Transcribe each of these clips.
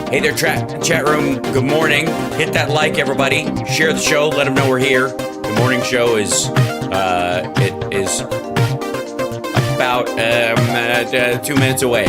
Hey there, chat room. Good morning. Hit that like, everybody. Share the show. Let them know we're here. The morning show is it is about 2 minutes away.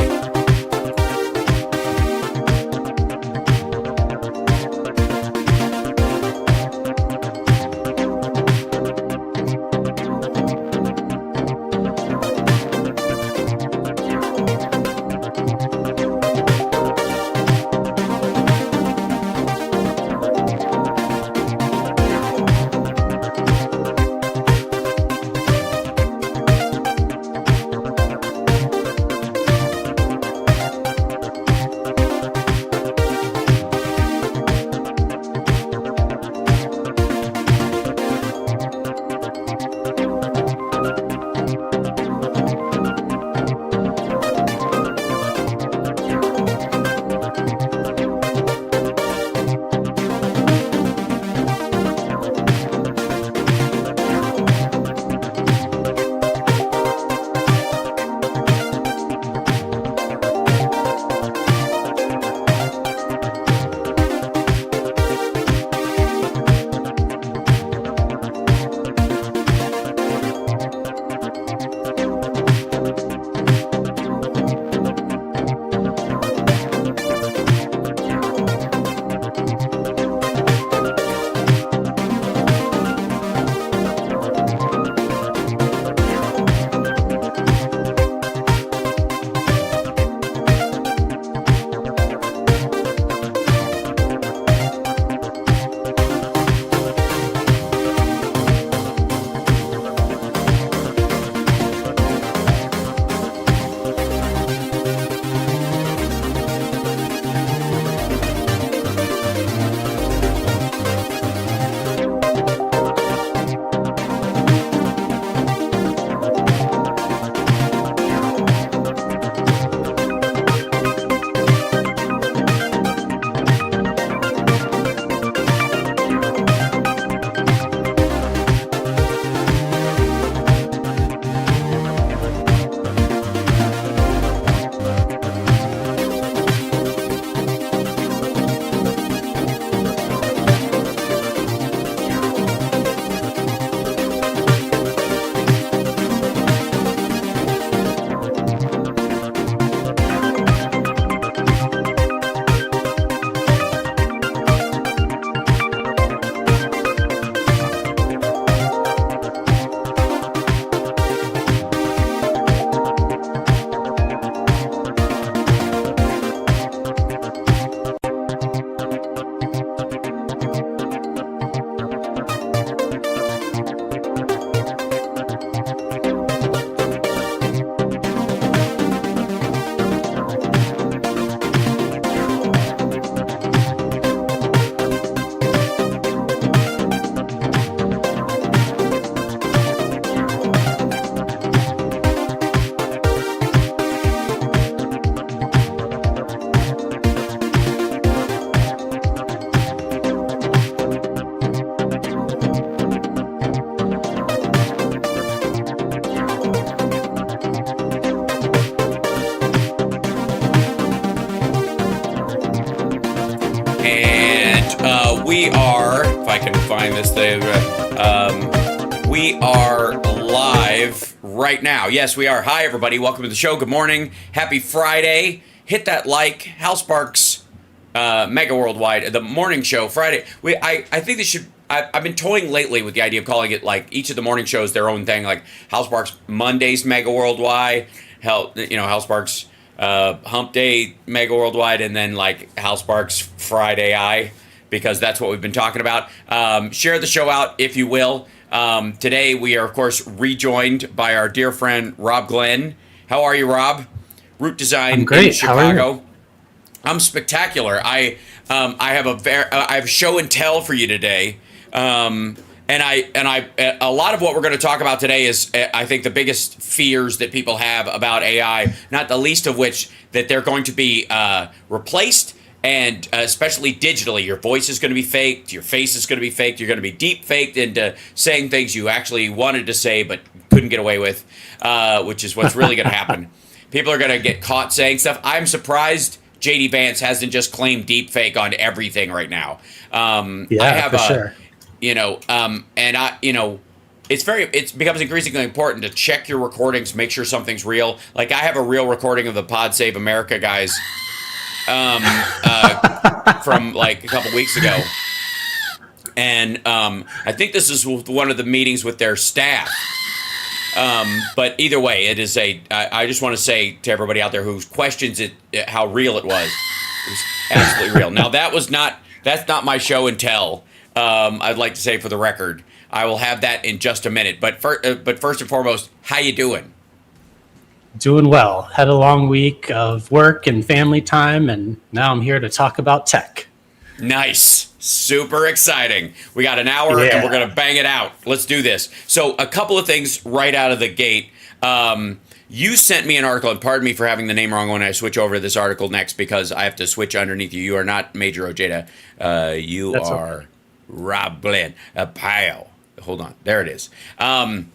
We are, if I can find this thing, we are live right now. Yes, we are. Hi, everybody. Welcome to the show. Good morning. Happy Friday. Hit that like. Hal Sparks, Megaworldwide, the morning show, Friday. I think this should, I've been toying lately with the idea of calling it, like, each of the morning shows their own thing, like Hal Sparks Mondays Megaworldwide, Hal Sparks Hump Day Megaworldwide, and then, like, Hal Sparks Friday because that's what we've been talking about. Share the show out, if you will. Today, we are, of course, rejoined by our dear friend, Rob Glenn. How are you, Rob? Root Design in Chicago. I'm spectacular. I have show and tell for you today. And a lot of what we're going to talk about today is, I think, the biggest fears that people have about AI, not the least of which that they're going to be replaced, and especially digitally. Your voice is going to be faked, your face is going to be faked, you're going to be deep faked into saying things you actually wanted to say but couldn't get away with, which is what's really going to happen. People are going to get caught saying stuff. I'm surprised JD Vance hasn't just claimed deepfake on everything right now. Yeah, I have for sure. and it becomes increasingly important to check your recordings, make sure something's real. Like I have a real recording of the Pod Save America guys from like a couple weeks ago. And I think this is one of the meetings with their staff. But either way, it is I just want to say to everybody out there who questions it, how real it was absolutely real. Now that's not my show and tell. I'd like to say for the record, I will have that in just a minute. But first and foremost, how you doing? Doing well. Had a long week of work and family time, and now I'm here to talk about tech. Nice. Super exciting. We got an hour and we're going to bang it out. Let's do this. So a couple of things right out of the gate. You sent me an article, and pardon me for having the name wrong when I switch over to this article next, because I have to switch underneath you. You are not Major Ojeda. That's are okay. Rob Glenn. Pile. Hold on. There it is. I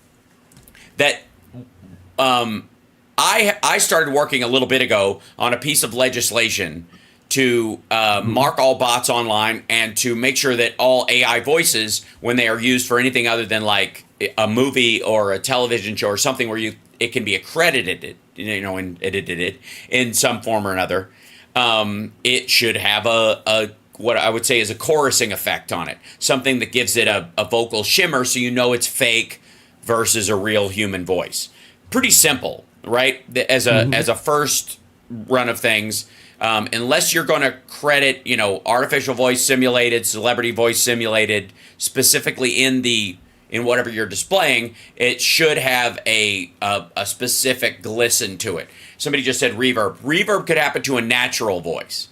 started working a little bit ago on a piece of legislation to mark all bots online and to make sure that all AI voices, when they are used for anything other than like a movie or a television show or something where it can be accredited, and edited in some form or another, it should have a what I would say is a chorusing effect on it, something that gives it a vocal shimmer so you know it's fake versus a real human voice. Pretty simple, right? As a first run of things. Unless you're going to credit, artificial voice simulated, celebrity voice simulated, specifically in whatever you're displaying, it should have a specific glisten to it. Somebody just said reverb. Reverb could happen to a natural voice.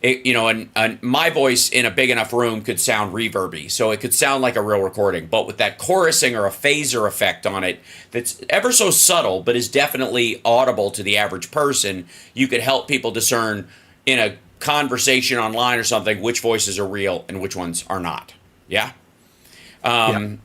And my voice in a big enough room could sound reverby, so it could sound like a real recording. But with that chorusing or a phaser effect on it that's ever so subtle but is definitely audible to the average person, you could help people discern in a conversation online or something which voices are real and which ones are not. Yeah? And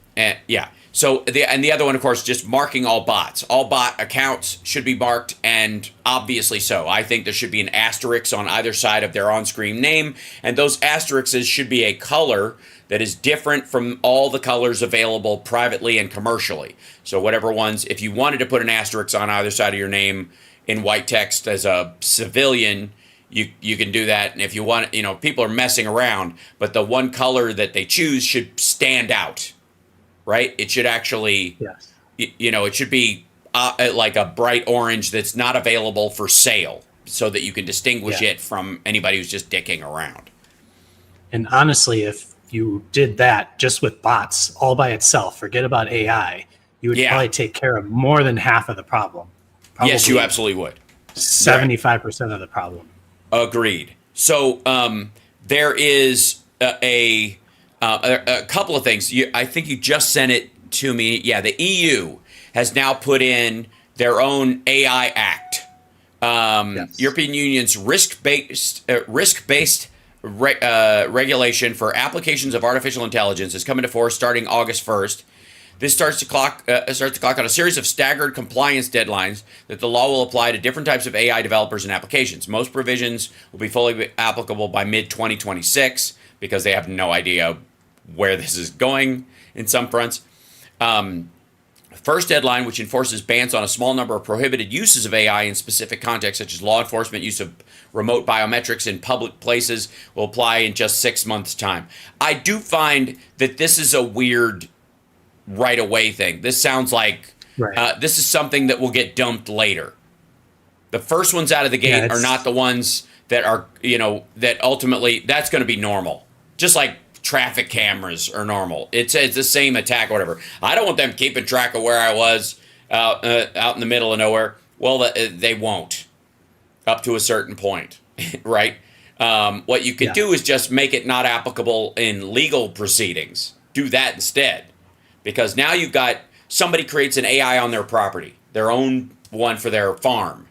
yeah. So the other one, of course, just marking all bots. All bot accounts should be marked, and obviously so. I think there should be an asterisk on either side of their on-screen name, and those asterisks should be a color that is different from all the colors available privately and commercially. So whatever ones, if you wanted to put an asterisk on either side of your name in white text as a civilian, you can do that. And if you want, people are messing around, but the one color that they choose should stand out. Right? It should actually, it should be like a bright orange that's not available for sale, so that you can distinguish it from anybody who's just dicking around. And honestly, if you did that just with bots all by itself, forget about AI, you would probably take care of more than half of the problem. Probably yes, you absolutely would. 75% of the problem. Agreed. So there is a couple of things. I think you just sent it to me. Yeah, the EU has now put in their own AI Act. European Union's risk-based regulation for applications of artificial intelligence is coming to force starting August 1st. This starts to clock on a series of staggered compliance deadlines that the law will apply to different types of AI developers and applications. Most provisions will be fully applicable by mid-2026 because they have no idea where this is going in some fronts. First deadline, which enforces bans on a small number of prohibited uses of AI in specific contexts, such as law enforcement use of remote biometrics in public places, will apply in just 6 months' time. I do find that this is a weird right-away thing. This sounds like this is something that will get dumped later. The first ones out of the gate are not the ones that are, that ultimately, that's going to be normal. Just like traffic cameras are normal. It's the same attack or whatever. I don't want them keeping track of where I was out in the middle of nowhere. Well, they won't up to a certain point, right? What you could do is just make it not applicable in legal proceedings. Do that instead. Because now you've got somebody creates an AI on their property, their own one for their farm.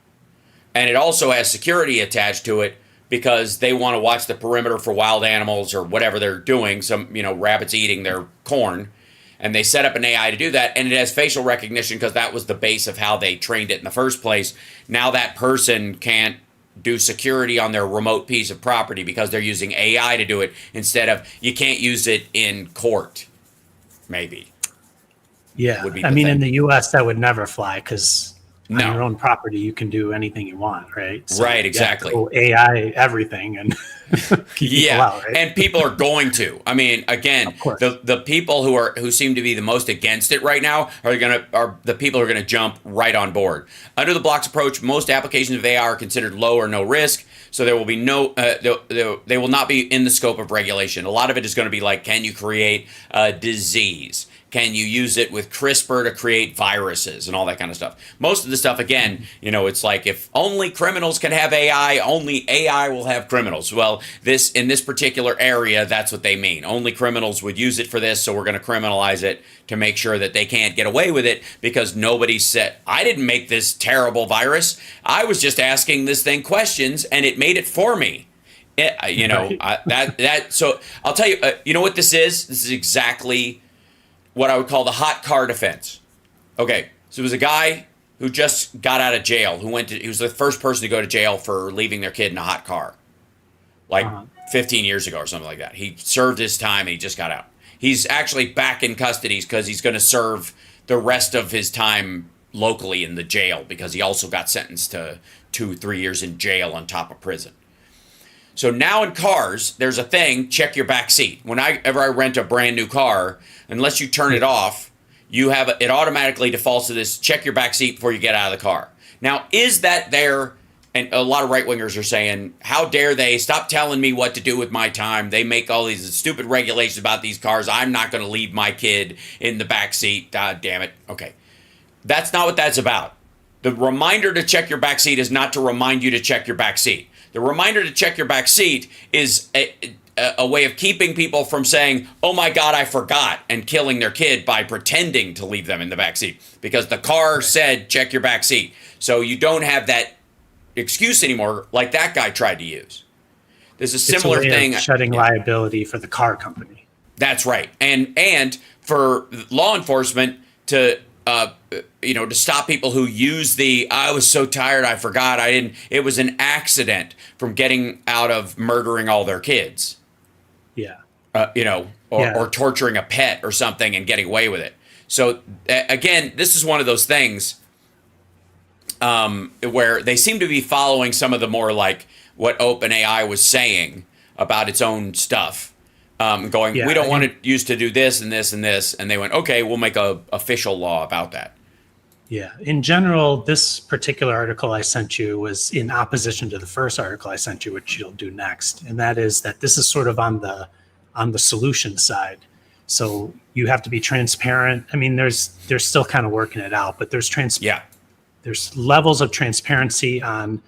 And it also has security attached to it, because they want to watch the perimeter for wild animals or whatever they're doing, some, rabbits eating their corn, and they set up an AI to do that, and it has facial recognition because that was the base of how they trained it in the first place. Now that person can't do security on their remote piece of property because they're using AI to do it instead of you can't use it in court, maybe. Yeah. I mean, in the US, that would never fly because on No. your own property, you can do anything you want, right? So, Right, exactly. Go AI everything and keep people out, right? And people are going to. I mean, again, Of course. the people who seem to be the most against it right now are the people who are gonna jump right on board. Under the block's approach, most applications of AI are considered low or no risk, so there will be no they will not be in the scope of regulation. A lot of it is going to be like, can you create a disease? Can you use it with CRISPR to create viruses and all that kind of stuff? Most of the stuff, again, it's like if only criminals can have AI, only AI will have criminals. Well, in this particular area, that's what they mean. Only criminals would use it for this, so we're going to criminalize it to make sure that they can't get away with it because nobody said, I didn't make this terrible virus. I was just asking this thing questions and it made it for me. So I'll tell you, you know what this is? This is exactly what I would call the hot car defense. Okay, so it was a guy who just got out of jail, he was the first person to go to jail for leaving their kid in a hot car, like 15 years ago or something like that. He served his time and he just got out. He's actually back in custody because he's going to serve the rest of his time locally in the jail because he also got sentenced to 2-3 years in jail on top of prison. So now in cars, there's a thing, check your back seat. Whenever I rent a brand new car, unless you turn it off, it automatically defaults to this, check your back seat before you get out of the car. Now, is that there? And a lot of right-wingers are saying, how dare they stop telling me what to do with my time? They make all these stupid regulations about these cars. I'm not going to leave my kid in the back seat. God damn it. Okay. That's not what that's about. The reminder to check your back seat is not to remind you to check your back seat. The reminder to check your back seat is a way of keeping people from saying, oh my God, I forgot, and killing their kid by pretending to leave them in the back seat because the car said, check your back seat. So you don't have that excuse anymore like that guy tried to use. There's a similar thing. Shedding liability for the car company. That's right. And for law enforcement to stop people who use I was so tired, I forgot, it was an accident from getting out of murdering all their kids. Yeah. Or torturing a pet or something and getting away with it. So again, this is one of those things where they seem to be following some of the more like what OpenAI was saying about its own stuff. We don't want it used to do this and this and this. And they went, okay, we'll make a official law about that. Yeah. In general, this particular article I sent you was in opposition to the first article I sent you, which you'll do next. And that is that this is sort of on the solution side. So you have to be transparent. I mean, they're still kind of working it out, but there's levels of transparency on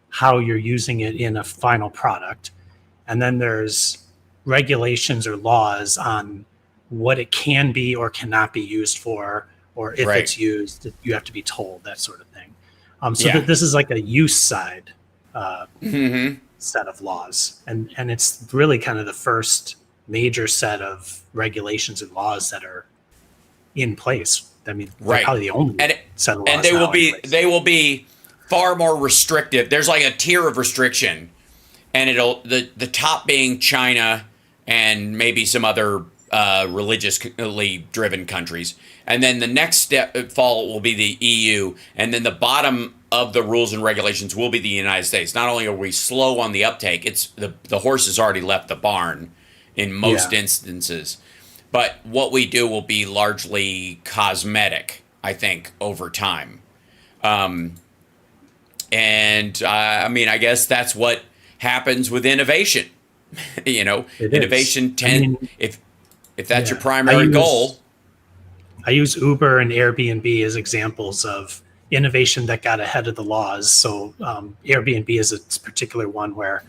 how you're using it in a final product. And then there's regulations or laws on what it can be or cannot be used for, or if it's used, you have to be told, that sort of thing. This is like a use side set of laws. And it's really kind of the first major set of regulations and laws that are in place. I mean, they're probably the only set of laws. And they will be far more restrictive. There's like a tier of restriction, and the top being China and maybe some other religiously driven countries. And then the next fall will be the EU. And then the bottom of the rules and regulations will be the United States. Not only are we slow on the uptake, it's the horse has already left the barn in most instances. But what we do will be largely cosmetic, I think, over time. I guess that's what happens with innovation. Innovation if that's your primary goal. I use Uber and Airbnb as examples of innovation that got ahead of the laws. So Airbnb is a particular one where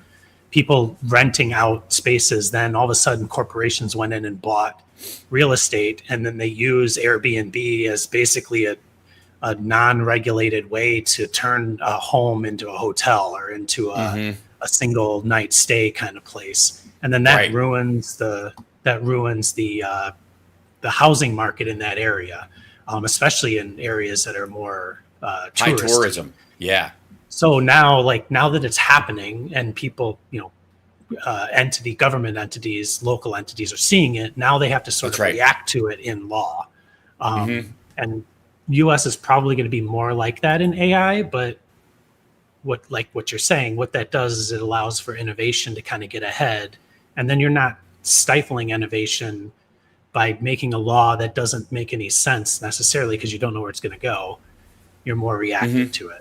people renting out spaces, then all of a sudden corporations went in and bought real estate, and then they use Airbnb as basically a non-regulated way to turn a home into a hotel or into a single night stay kind of place. And then that ruins the housing market in that area, especially in areas that are more high tourism. Yeah. So now, now that it's happening and people, government entities, local entities are seeing it, now they have to sort That's of right. react to it in law. Mm-hmm. And US is probably going to be more like that in AI, but what you're saying, what that does is it allows for innovation to kind of get ahead. And then you're not stifling innovation by making a law that doesn't make any sense necessarily because you don't know where it's going to go. You're more reacting to it.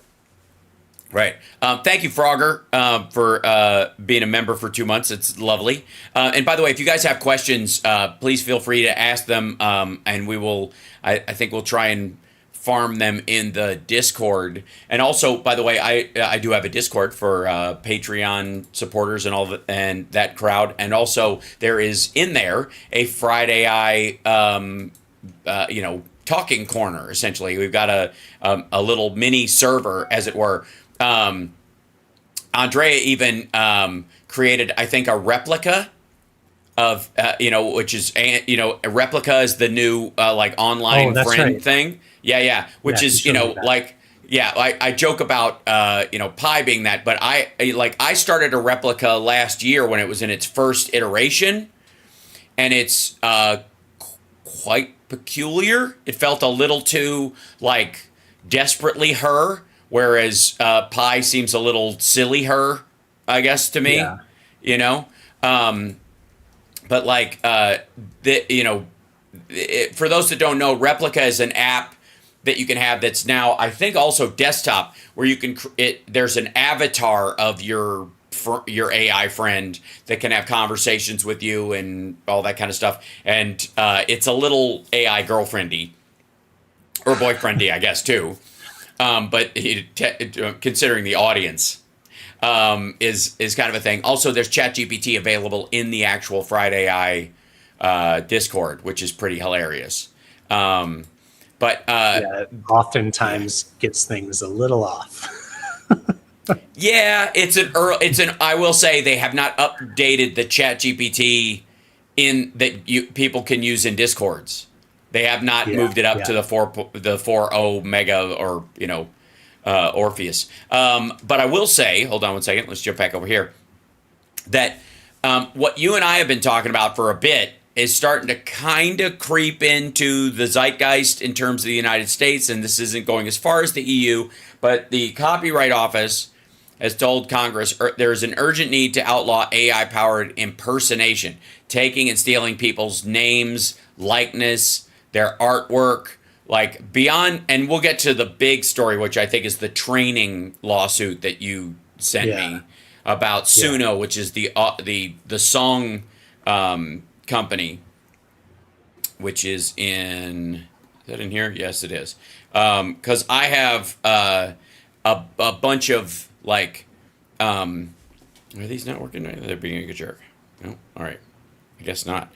Right. Thank you, Frogger, for being a member for 2 months. It's lovely. And by the way, if you guys have questions, please feel free to ask them, and we will. I think we'll try and farm them in the Discord. And also, by the way, I do have a Discord for Patreon supporters and all and that crowd. And also, there is in there a Friday talking corner. Essentially, we've got a little mini server, as it were. Andrea even created, I think, a replica of, which is, a replica is the new online friend thing. Yeah. Which is, I joke about, Pi being that, but I started a replica last year when it was in its first iteration, and it's quite peculiar. It felt a little too desperately her. Whereas Pi seems a little silly her, I guess, to me, But for those that don't know, Replica is an app that you can have that's now, I think, also desktop, where you can there's an avatar of your AI friend that can have conversations with you and all that kind of stuff. And it's a little AI girlfriendy or boyfriendy, I guess, too. But considering the audience is kind of a thing. Also, there's ChatGPT available in the actual Friday AI Discord, which is pretty hilarious. It oftentimes gets things a little off. Yeah, I will say they have not updated the ChatGPT people can use in Discords. They have not moved it up to the 4.0 mega or Orpheus. But I will say, hold on one second, let's jump back over here, that what you and I have been talking about for a bit is starting to kind of creep into the zeitgeist in terms of the United States, and this isn't going as far as the EU, but the Copyright Office has told Congress there is an urgent need to outlaw AI-powered impersonation, taking and stealing people's names, likeness, their artwork, beyond, and we'll get to the big story, which I think is the training lawsuit that you sent me about Suno, which is the song company, which is is that in here? Yes, it is. Because I have a bunch of are these not working right? They're being a good jerk. No, all right. I guess not.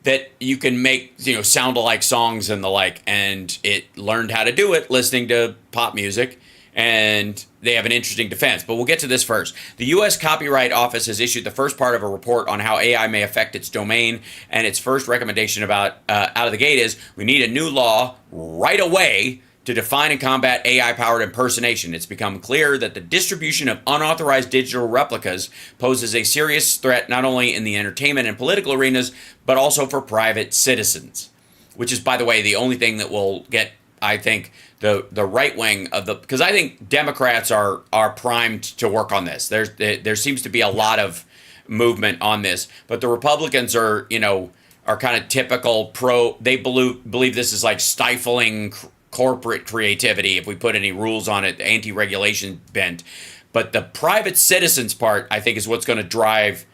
That you can make, sound alike songs and the like, and it learned how to do it listening to pop music, and they have an interesting defense. But we'll get to this first. The U.S. Copyright Office has issued the first part of a report on how AI may affect its domain, and its first recommendation out of the gate is we need a new law right away to define and combat AI-powered impersonation. It's become clear that the distribution of unauthorized digital replicas poses a serious threat not only in the entertainment and political arenas, but also for private citizens, which is, by the way, the only thing that will get, I think, the right wing of because I think Democrats are primed to work on this. There seems to be a lot of movement on this, but the Republicans are kind of typical they believe this is stifling corporate creativity if we put any rules on it, anti-regulation bent. But the private citizens part, I think, is what's going to drive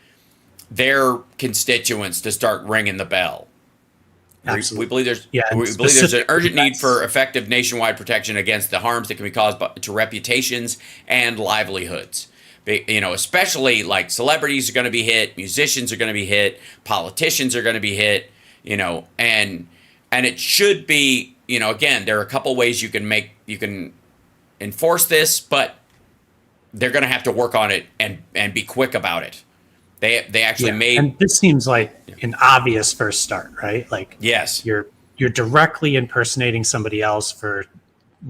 their constituents to start ringing the bell. Absolutely. We believe there's an urgent need for effective nationwide protection against the harms that can be caused to reputations and livelihoods. Especially celebrities are going to be hit, musicians are going to be hit, politicians are going to be hit, and it should be. Again, there are a couple ways you can enforce this, but they're going to have to work on it and be quick about it. They actually made, and this seems like an obvious first start, right? Yes, you're directly impersonating somebody else for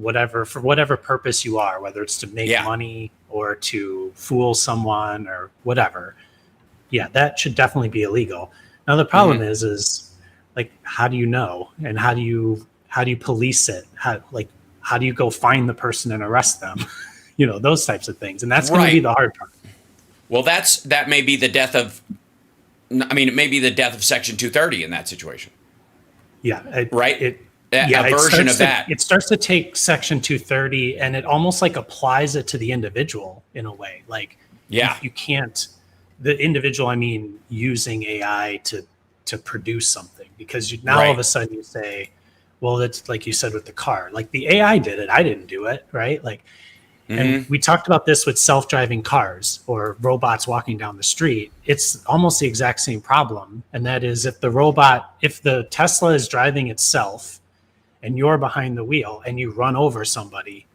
for whatever purpose you are, whether it's to make money or to fool someone or whatever. Yeah, that should definitely be illegal. Now the problem is like, how do you know, and how do you police it? How do you go find the person and arrest them? Those types of things, and that's going to be the hard part. Well, that may be the death of. I mean, it may be the death of Section 230 in that situation. Yeah, a version of that. It starts to take Section 230 and it almost like applies it to the individual in a way. Like, you can't. The individual, I mean, using AI to produce something, because now all of a sudden you say, well, it's like you said with the car, like the AI did it, I didn't do it, right? Like, and we talked about this with self-driving cars or robots walking down the street. It's almost the exact same problem, and that is if the Tesla is driving itself and you're behind the wheel and you run over somebody,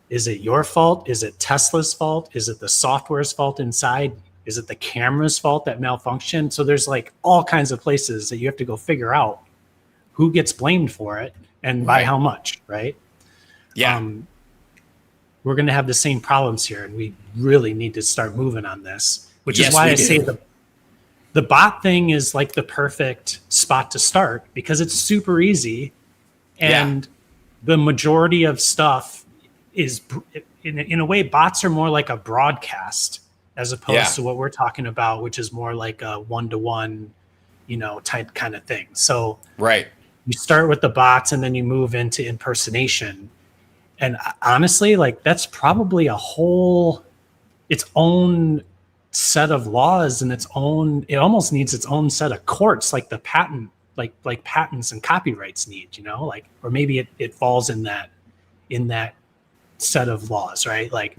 is it your fault? Is it Tesla's fault? Is it the software's fault inside? Is it the camera's fault that malfunctioned? So there's like all kinds of places that you have to go figure out who gets blamed for it and by how much, right? Yeah. We're going to have the same problems here, and we really need to start moving on this, which is why I say the bot thing is like the perfect spot to start, because it's super easy. And the majority of stuff is, in a way, bots are more like a broadcast as opposed to what we're talking about, which is more like a one-to-one, type kind of thing. So you start with the bots and then you move into impersonation. And honestly, like, that's probably its own set of laws and it almost needs its own set of courts, like the patent, like patents and copyrights need, or maybe it falls in that set of laws, right? Like,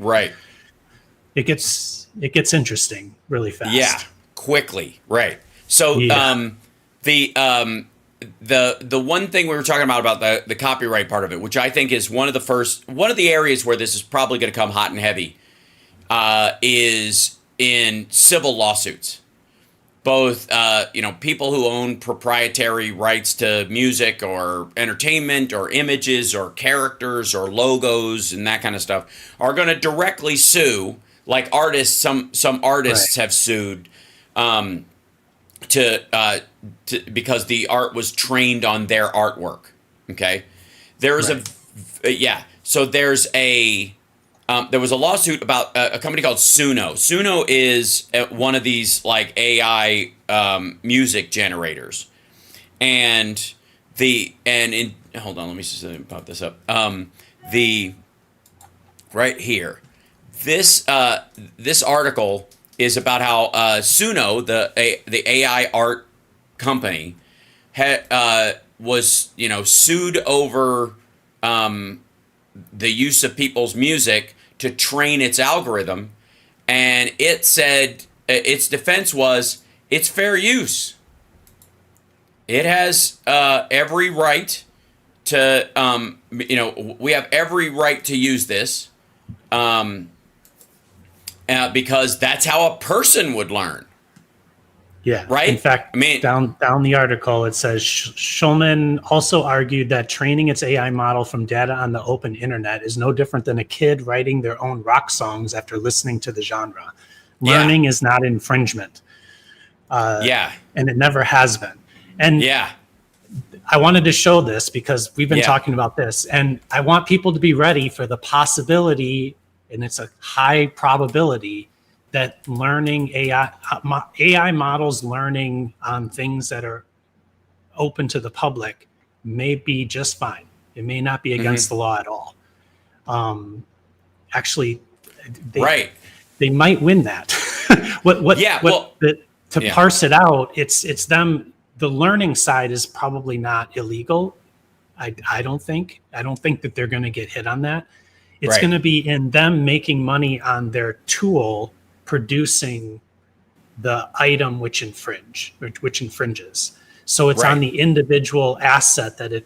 it gets interesting really fast. Yeah, quickly. Right. So the one thing we were talking about the copyright part of it, which I think is one of the areas where this is probably going to come hot and heavy, is in civil lawsuits. Both, people who own proprietary rights to music or entertainment or images or characters or logos and that kind of stuff are going to directly sue, like artists. Some artists have sued because the art was trained on their artwork. Okay, there was there was a lawsuit about a company called Suno. Suno is one of these like AI music generators, hold on, let me just pop this up. Right here, this article is about how Suno, the AI art company, was sued over the use of people's music to train its algorithm, and it said its defense was it's fair use. It has every right to we have every right to use this. Because that's how a person would learn. Yeah. Right? In fact, down the article, it says Schulman also argued that training its AI model from data on the open internet is no different than a kid writing their own rock songs after listening to the genre. Learning is not infringement. And it never has been. And I wanted to show this because we've been talking about this, and I want people to be ready for the possibility, and it's a high probability, that learning AI models learning on things that are open to the public may be just fine. It may not be against the law at all. Actually, they might win that. To parse it out, it's them. The learning side is probably not illegal. I don't think that they're going to get hit on that. It's going to be in them making money on their tool producing the item which infringes. So it's on the individual asset that it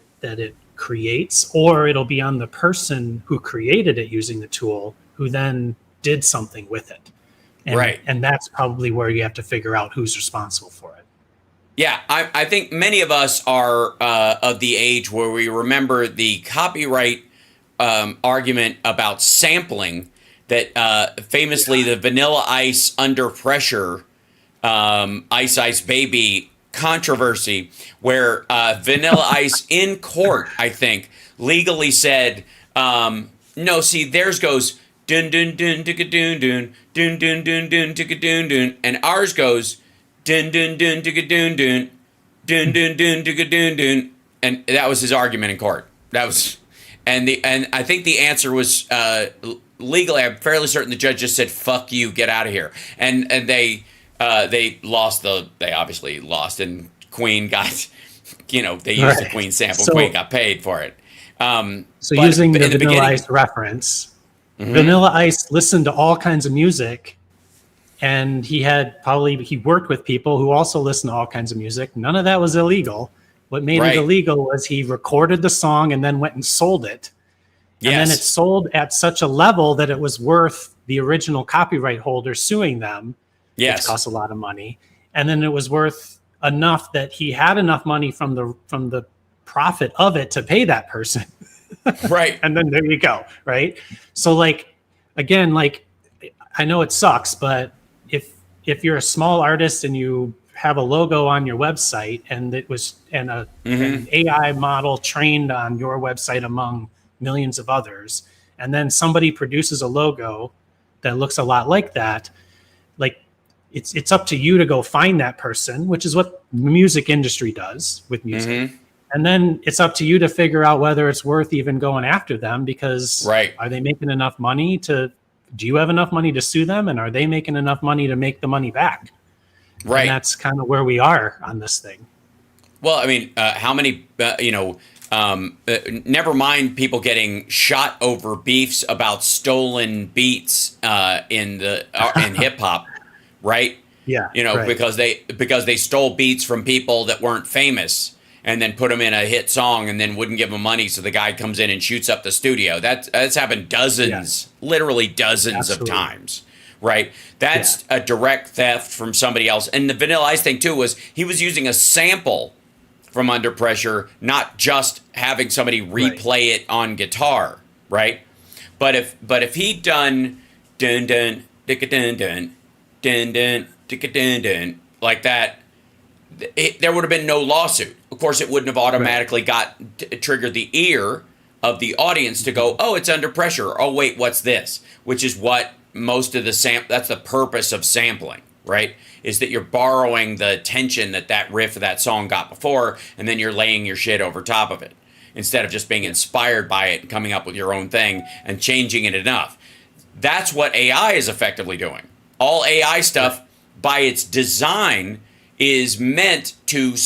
creates, or it'll be on the person who created it using the tool who then did something with it. And that's probably where you have to figure out who's responsible for it. Yeah, I think many of us are of the age where we remember the copyright argument about sampling that famously the Vanilla Ice Under Pressure Ice Ice Baby controversy, where Vanilla Ice in court, I think, legally said, no, see, theirs goes dun dun dun dun dun dun dun dun dun dun dun dun, and ours goes dun dun dun dun dun dun dun dun dun dun dun dun, and that was his argument in court. That was, and I think the answer was legally. I'm fairly certain the judge just said "fuck you, get out of here," and they lost they obviously lost, and Queen got, they used the Queen sample. So, Queen got paid for it. So using the Vanilla Ice reference, Vanilla Ice listened to all kinds of music, and he worked with people who also listened to all kinds of music. None of that was illegal. What made it illegal was he recorded the song and then went and sold it. And then it sold at such a level that it was worth the original copyright holder suing them. Yes. Which cost a lot of money. And then it was worth enough that he had enough money from the profit of it to pay that person. Right. And then there you go. Right. So again, I know it sucks, but if you're a small artist and you have a logo on your website and it was an AI model trained on your website among millions of others, and then somebody produces a logo that looks a lot like that, it's up to you to go find that person, which is what the music industry does with music. And then it's up to you to figure out whether it's worth even going after them, because are they making enough money do you have enough money to sue them? And are they making enough money to make the money back? Right. And that's kind of where we are on this thing. Well, I mean, how many, never mind people getting shot over beefs about stolen beats in hip hop, right? Yeah. Because they stole beats from people that weren't famous and then put them in a hit song and then wouldn't give them money. So the guy comes in and shoots up the studio. That's happened literally dozens of times. Right. That's a direct theft from somebody else. And the Vanilla Ice thing, too, was he was using a sample from Under Pressure, not just having somebody replay it on guitar. Right. But if he'd done dun dun dicka dun dun dun dun dicka dun dun like that, there would have been no lawsuit. Of course, it wouldn't have automatically triggered the ear of the audience to go, oh, it's Under Pressure. Oh, wait, what's this? Which is what most of that's the purpose of sampling, right? Is that you're borrowing the tension that riff of that song got before, and then you're laying your shit over top of it, instead of just being inspired by it and coming up with your own thing and changing it enough. That's what AI is effectively doing. All AI stuff, by its design, is meant to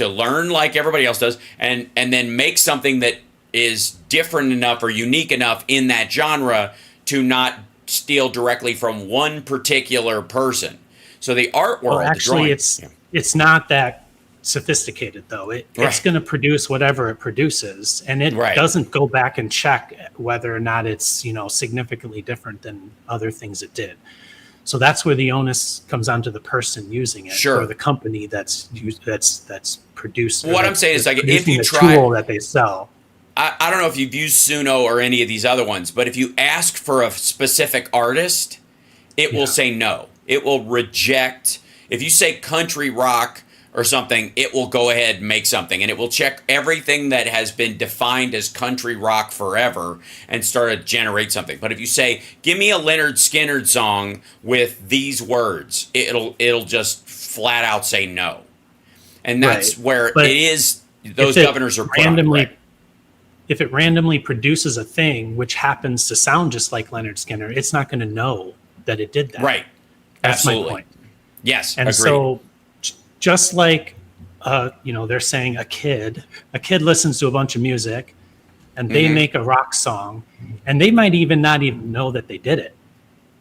learn like everybody else does, and then make something that is different enough or unique enough in that genre to not steal directly from one particular person. So the art world, actually, it's not that sophisticated though. It's going to produce whatever it produces, and it doesn't go back and check whether or not it's significantly different than other things it did. So that's where the onus comes onto the person using it, or the company that's produced. What I'm saying is, if you try the tool that they sell. I don't know if you've used Suno or any of these other ones, but if you ask for a specific artist, it will say no. It will reject. If you say country rock or something, it will go ahead and make something, and it will check everything that has been defined as country rock forever and start to generate something. But if you say, give me a Leonard Skinner song with these words, it'll just flat out say no. And that's where it is. Those governors are randomly. If it randomly produces a thing which happens to sound just like Leonard Skinner, it's not going to know that it did that. Right. That's Absolutely. my point. Yes. And agreed. So just like, they're saying a kid listens to a bunch of music and they make a rock song, and they might not even know that they did it.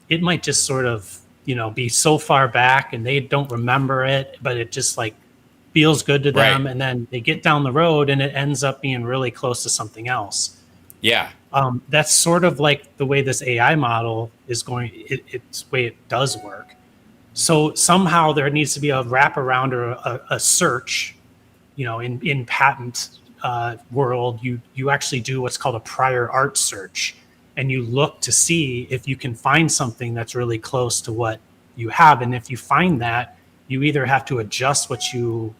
It might just sort of, be so far back and they don't remember it, but it just feels good to them, and then they get down the road and it ends up being really close to something else. Yeah. That's sort of like the way this AI model is going. It's the way it does work. So somehow there needs to be a wraparound or a search, in patent world, you actually do what's called a prior art search, and you look to see if you can find something that's really close to what you have. And if you find that, you either have to adjust what you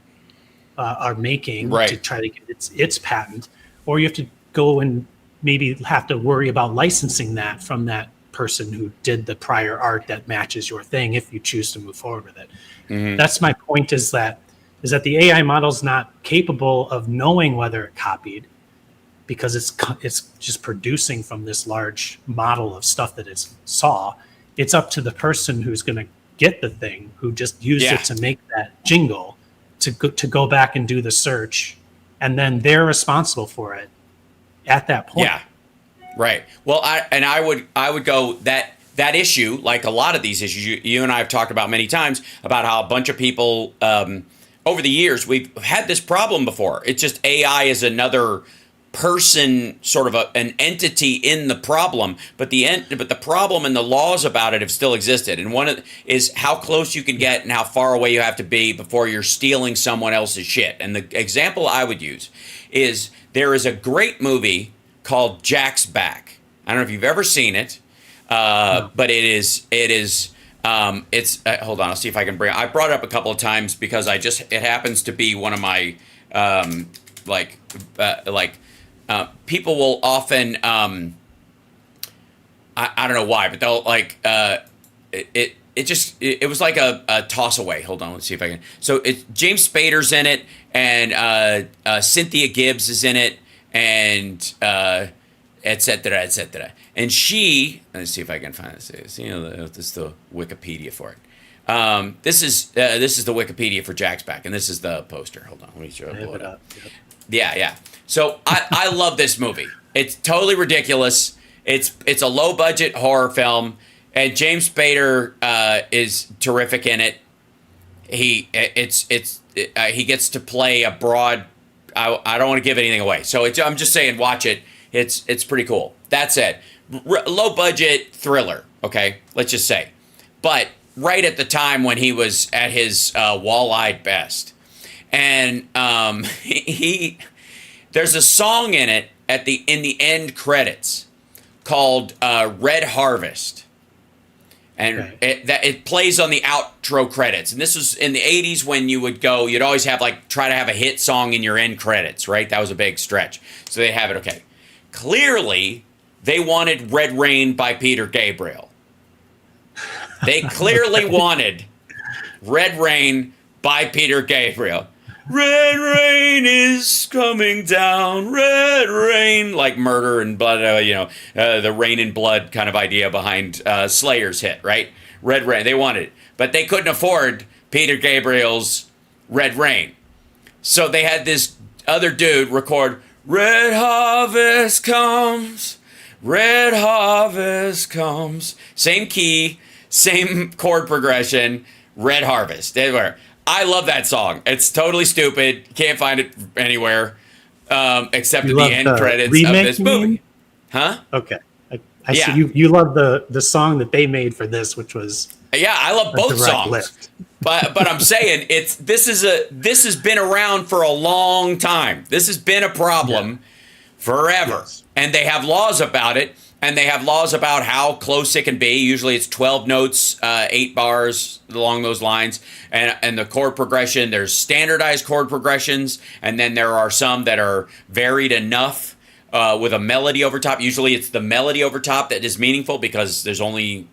are making to try to get its patent, or you have to go and maybe have to worry about licensing that from that person who did the prior art that matches your thing if you choose to move forward with it. Mm-hmm. That's my point, is that the AI model is not capable of knowing whether it copied, because it's just producing from this large model of stuff that it saw. It's up to the person who's going to get the thing, who just used it to make that jingle, to go back and do the search, and then they're responsible for it at that point. Yeah, right. Well, I would go that issue, like a lot of these issues, you and I have talked about many times, about how a bunch of people over the years, we've had this problem before. It's just AI is another person, sort of an entity in the problem, but the problem and the laws about it have still existed. And one is how close you can get and how far away you have to be before you're stealing someone else's shit. And the example I would use is, there is a great movie called Jack's Back. I don't know if you've ever seen it, but it's hold on, I'll see if I can I brought it up a couple of times because it happens to be one of my people will often I don't know why, but they'll it was like a toss away. Hold on, let's see if I can. So James Spader's in it, and Cynthia Gibbs is in it, and et cetera. And let's see if I can find this. This is the Wikipedia for it. This is the Wikipedia for Jack's Back, and this is the poster. Hold on, let me show it up. Yep. Yeah. So I love this movie. It's totally ridiculous. It's a low budget horror film, and James Spader is terrific in it. He gets to play a broad. I don't want to give anything away, so I'm just saying, watch it. It's pretty cool. That's it. Low budget thriller. Okay, let's just say, but right at the time when he was at his wall-eyed best, and there's a song in it in the end credits called Red Harvest. And it plays on the outro credits. And this was in the 80s when you'd always have try to have a hit song in your end credits, right? That was a big stretch. So they have it, okay. Clearly, they wanted Red Rain by Peter Gabriel. They clearly wanted Red Rain by Peter Gabriel. Red rain is coming down, red rain, like murder and blood, the rain and blood kind of idea behind Slayer's hit, right? Red Rain, they wanted it. But they couldn't afford Peter Gabriel's Red Rain. So they had this other dude record, Red Harvest comes, Red Harvest comes. Same key, same chord progression, Red Harvest. They were. I love that song. It's totally stupid. Can't find it anywhere except at the end credits of this movie. Huh? Okay. I see you love the song that they made for this, which was I love both songs. Lift. But I'm saying this has been around for a long time. This has been a problem forever. Yes. And they have laws about it. And they have laws about how close it can be. Usually it's 12 notes, 8 bars along those lines. And the chord progression, there's standardized chord progressions. And then there are some that are varied enough with a melody over top. Usually it's the melody over top that is meaningful because there's only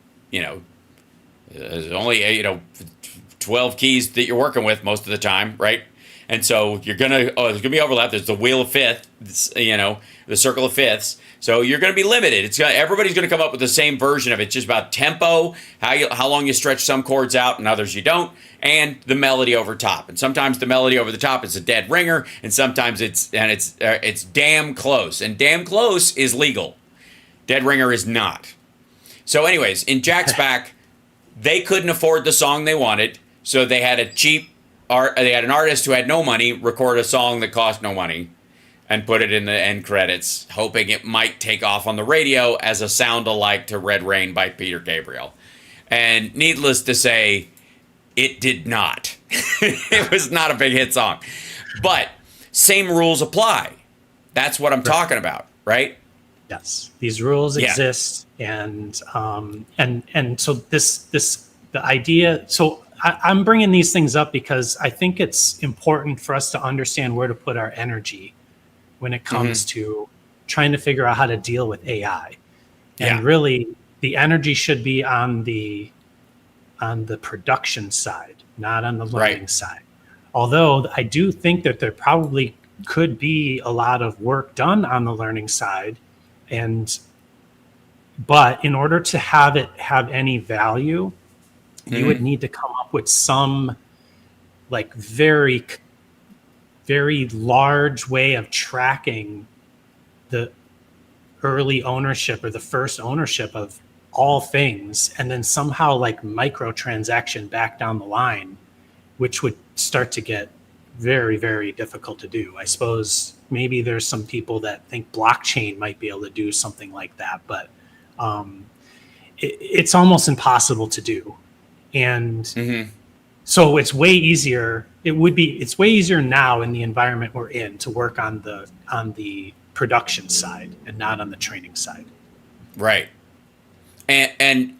12 keys that you're working with most of the time, right? And so there's gonna be overlap. There's the wheel of fifths, the circle of fifths. So you're going to be limited. Everybody's going to come up with the same version of it. It's just about tempo, how long you stretch some chords out and others you don't, and the melody over top. And sometimes the melody over the top is a dead ringer, and sometimes it's damn close. And damn close is legal. Dead ringer is not. So anyways, in Jack's Back, they couldn't afford the song they wanted, so they had an artist who had no money record a song that cost no money and put it in the end credits, hoping it might take off on the radio as a sound-alike to Red Rain by Peter Gabriel. And needless to say, it did not. It was not a big hit song. But same rules apply. That's what I'm talking about, right? Yes, these rules Yeah. exist, and so the idea. So I'm bringing these things up because I think it's important for us to understand where to put our energy when it comes to trying to figure out how to deal with AI. And Yeah. really, the energy should be on the production side, not on the learning Right. side. Although I do think that there probably could be a lot of work done on the learning side, but in order to have it have any value, you would need to come up with some like very very large way of tracking the early ownership or the first ownership of all things, and then somehow like microtransaction back down the line, which would start to get very, very difficult to do. I suppose maybe there's some people that think blockchain might be able to do something like that, but it's almost impossible to do. And so it's way easier. It's way easier now in the environment we're in to work on the production side and not on the training side. Right. And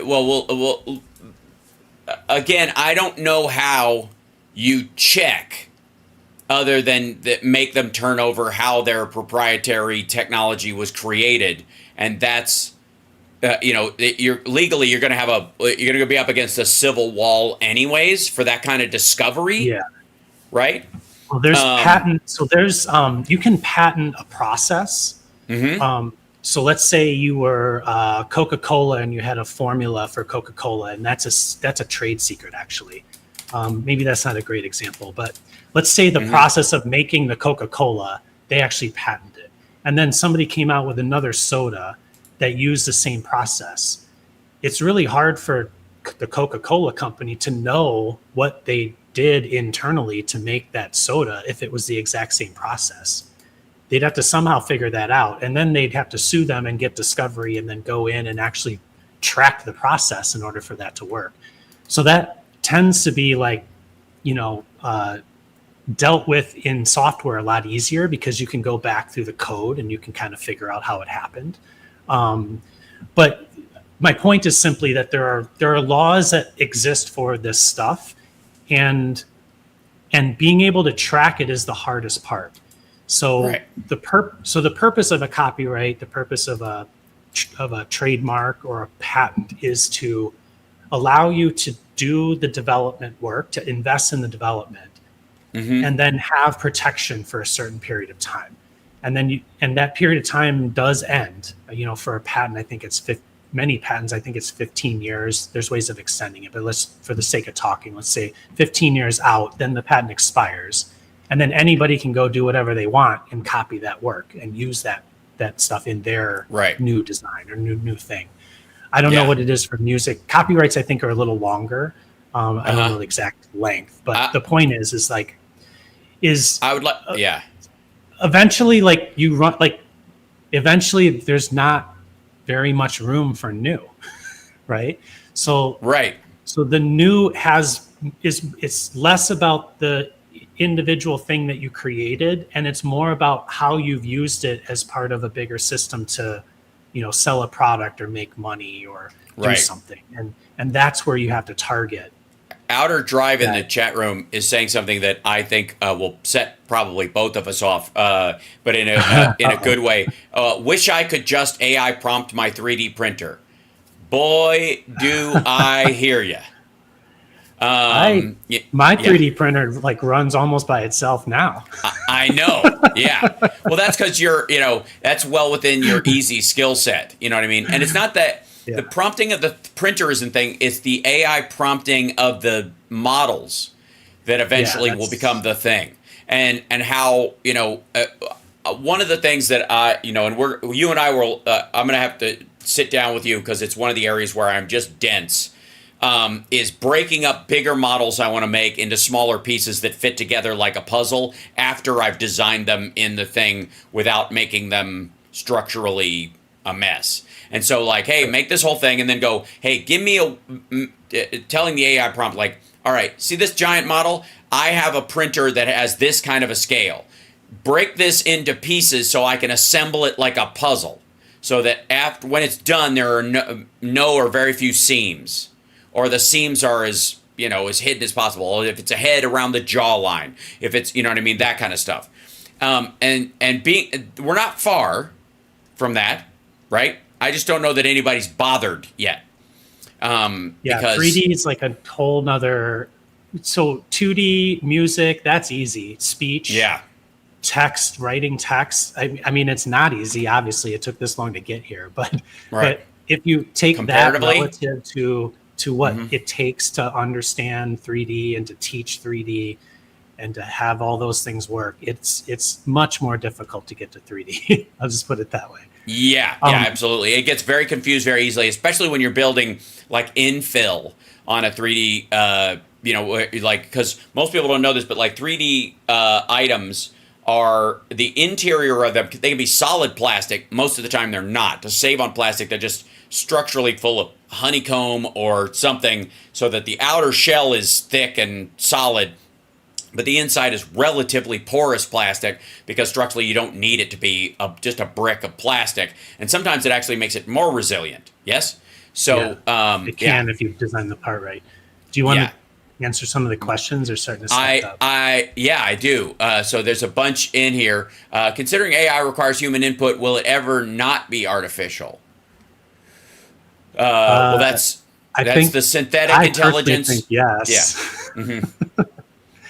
well, again, I don't know how you check other than that make them turn over how their proprietary technology was created, and that's you're legally you're going to be up against a civil wall anyways for that kind of discovery. Yeah. Right. Well, there's patent. So there's you can patent a process. So let's say you were Coca-Cola and you had a formula for Coca-Cola, and that's a trade secret actually. Maybe that's not a great example, but let's say the process of making the Coca-Cola, they actually patented it, and then somebody came out with another soda that used the same process. It's really hard for the Coca-Cola company to know what they did internally to make that soda if it was the exact same process. They'd have to somehow figure that out, and then they'd have to sue them and get discovery and then go in and actually track the process in order for that to work. So that tends to be like, dealt with in software a lot easier because you can go back through the code and you can kind of figure out how it happened. But my point is simply that there are laws that exist for this stuff, and being able to track it is the hardest part. So the purpose of a copyright, the purpose of a trademark or a patent is to allow you to do the development work, to invest in the development, and then have protection for a certain period of time. And then that period of time does end. For a patent, I think many patents, I think it's 15 years. There's ways of extending it, but for the sake of talking, let's say 15 years out, then the patent expires. And then anybody can go do whatever they want and copy that work and use that stuff in their new design or new thing. I don't know what it is for music. Copyrights, I think, are a little longer. I don't know the exact length, but the point is I would like, eventually, eventually there's not very much room for new, right? So the new it's less about the individual thing that you created, and it's more about how you've used it as part of a bigger system to, sell a product or make money or do something, and that's where you have to target. Outer Drive in the chat room is saying something that I think will set probably both of us off, but in a good way. Wish I could just AI prompt my 3D printer. Boy, do I hear you. My 3D printer runs almost by itself now. I know. Yeah. Well, that's because that's well within your easy skill set. You know what I mean? And it's not that. Yeah. The prompting of the printer isn't thing. It's the AI prompting of the models that eventually will become the thing. And how, one of the things that and you and I will, I'm going to have to sit down with you because it's one of the areas where I'm just dense, is breaking up bigger models I want to make into smaller pieces that fit together like a puzzle after I've designed them in the thing without making them structurally a mess. And so hey, make this whole thing and then go, hey, give me telling the AI prompt, all right, see this giant model? I have a printer that has this kind of a scale. break this into pieces so I can assemble it like a puzzle, so that after when it's done, there are no or very few seams, or the seams are as as hidden as possible. Or if it's a head around the jawline, if it's what I mean, that kind of stuff. And we're not far from that, right? I just don't know that anybody's bothered yet. Because 3D is like a whole nother. So 2D music, that's easy. Speech, text, writing text. I mean, it's not easy. Obviously, it took this long to get here, but if you take that relative to what it takes to understand 3D and to teach 3D and to have all those things work, it's much more difficult to get to 3D. I'll just put it that way. Yeah, absolutely. It gets very confused very easily, especially when you're building like infill on a 3D, because most people don't know this, but like 3D items are the interior of them. They can be solid plastic. Most of the time they're not. To save on plastic, they're just structurally full of honeycomb or something so that the outer shell is thick and solid, but the inside is relatively porous plastic because structurally you don't need it to be just a brick of plastic. And sometimes it actually makes it more resilient. Yes? So it can if you design the part right. Do you want to answer some of the questions or starting to stack up? I do. So there's a bunch in here. Considering AI requires human input, will it ever not be artificial? Well, that's the synthetic intelligence. I think yes. Yeah.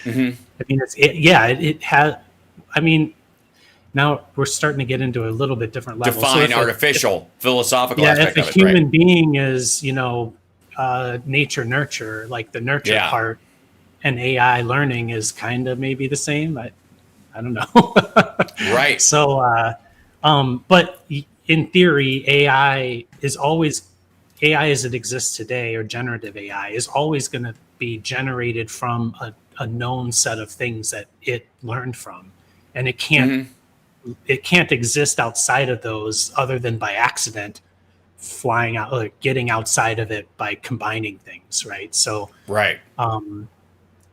Mm-hmm. I mean, it has. I mean, now we're starting to get into a little bit different level. Define artificial, philosophical aspect of it. If a human being is, nature nurture, like the nurture part, and AI learning is kind of maybe the same. I don't know. Right. So, but in theory, AI as it exists today, or generative AI, is always going to be generated from a known set of things that it learned from, and it can't exist outside of those other than by accident, flying out or getting outside of it by combining things, right? So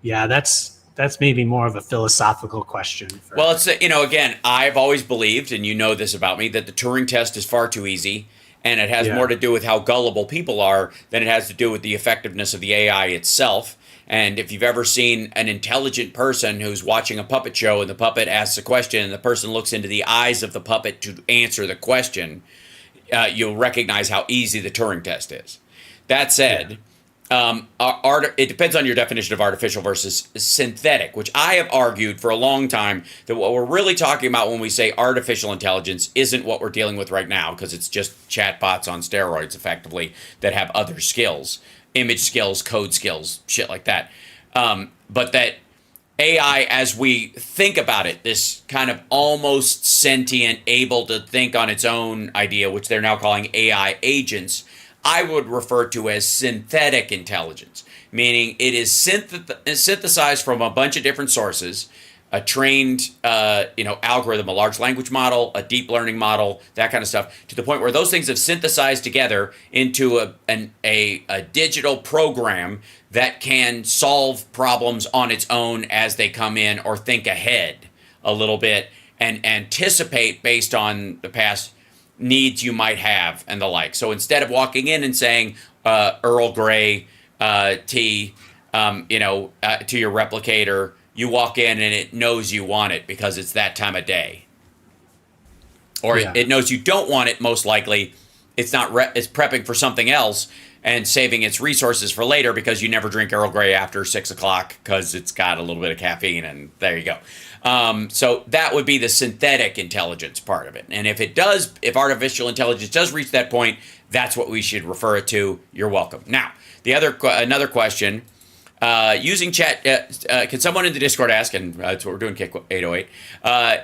that's maybe more of a philosophical question. Well, it's again, I've always believed, and this about me, that the Turing test is far too easy. And it has more to do with how gullible people are than it has to do with the effectiveness of the AI itself. And if you've ever seen an intelligent person who's watching a puppet show and the puppet asks a question and the person looks into the eyes of the puppet to answer the question, you'll recognize how easy the Turing test is. That said, it depends on your definition of artificial versus synthetic, which I have argued for a long time that what we're really talking about when we say artificial intelligence isn't what we're dealing with right now, because it's just chatbots on steroids, effectively, that have other skills, image skills, code skills, shit like that. But that AI, as we think about it, this kind of almost sentient, able to think on its own idea, which they're now calling AI agents, I would refer to as synthetic intelligence, meaning it is synthesized from a bunch of different sources, a trained, algorithm, a large language model, a deep learning model, that kind of stuff, to the point where those things have synthesized together into a digital program that can solve problems on its own as they come in, or think ahead a little bit and anticipate based on the past needs you might have and the like. So instead of walking in and saying Earl Grey tea, to your replicator, you walk in and it knows you want it because it's that time of day, or it knows you don't want it. Most likely, it's not. It's prepping for something else and saving its resources for later because you never drink Earl Grey after 6 o'clock because it's got a little bit of caffeine, and there you go. So that would be the synthetic intelligence part of it. And if artificial intelligence does reach that point, that's what we should refer it to. You're welcome. Now, another question, using chat, can someone in the Discord ask, and that's what we're doing, Kick 808,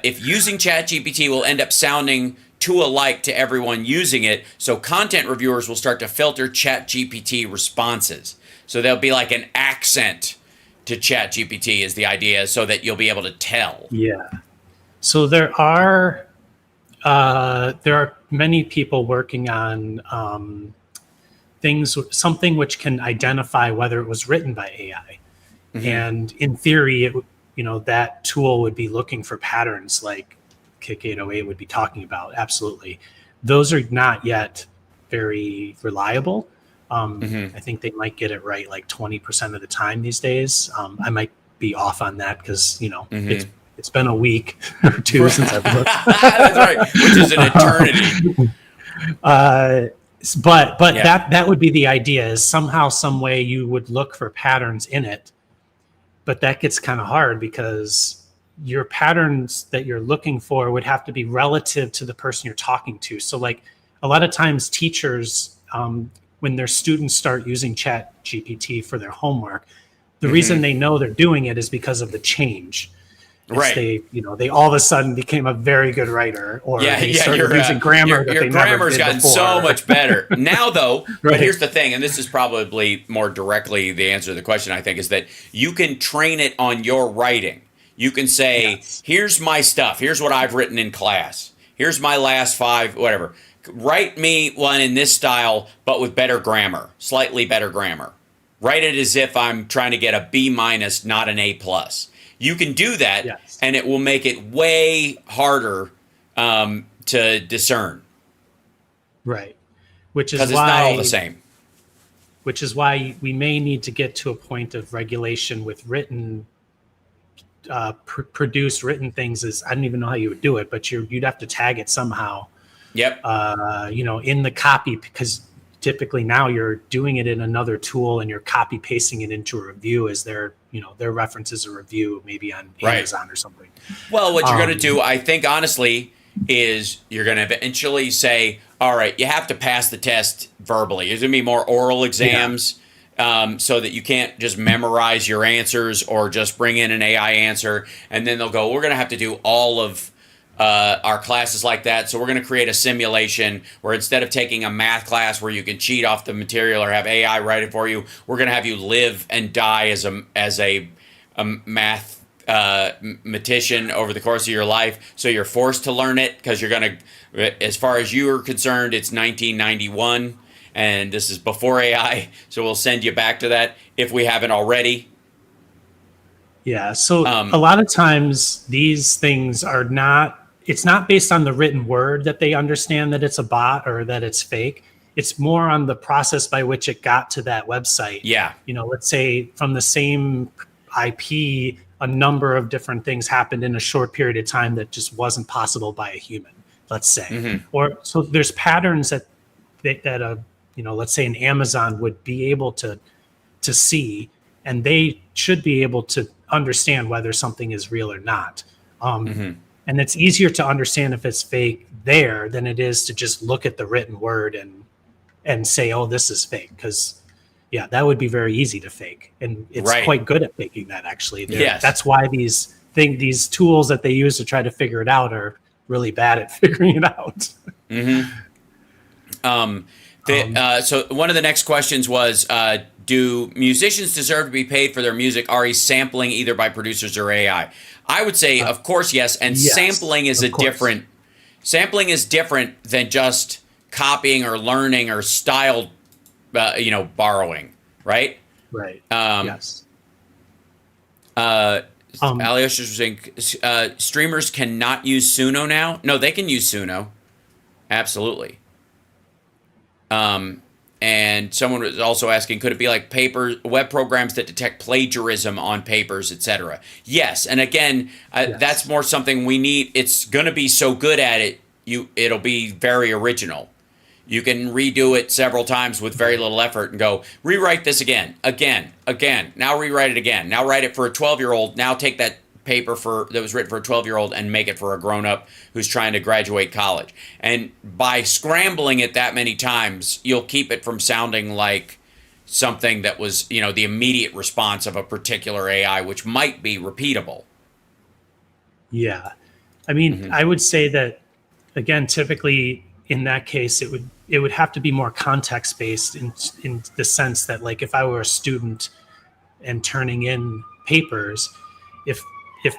if using ChatGPT will end up sounding too alike to everyone using it, so content reviewers will start to filter ChatGPT responses. So there'll be like an accent to ChatGPT is the idea, so that you'll be able to tell. Yeah. So there are many people working on something which can identify whether it was written by AI. Mm-hmm. And in theory, that tool would be looking for patterns like Kick 808 would be talking about. Absolutely. Those are not yet very reliable. I think they might get it right like 20% of the time these days. I might be off on that because, it's been a week or two since I've looked. That's right, which is an eternity. But that would be the idea, is somehow, some way you would look for patterns in it. But that gets kind of hard because your patterns that you're looking for would have to be relative to the person you're talking to. So like a lot of times teachers, when their students start using Chat GPT for their homework, the reason they know they're doing it is because of the change. Right. They all of a sudden became a very good writer, or they started using grammar that they never did before. Your grammar's gotten so much better. Now, though, Right. But here's the thing, and this is probably more directly the answer to the question, I think, is that you can train it on your writing. You can say, here's my stuff. Here's what I've written in class. Here's my last 5, whatever. Write me one in this style, but with better grammar, slightly better grammar. Write it as if I'm trying to get a B-, not an A+. You can do that, and it will make it way harder to discern. Right. Which is why, because it's not all the same. Which is why we may need to get to a point of regulation with written, produced written things. I don't even know how you would do it, but you'd have to tag it somehow. Yep. In the copy, because typically now you're doing it in another tool and you're copy pasting it into a review as their references a review, maybe on Amazon or something. Well, what you're going to do, I think, honestly, is you're going to eventually say, all right, you have to pass the test verbally. There's going to be more oral exams so that you can't just memorize your answers or just bring in an AI answer. And then they'll go, we're going to have to do all of our classes like that. So we're going to create a simulation where instead of taking a math class where you can cheat off the material or have AI write it for you, we're going to have you live and die as a mathematician over the course of your life. So you're forced to learn it because you're going to, as far as you are concerned, it's 1991 and this is before AI. So we'll send you back to that if we haven't already. Yeah. So a lot of times these things are it's not based on the written word that they understand that it's a bot or that it's fake. It's more on the process by which it got to that website. Yeah. Let's say from the same IP, a number of different things happened in a short period of time that just wasn't possible by a human, let's say. Or so there's patterns that let's say an Amazon would be able to see, and they should be able to understand whether something is real or not. And it's easier to understand if it's fake there than it is to just look at the written word and say, oh, this is fake. Because, that would be very easy to fake. And it's quite good at faking that, actually. That's why these tools that they use to try to figure it out are really bad at figuring it out. So one of the next questions was, do musicians deserve to be paid for their music already sampling either by producers or AI? I would say, of course, yes. And yes, sampling is sampling is different than just copying or learning or style, borrowing, right? Right. Yes. Alios is saying streamers cannot use Suno now. No, they can use Suno. Absolutely. And someone was also asking, could it be like web programs that detect plagiarism on papers, etc.? Yes. And again, that's more something we need. It's going to be so good at it, it'll be very original. You can redo it several times with very little effort and go, rewrite this again. Now rewrite it again. Now write it for a 12-year-old. Now take that paper that was written for a 12-year-old and make it for a grown-up who's trying to graduate college. And by scrambling it that many times, you'll keep it from sounding like something that was, the immediate response of a particular AI, which might be repeatable. Yeah. I mean, I would say that, again, typically in that case, it would have to be more context-based in the sense that, like, if I were a student and turning in papers, if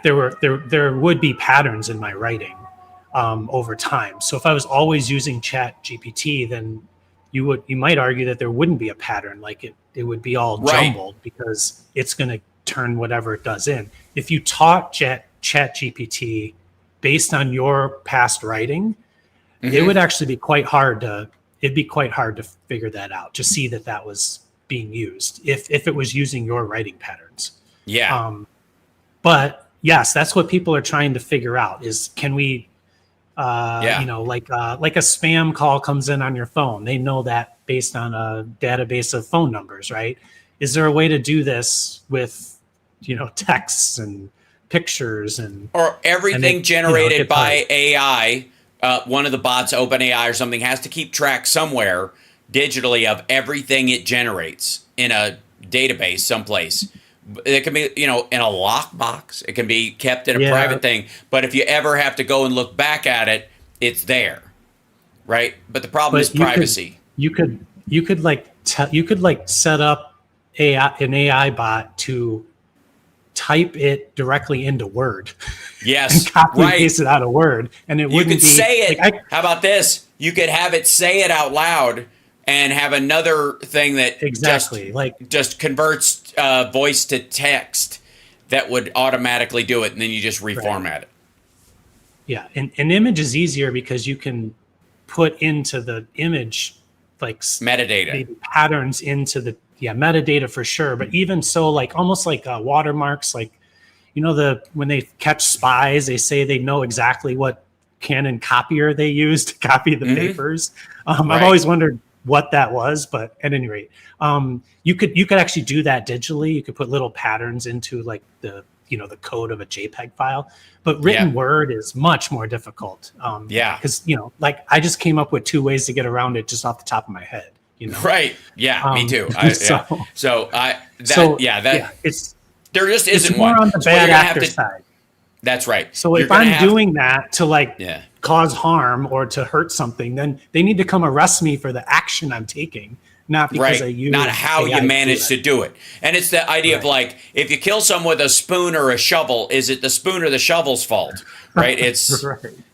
there would be patterns in my writing over time. So if I was always using Chat GPT, then you might argue that there wouldn't be a pattern. Like it would be all jumbled because it's going to turn whatever it does in. If you taught ChatGPT based on your past writing, it would actually be quite hard to. It'd be quite hard to figure that out, to see that was being used if it was using your writing patterns. Yeah. But yes, that's what people are trying to figure out is, can we, you know, like a spam call comes in on your phone. They know that based on a database of phone numbers, right? Is there a way to do this with, you know, texts and pictures or everything generated by AI? One of the bots, OpenAI or something, has to keep track somewhere digitally of everything it generates in a database someplace. It can be, you know, in a lockbox. It can be kept in a private thing. But if you ever have to go and look back at it, it's there, right? But the problem is privacy. You could set up an AI bot to type it directly into Word. Yes, and copy and paste it out of Word, and it wouldn't be. You could say it. Like, how about this? You could have it say it out loud, and have another thing that just converts voice to text that would automatically do it, and then you just reformat it. Yeah, and an image is easier because you can put into the image like metadata, maybe patterns into the metadata for sure. But even so, like almost like watermarks, like, you know, when they catch spies, they say they know exactly what Canon copier they used to copy the papers. I've always wondered what that was, but at any rate, you could actually do that digitally. You could put little patterns into like the code of a JPEG file, but written word is much more difficult. Because, you know, like I just came up with 2 ways to get around it just off the top of my head. You know? Right. Yeah, me too. There just isn't more one. on the bad actor side. That's right. So if I'm doing that to cause harm or to hurt something, then they need to come arrest me for the action I'm taking, not because I use not how you managed to do it. And it's the idea of like, if you kill someone with a spoon or a shovel, is it the spoon or the shovel's fault? Right? It's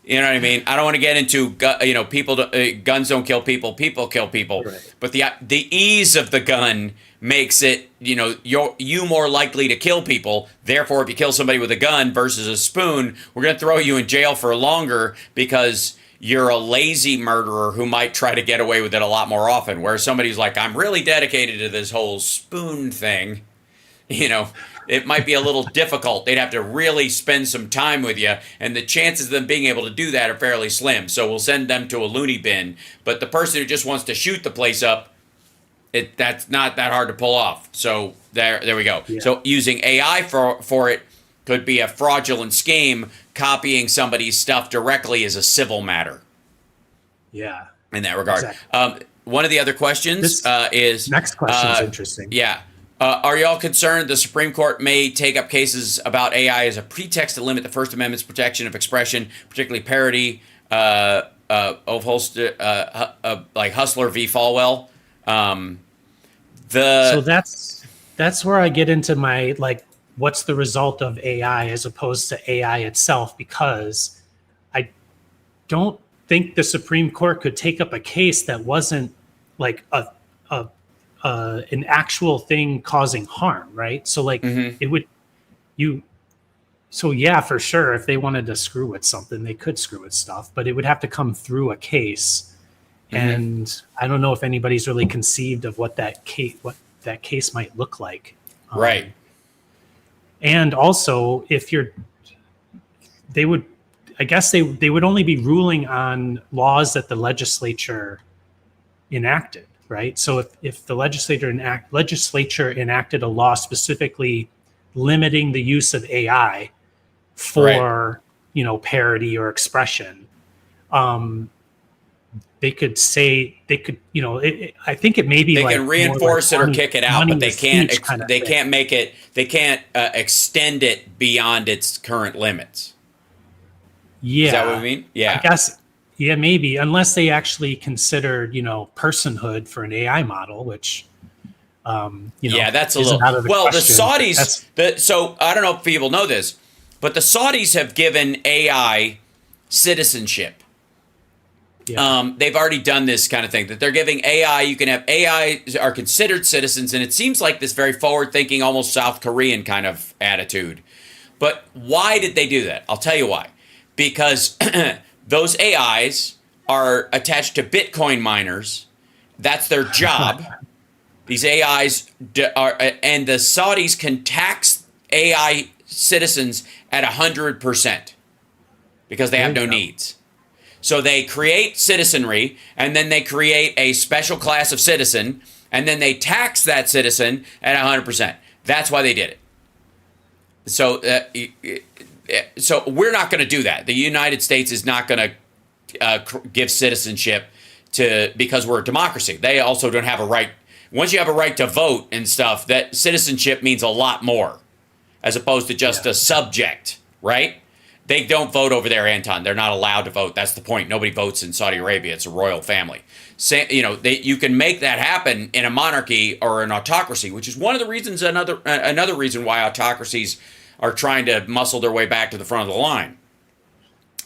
you know what I mean. I don't want to get into guns don't kill people, people kill people. Right. But the ease of the gun makes it, you know, you more likely to kill people. Therefore, if you kill somebody with a gun versus a spoon, we're going to throw you in jail for longer because you're a lazy murderer who might try to get away with it a lot more often. Whereas somebody's like, I'm really dedicated to this whole spoon thing, you know, it might be a little difficult. They'd have to really spend some time with you, and the chances of them being able to do that are fairly slim. So we'll send them to a loony bin. But the person who just wants to shoot the place up, that's not that hard to pull off. So there we go. Yeah. So using AI for it could be a fraudulent scheme. Copying somebody's stuff directly is a civil matter. Yeah. In that regard. Exactly. One of the other questions is... Next question is interesting. Yeah. Are y'all concerned the Supreme Court may take up cases about AI as a pretext to limit the First Amendment's protection of expression, particularly parody, like Hustler v. Falwell? So that's where I get into my, like, what's the result of AI as opposed to AI itself, because I don't think the Supreme Court could take up a case that wasn't like an actual thing causing harm, right? So like it would for sure, if they wanted to screw with something, they could screw with stuff, but it would have to come through a case. And I don't know if anybody's really conceived of what that case might look like. Right. And also, they would only be ruling on laws that the legislature enacted, right? So if the legislature enacted a law specifically limiting the use of AI for, parody or expression, I think it may be they can reinforce it or kick it out, but they can't extend it beyond its current limits. Yeah. Is that what we mean? Yeah. I guess, yeah, maybe, unless they actually considered, personhood for an AI model, which, that's a little, the Saudis, so I don't know if people know this, but the Saudis have given AI citizenship. They've already done this kind of thing that they're giving AI. You can have AI are considered citizens, and it seems like this very forward-thinking, almost South Korean kind of attitude. But why did they do that? I'll tell you why. Because those AIs are attached to Bitcoin miners. That's their job. These AIs are, and the Saudis can tax AI citizens at 100% because they have no needs. So they create citizenry, and then they create a special class of citizen, and then they tax that citizen at 100%. That's why they did it. So, so we're not going to do that. The United States is not going to give citizenship because we're a democracy. They also don't have a right. Once you have a right to vote and stuff, that citizenship means a lot more, as opposed to just a subject, right? They don't vote over there, Anton. They're not allowed to vote. That's the point. Nobody votes in Saudi Arabia. It's a royal family. You can make that happen in a monarchy or an autocracy, which is one of the reasons. Another reason why autocracies are trying to muscle their way back to the front of the line.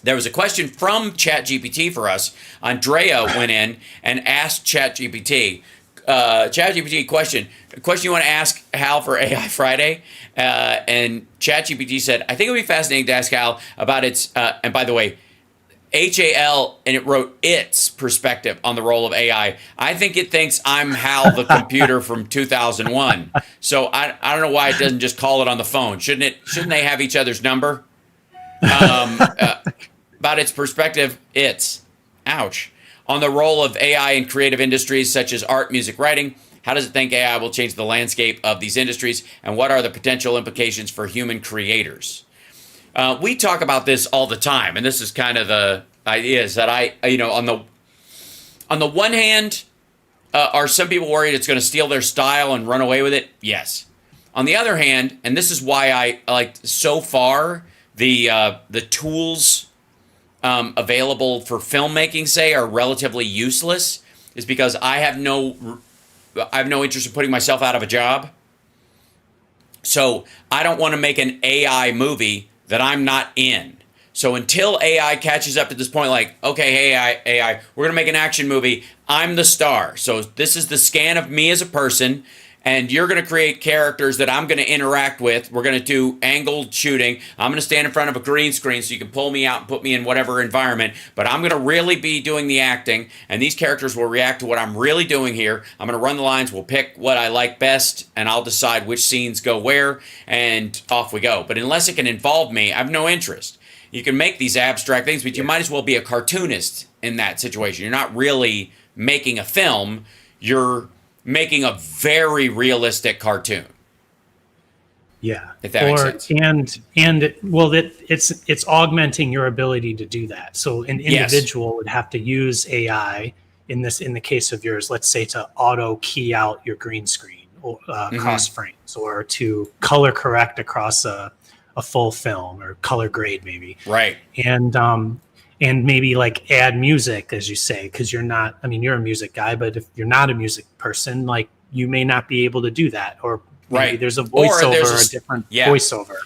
There was a question from ChatGPT for us. Andrea went in and asked ChatGPT. ChatGPT question you want to ask Hal for AI Friday, and ChatGPT said, I think it would be fascinating to ask Hal about its and by the way, HAL, and it wrote its perspective on the role of AI. I think it thinks I'm Hal the computer from 2001. So I don't know why it doesn't just call it on the phone. Shouldn't they have each other's number? About its perspective, ouch. On the role of AI in creative industries such as art, music, writing, how does it think AI will change the landscape of these industries, and what are the potential implications for human creators? We talk about this all the time, and this is kind of the idea is that on the one hand, are some people worried it's going to steal their style and run away with it? Yes. On the other hand, and this is why I like so far the tools available for filmmaking, say, are relatively useless, is because I have no interest in putting myself out of a job. So I don't want to make an AI movie that I'm not in. So until AI catches up to this point, like, okay, hey, AI, we're going to make an action movie. I'm the star. So this is the scan of me as a person, and you're going to create characters that I'm going to interact with. We're going to do angled shooting. I'm going to stand in front of a green screen so you can pull me out and put me in whatever environment. But I'm going to really be doing the acting, and these characters will react to what I'm really doing here. I'm going to run the lines. We'll pick what I like best, and I'll decide which scenes go where, and off we go. But unless it can involve me, I have no interest. You can make these abstract things, but you might as well be a cartoonist in that situation. You're not really making a film. You're making a very realistic cartoon. Yeah. If that makes sense. It's augmenting your ability to do that. So an individual would have to use AI in the case of yours, let's say, to auto key out your green screen or cross frames, or to color correct across a full film, or color grade maybe. Right. And maybe like add music, as you say, because you're a music guy, but if you're not a music person, like you may not be able to do that. Or maybe there's a voiceover, a different voiceover.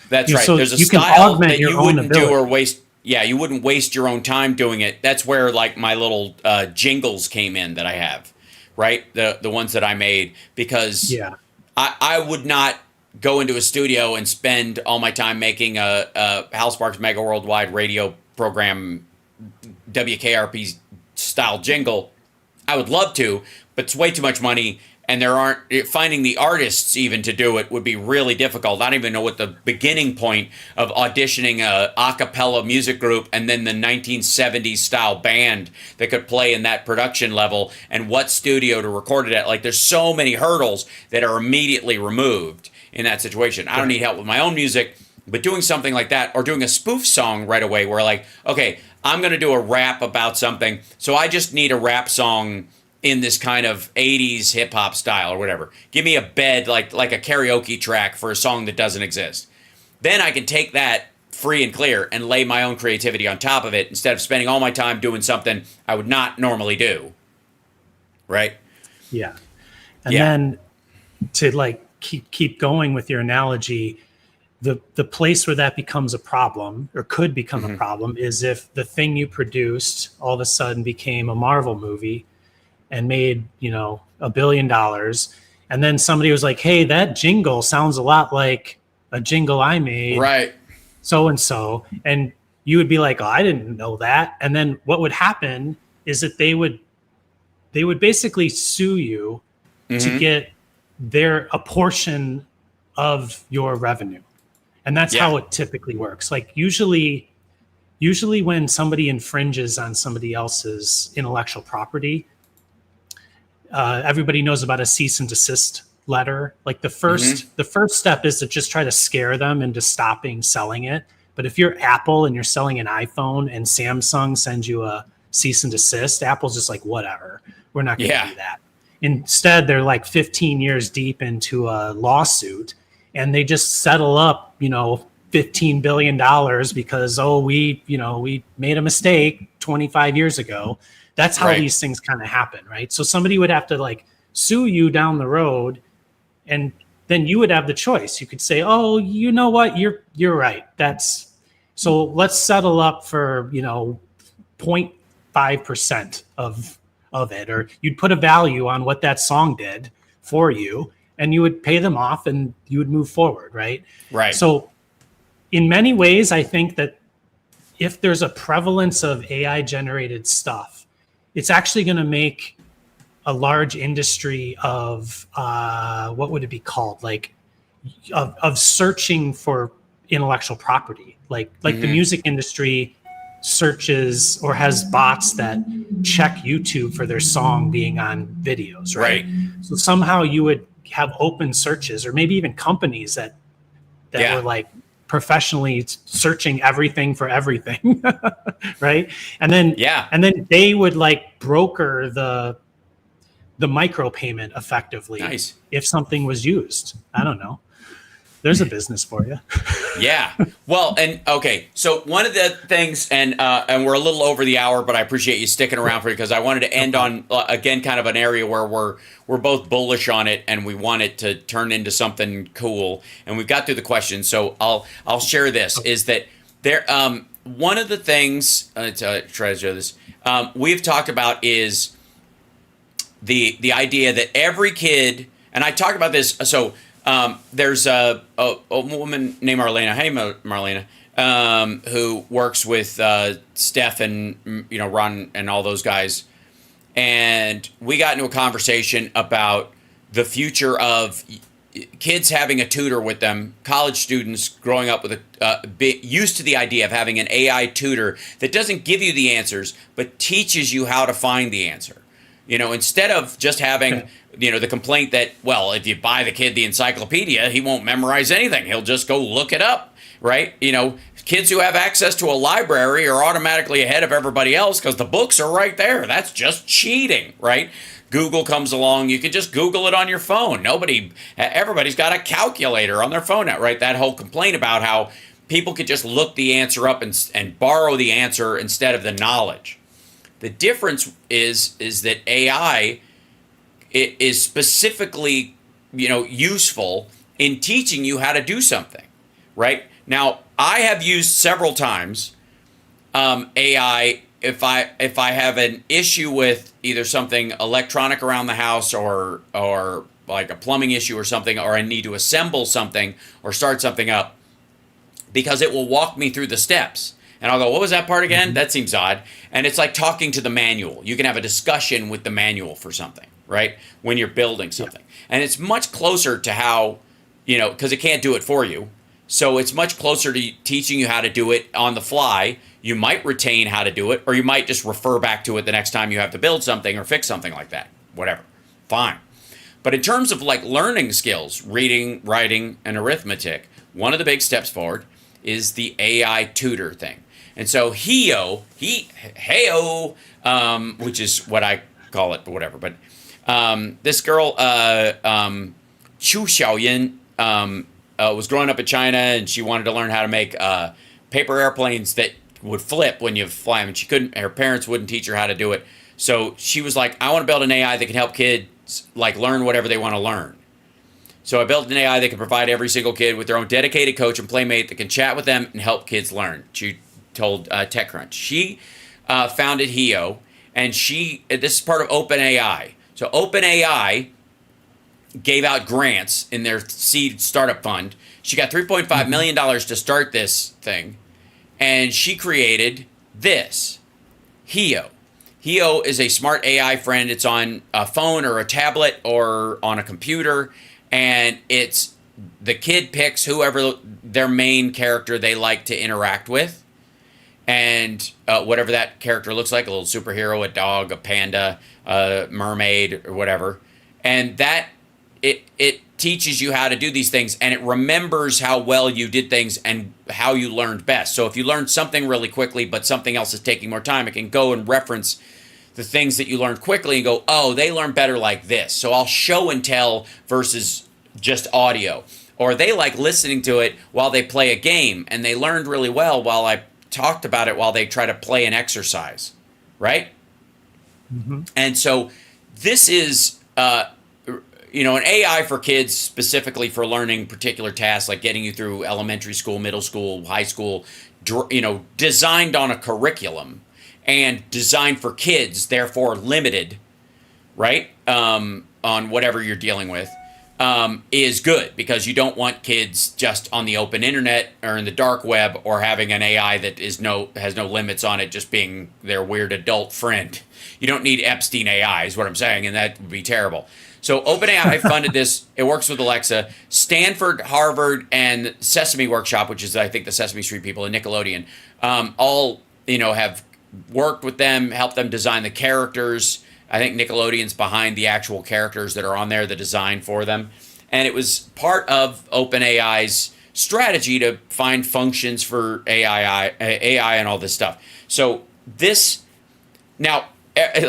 That's right. So there's a you can style augment that your you own wouldn't ability. do or waste. Yeah, you wouldn't waste your own time doing it. That's where like my little jingles came in that I have, right? The ones that I made, because I would not go into a studio and spend all my time making a Hal Sparks Megaworldwide radio program WKRP style jingle. I would love to, but it's way too much money, and finding the artists even to do it would be really difficult. I don't even know what the beginning point of auditioning a cappella music group and then the 1970s style band that could play in that production level, and what studio to record it at. Like, there's so many hurdles that are immediately removed in that situation. I don't need help with my own music, but doing something like that, or doing a spoof song right away, where like, okay, I'm going to do a rap about something, so I just need a rap song in this kind of 80s hip-hop style or whatever. Give me a bed, like a karaoke track for a song that doesn't exist. Then I can take that free and clear and lay my own creativity on top of it, instead of spending all my time doing something I would not normally do. Right? Yeah. And then to like keep going with your analogy, The place where that becomes a problem, or could become a problem, is if the thing you produced all of a sudden became a Marvel movie and made, $1 billion. And then somebody was like, hey, that jingle sounds a lot like a jingle I made. Right. So-and-so. And you would be like, oh, I didn't know that. And then what would happen is that they would basically sue you to get a portion of your revenue. And that's how it typically works. Like usually when somebody infringes on somebody else's intellectual property, everybody knows about a cease and desist letter. Like the first step is to just try to scare them into stopping selling it. But if you're Apple and you're selling an iPhone and Samsung sends you a cease and desist, Apple's just like, whatever, we're not going to do that. Instead, they're like 15 years deep into a lawsuit, and they just settle up, $15 billion because, we made a mistake 25 years ago. That's how these things kind of happen, right? So somebody would have to like sue you down the road, and then you would have the choice. You could say, oh, you know what? You're right. So let's settle up for, 0.5% of it, or you'd put a value on what that song did for you, and you would pay them off and you would move forward, right? Right. So in many ways, I think that if there's a prevalence of AI generated stuff, it's actually going to make a large industry of what would it be called? Like of searching for intellectual property, like the music industry searches or has bots that check YouTube for their song being on videos, right? So somehow you would have open searches, or maybe even companies that were like professionally searching everything for everything, right? And then they would like broker the micropayment effectively if something was used. I don't know. There's a business for you. Yeah. Well, and okay. So one of the things, and we're a little over the hour, but I appreciate you sticking around for it, because I wanted to end on again kind of an area where we're both bullish on it, and we want it to turn into something cool. And we've got through the questions, so I'll share this. Is that there? One of the things try to show this we've talked about is the idea that every kid, and I talk about this. So there's a woman named Marlena. Hey, Marlena, who works with Steph and Ron and all those guys, and we got into a conversation about the future of kids having a tutor with them, college students growing up with used to the idea of having an AI tutor that doesn't give you the answers, but teaches you how to find the answer. Instead of just having, the complaint that, well, if you buy the kid the encyclopedia, he won't memorize anything. He'll just go look it up, right? Kids who have access to a library are automatically ahead of everybody else because the books are right there. That's just cheating, right? Google comes along. You can just Google it on your phone. Everybody's got a calculator on their phone now, right? That whole complaint about how people could just look the answer up and borrow the answer instead of the knowledge. The difference is that AI is specifically, useful in teaching you how to do something, right? Now, I have used several times AI if I have an issue with either something electronic around the house or like a plumbing issue or something, or I need to assemble something or start something up, because it will walk me through the steps. And I'll go, what was that part again? That seems odd. And it's like talking to the manual. You can have a discussion with the manual for something, right? When you're building something. Yeah. And it's much closer to how, because it can't do it for you. So it's much closer to teaching you how to do it on the fly. You might retain how to do it, or you might just refer back to it the next time you have to build something or fix something like that. Whatever. Fine. But in terms of like learning skills, reading, writing, and arithmetic, one of the big steps forward is the AI tutor thing. And so Heyo, which is what I call it, but whatever. But this girl, Chu Xiaoyin, was growing up in China, and she wanted to learn how to make paper airplanes that would flip when you fly them. And she couldn't. Her parents wouldn't teach her how to do it. So she was like, I want to build an AI that can help kids like learn whatever they want to learn. So I built an AI that can provide every single kid with their own dedicated coach and playmate that can chat with them and help kids learn. She told TechCrunch. She founded Heo, and this is part of OpenAI. So OpenAI gave out grants in their seed startup fund. She got $3.5 million to start this thing, and she created this, Heo. Heo is a smart AI friend. It's on a phone or a tablet or on a computer, and the kid picks whoever their main character they like to interact with, and whatever that character looks like, a little superhero, a dog, a panda, a mermaid, or whatever. And that it teaches you how to do these things, and it remembers how well you did things and how you learned best. So if you learned something really quickly, but something else is taking more time, it can go and reference the things that you learned quickly and go, oh, they learn better like this. So I'll show and tell versus just audio. Or they like listening to it while they play a game, and they learned really well while I talked about it while they try to play an exercise, right? Mm-hmm. And so this is, an AI for kids specifically for learning particular tasks, like getting you through elementary school, middle school, high school, designed on a curriculum and designed for kids, therefore limited, right, on whatever you're dealing with, is good, because you don't want kids just on the open internet or in the dark web, or having an AI that has no limits on it, just being their weird adult friend. You don't need Epstein AI is what I'm saying, and that would be terrible. So OpenAI funded this. It works with Alexa. Stanford, Harvard, and Sesame Workshop, which is, I think, the Sesame Street people, and Nickelodeon, all have worked with them, helped them design the characters. I think Nickelodeon's behind the actual characters that are on there, the design for them. And it was part of OpenAI's strategy to find functions for AI and all this stuff. So this, now,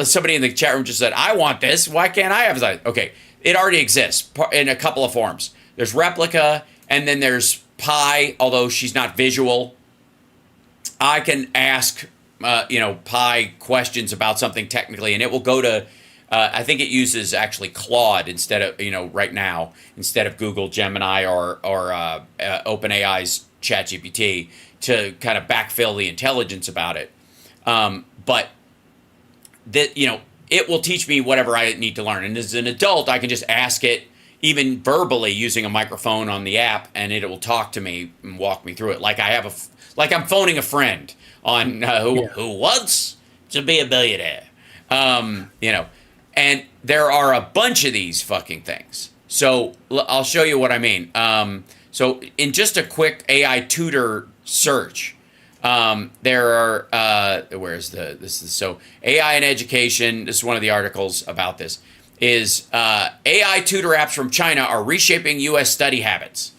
somebody in the chat room just said, I want this. Why can't I have it? Okay, it already exists in a couple of forms. There's Replica, and then there's Pi, although she's not visual. I can ask Pi questions about something technically, and it will go to, I think it uses actually Claude instead of, right now, instead of Google Gemini or OpenAI's ChatGPT to kind of backfill the intelligence about it. But that, it will teach me whatever I need to learn. And as an adult, I can just ask it, even verbally, using a microphone on the app, and it will talk to me and walk me through it. Like I'm phoning a friend on who wants to be a billionaire. And there are a bunch of these fucking things. So I'll show you what I mean. So in just a quick AI tutor search, there are, so AI in education, this is one of the articles about this, is AI tutor apps from China are reshaping U.S. study habits,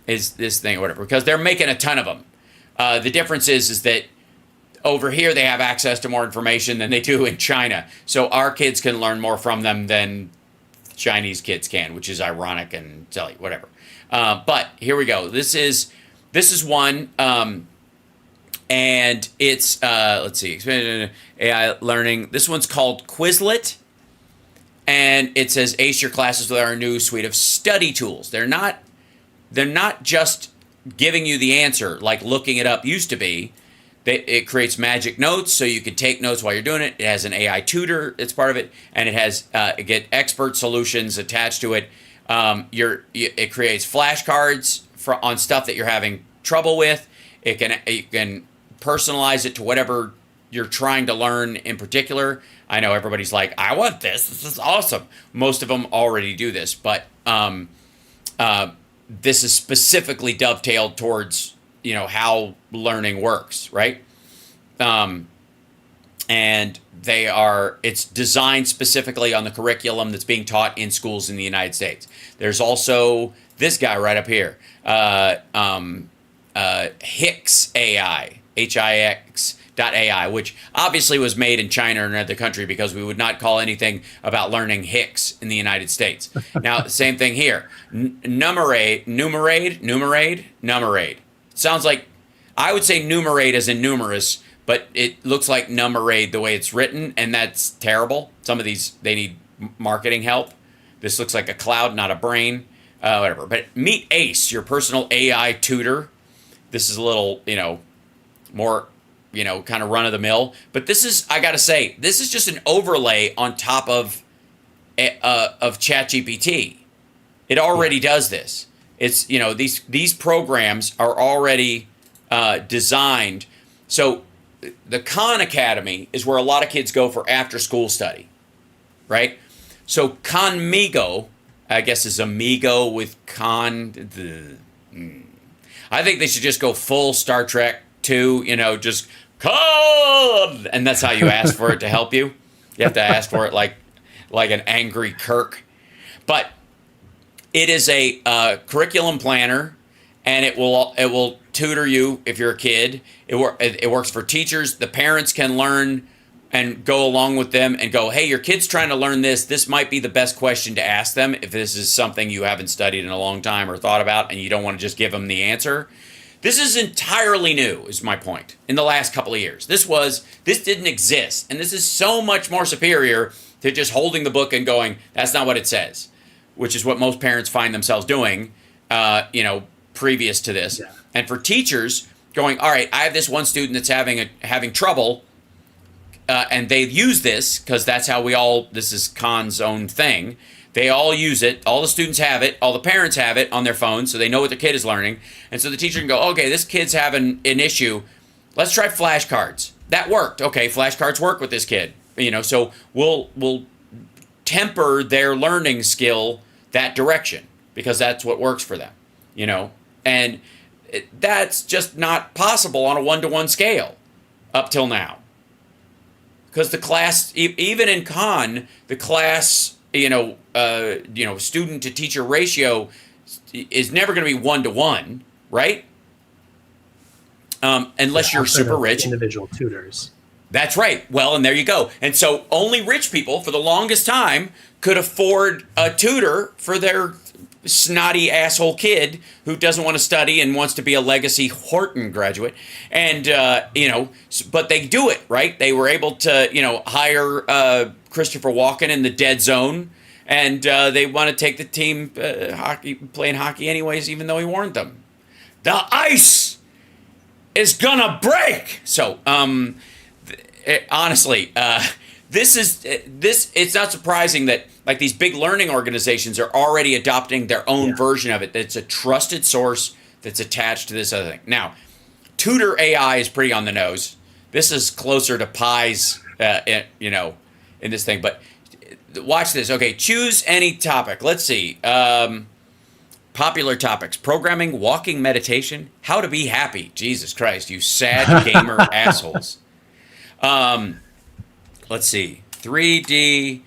is this thing or whatever, because they're making a ton of them. The difference is that over here they have access to more information than they do in China. So our kids can learn more from them than Chinese kids can, which is ironic and silly, whatever. But here we go. This is one, and it's, let's see, AI learning. This one's called Quizlet, and it says ace your classes with our new suite of study tools. They're not just giving you the answer like looking it up used to be. It creates magic notes so you can take notes while you're doing it. It has an AI tutor, it's part of it, and it has get expert solutions attached to it. It creates flashcards on stuff that you're having trouble with. You can personalize it to whatever you're trying to learn in particular. I know everybody's like, I want this. This is awesome. Most of them already do this, but this is specifically dovetailed towards how learning works, right? And it's designed specifically on the curriculum that's being taught in schools in the United States. There's also this guy right up here, Hix AI, HIX.ai, which obviously was made in China or another country, because we would not call anything about learning Hix in the United States. Now, same thing here. Numerade. Sounds like, I would say numerate as in numerous, but it looks like numerade the way it's written, and that's terrible. Some of these, they need marketing help. This looks like a cloud, not a brain. whatever. But meet Ace, your personal AI tutor. This is a little, more, kind of run of the mill. But this is, I got to say, this is just an overlay on top of ChatGPT. It already does this. It's, these programs are already designed. So the Khan Academy is where a lot of kids go for after school study, right? So Conmigo, I guess, is Amigo with Con. I think they should just go full Star Trek 2, just Con, and that's how you ask for it to help you. You have to ask for it like an angry Kirk. But it is a curriculum planner, and it will tutor you if you're a kid. It works for teachers. The parents can learn and go along with them and go, hey, your kid's trying to learn this. This might be the best question to ask them if this is something you haven't studied in a long time or thought about and you don't want to just give them the answer. This is entirely new, is my point, in the last couple of years. This didn't exist. And this is so much more superior to just holding the book and going, that's not what it says, which is what most parents find themselves doing, previous to this. Yeah. And for teachers going, all right, I have this one student that's having trouble, and they've used this because that's how this is Khan's own thing. They all use it. All the students have it. All the parents have it on their phones, so they know what their kid is learning. And so the teacher can go, okay, this kid's having an issue. Let's try flashcards. That worked. Okay, flashcards work with this kid. So we'll temper their learning skill that direction because that's what works for them. And that's just not possible on a one-to-one scale up till now. Because the class, even in Khan, the class, student to teacher ratio is never going to be 1-to-1, right? Unless you're super rich. Individual tutors. That's right. Well, and there you go. And so only rich people, for the longest time, could afford a tutor for their snotty asshole kid who doesn't want to study and wants to be a legacy Wharton graduate. And, but they do it, right? They were able to, hire Christopher Walken in The Dead Zone. And they want to take the team playing hockey anyways, even though he warned them. The ice is gonna break. So, honestly, it's not surprising that like these big learning organizations are already adopting their own version of it. That's a trusted source that's attached to this other thing. Now, Tutor AI is pretty on the nose. This is closer to Pi's, in this thing. But watch this. Okay, choose any topic. Let's see. Popular topics: programming, walking, meditation, how to be happy. Jesus Christ, you sad gamer assholes. Let's see. 3D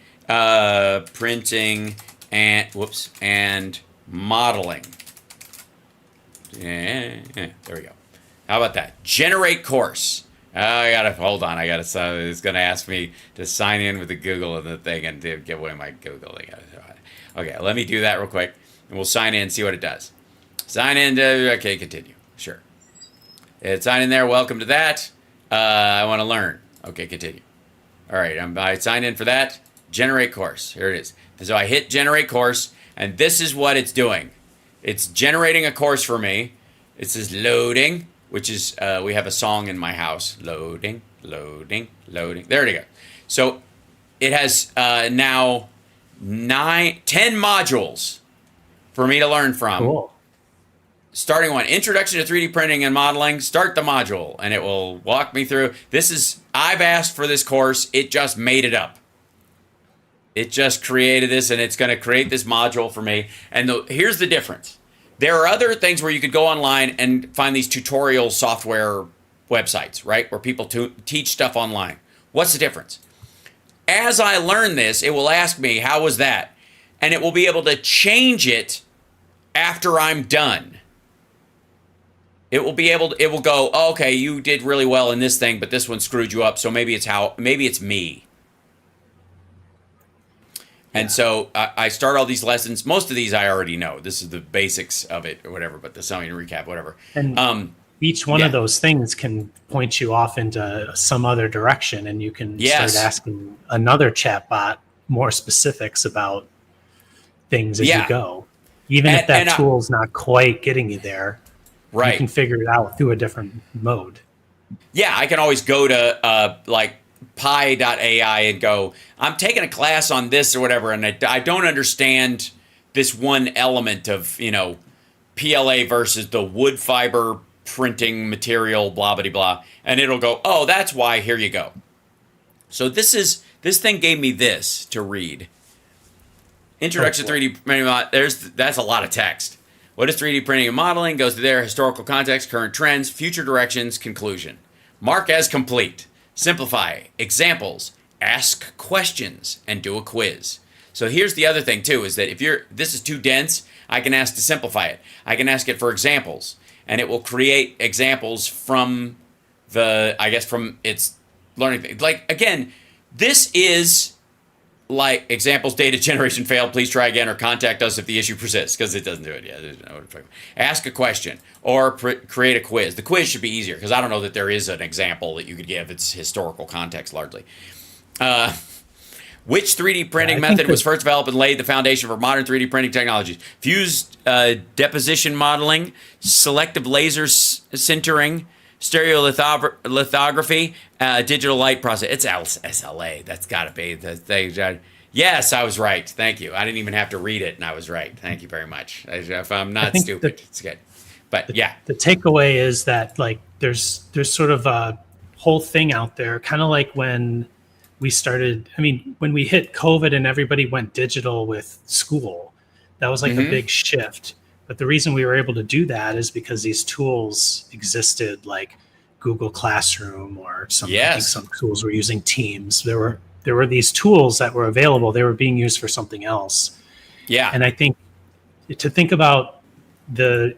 printing and modeling. Yeah, there we go. How about that? Generate course. Hold on. It's going to ask me to sign in with the Google and the thing and to give away my Google. Okay, let me do that real quick. And we'll sign in and see what it does. Sign in okay, continue. Sure. Sign in there. Welcome to that. I want to learn. Okay, continue. All right, I signed in for that. Generate course. Here it is. And so I hit generate course, and this is what it's doing. It's generating a course for me. It says loading, which is, we have a song in my house. Loading, loading, loading. There you go. So it has now 10 modules for me to learn from. Cool. Starting one, Introduction to 3D Printing and Modeling. Start the module, and it will walk me through. I've asked for this course. It just made it up. It just created this, and it's going to create this module for me. And here's the difference. There are other things where you could go online and find these tutorial software websites, right, where people teach stuff online. What's the difference? As I learn this, it will ask me, how was that? And it will be able to change it after I'm done. It will go, oh, okay, you did really well in this thing, but this one screwed you up. So maybe it's me. And so I start all these lessons. Most of these I already know. This is the basics of it or whatever, but the summary recap, whatever. And each one of those things can point you off into some other direction, and you can start asking another chatbot more specifics about things as you go. Even if that and tool's not quite getting you there, you right. can figure it out through a different mode. Yeah, I can always go to like pi.ai and go, I'm taking a class on this or whatever, and I don't understand this one element of, PLA versus the wood fiber printing material, blah, blah, blah. And it'll go, oh, that's why, here you go. So this thing gave me this to read. Introduction to 3D printing. That's a lot of text. What is 3D printing and modeling? Goes to there, historical context, current trends, future directions, conclusion. Mark as complete. Simplify. Examples. Ask questions and do a quiz. So here's the other thing too, is that if this is too dense, I can ask to simplify it. I can ask it for examples, and it will create examples from from its learning thing. Like, again, this is like examples, data generation failed, please try again, or contact us if the issue persists, because it doesn't do it yet. Ask a question or create a quiz. The quiz should be easier, because I don't know that there is an example that you could give. It's historical context largely. Which 3D printing method was first developed and laid the foundation for modern 3D printing technologies? Fused deposition modeling, selective laser sintering, stereolithography, digital light process. It's SLA. That's got to be. Yes, I was right. Thank you. I didn't even have to read it, and I was right. Thank you very much. If I'm not stupid, it's good. But yeah. The takeaway is that, like, there's sort of a whole thing out there, kind of like when we started, when we hit COVID and everybody went digital with school, that was like a big shift. But the reason we were able to do that is because these tools existed, like Google Classroom, or I think some tools were using Teams. There were these tools that were available. They were being used for something else. Yeah. And I think to think about the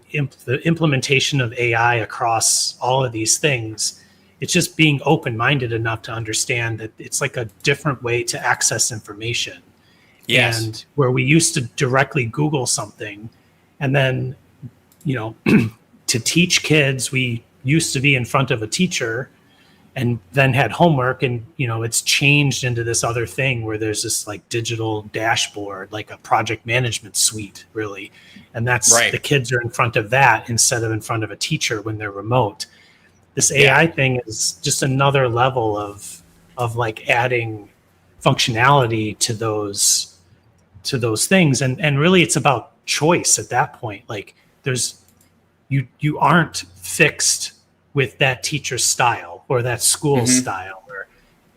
implementation of AI across all of these things, it's just being open-minded enough to understand that it's like a different way to access information. Yes. And where we used to directly Google something, and then, to teach kids, we used to be in front of a teacher and then had homework, and, it's changed into this other thing where there's this like digital dashboard, like a project management suite, really. And that's right. The kids are in front of that instead of in front of a teacher when they're remote. This AI thing is just another level of like adding functionality to those things. And really it's about choice at that point. Like you aren't fixed with that teacher's style or that school's style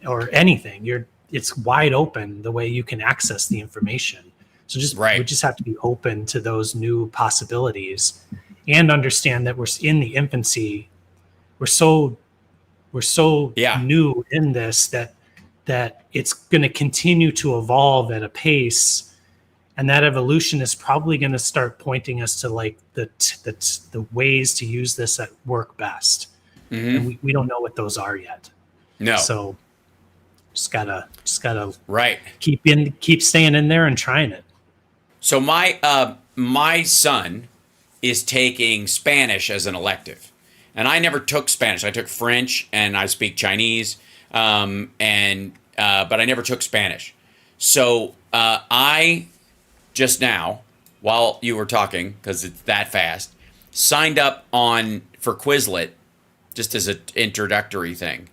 or anything. It's wide open the way you can access the information. So we just have to be open to those new possibilities and understand that we're in the infancy. We're so new in this that it's going to continue to evolve at a pace, and that evolution is probably going to start pointing us to like the ways to use this that work best. And we don't know what those are yet. No. So just gotta right. keep staying in there and trying it. So my son is taking Spanish as an elective. And I never took Spanish. I took French and I speak Chinese, but I never took Spanish. So I just now, while you were talking, because it's that fast, signed up for Quizlet just as an introductory thing.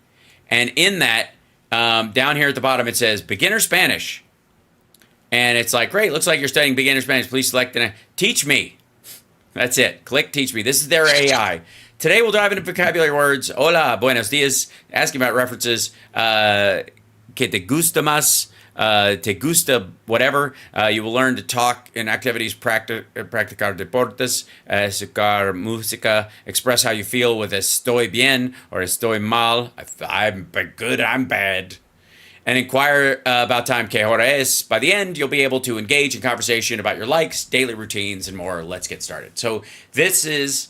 And in that, down here at the bottom, it says beginner Spanish. And it's like, great, looks like you're studying beginner Spanish. Please select teach me. That's it. Click teach me. This is their AI. Today we'll dive into vocabulary words. Hola, buenos dias. Asking about references. Que te gusta más. Te gusta whatever. You will learn to talk in activities, practicar deportes, sacar música, express how you feel with estoy bien or estoy mal. I'm good, I'm bad. And inquire about time que hora es. By the end, you'll be able to engage in conversation about your likes, daily routines, and more. Let's get started. So this is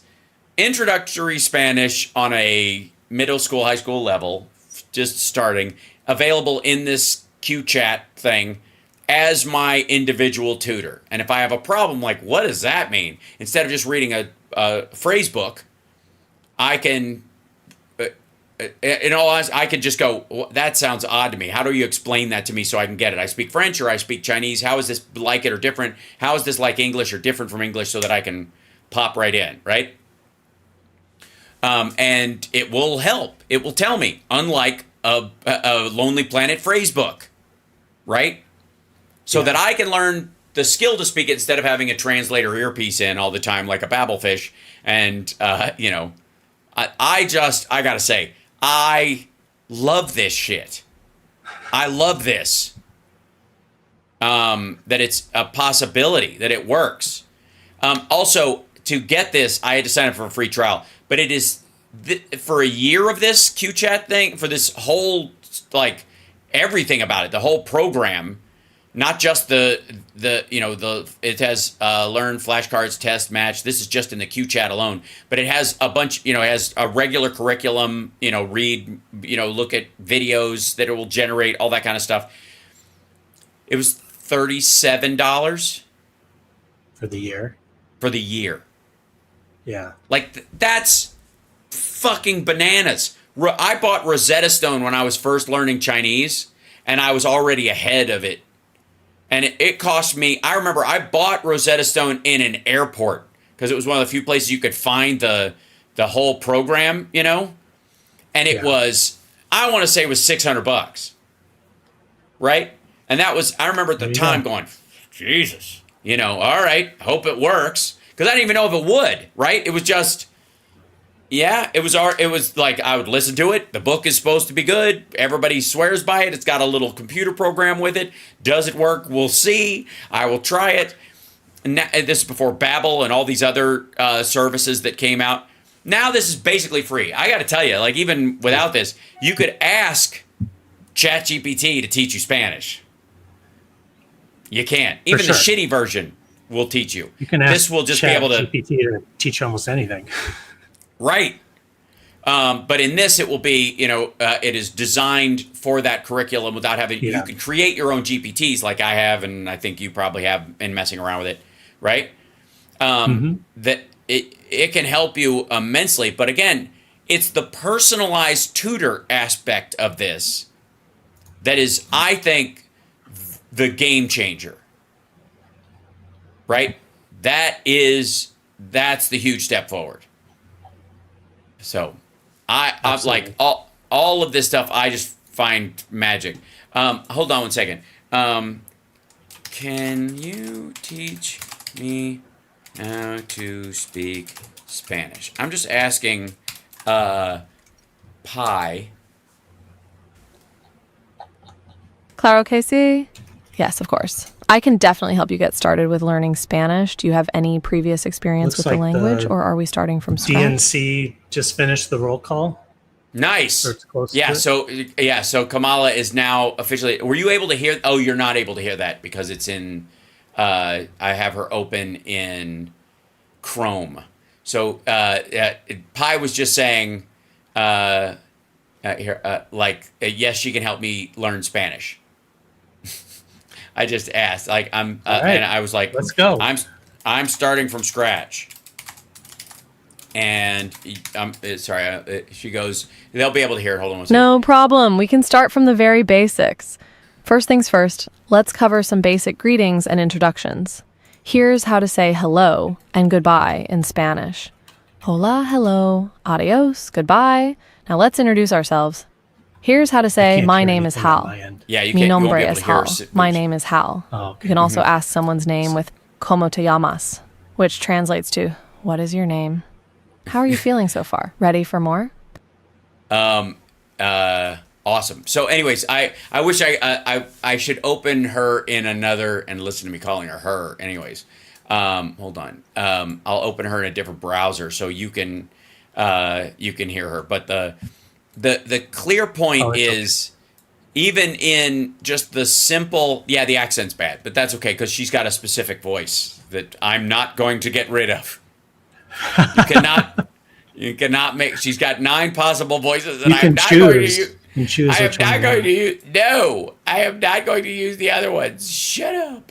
introductory Spanish on a middle school, high school level, just starting, available in this Q chat thing as my individual tutor. And if I have a problem, like, what does that mean? Instead of just reading a phrase book, I can in all honesty, I could just go, well, that sounds odd to me. How do you explain that to me so I can get it? I speak French or I speak Chinese. How is this like it or different? How is this like English or different from English so that I can pop right in, right? And it will help. It will tell me, unlike a Lonely Planet phrase book, right? So that I can learn the skill to speak it instead of having a translator earpiece in all the time like a babblefish. And, you know, I gotta say, I love this shit. I love this. That it's a possibility, that it works. Also, to get this, I had to sign up for a free trial. But it is, for a year of this QChat thing, for this whole, like, everything about it, the whole program, not just it has learn, flashcards, test, match. This is just in the QChat alone. But it has a bunch, it has a regular curriculum, read, look at videos that it will generate, all that kind of stuff. It was $37 For the year? For the year. Yeah. Like, that's fucking bananas. I bought Rosetta Stone when I was first learning Chinese, and I was already ahead of it. And it cost me, I remember I bought Rosetta Stone in an airport because it was one of the few places you could find the whole program, And it was, I want to say it was $600. Right? And that was, I remember at the time going, Jesus, all right, hope it works. Because I didn't even know if it would, right? It was just, it was like I would listen to it. The book is supposed to be good. Everybody swears by it. It's got a little computer program with it. Does it work? We'll see. I will try it. And this is before Babbel and all these other services that came out. Now this is basically free. I got to tell you, like even without this, you could ask ChatGPT to teach you Spanish. You can't. Even the shitty version will teach you. You can ask this will just be able to GPT to teach almost anything. Right. But in this, it will be, it is designed for that curriculum without having, you can create your own GPTs like I have, and I think you probably have been messing around with it, right? That it can help you immensely. But again, it's the personalized tutor aspect of this that is, I think, the game changer, right? That's the huge step forward. So I'm like all of this stuff I just find magic. Hold on one second. Can you teach me how to speak Spanish? I'm just asking Pi. Claro que sí? Yes, of course. I can definitely help you get started with learning Spanish. Do you have any previous experience with the language, or are we starting from scratch? DNC just finished the roll call. Nice. So Kamala is now officially. Were you able to hear? Oh, you're not able to hear that because it's in. I have her open in Chrome. So Pi was just saying, yes, she can help me learn Spanish. I just asked, and I was like, let's go. I'm starting from scratch. And she goes, they'll be able to hear it. Hold on one second. No problem. We can start from the very basics. First things first, let's cover some basic greetings and introductions. Here's how to say hello and goodbye in Spanish. Hola, hello, adios, goodbye. Now let's introduce ourselves. Here's how to say, my name is Hal. Yeah, you Mi can't. nombre es Hal. My name is Hal. Oh, okay. You can also ask someone's name with ¿Cómo te llamas?, which translates to, what is your name? How are you feeling so far? Ready for more? Awesome. So anyways, I wish I should open her in another and listen to me calling her anyways. Hold on. I'll open her in a different browser so you can hear her. But the clear point is, even in just the simple, the accent's bad, but that's okay because she's got a specific voice that I'm not going to get rid of. You cannot make. She's got 9 possible voices, and I am not going to use. I am not going to use. No, I am not going to use the other ones. Shut up.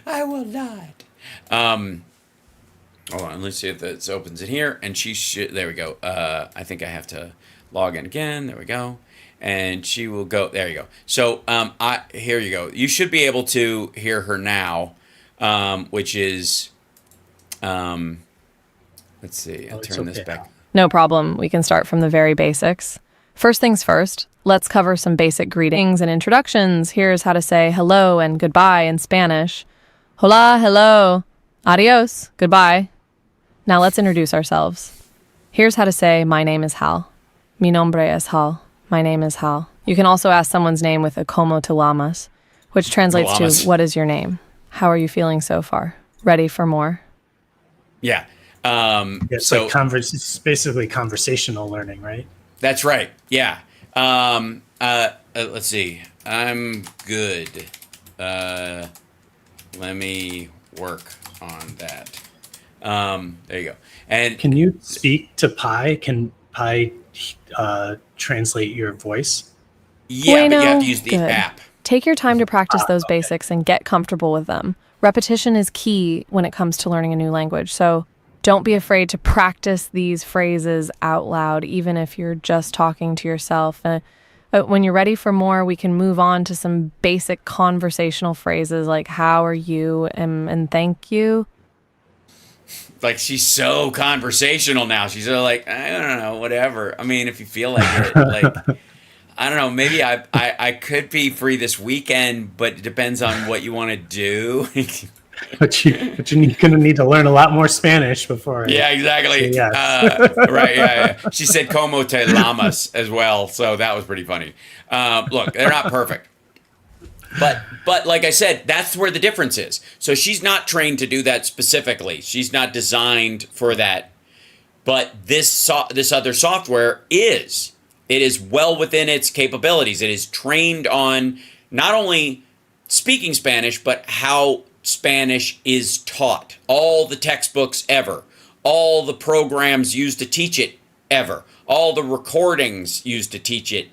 I will not. Hold on. Let's see if this opens in here. And she should. There we go. I think I have to log in again. There we go. And she will go. There you go. So here you go. You should be able to hear her now, which is, let's see. I'll turn this back. No problem. We can start from the very basics. First things first, let's cover some basic greetings and introductions. Here's how to say hello and goodbye in Spanish. Hola, hello. Adios, goodbye. Now let's introduce ourselves. Here's how to say my name is Hal. Mi nombre es Hal. My name is Hal. You can also ask someone's name with a como te llamas, which translates to what is your name? How are you feeling so far? Ready for more? Yeah. It's like it's basically conversational learning, right? That's right. Yeah. Let's see. I'm good. Let me work on that. There you go. And can you speak to Pi? Can Pi translate your voice? Yeah, Bueno, but you have to use the good. app. Take your time to practice those basics and get comfortable with them. Repetition is key when it comes to learning a new language, so don't be afraid to practice these phrases out loud, even if you're just talking to yourself. When you're ready for more, we can move on to some basic conversational phrases like how are you and thank you. Like, she's so conversational now. She's like, I don't know, whatever. I mean, if you feel like it, like, I don't know, maybe I could be free this weekend, but it depends on what you want to do. But you're going to need to learn a lot more Spanish before. Yeah, exactly. Yes. Right. Yeah. She said "como te llamas" as well, so that was pretty funny. Look, they're not perfect, but like I said, that's where the difference is. So she's not trained to do that specifically. She's not designed for that. But this other software is. It is well within its capabilities. It is trained on not only speaking Spanish, but how Spanish is taught. All the textbooks ever. All the programs used to teach it ever. All the recordings used to teach it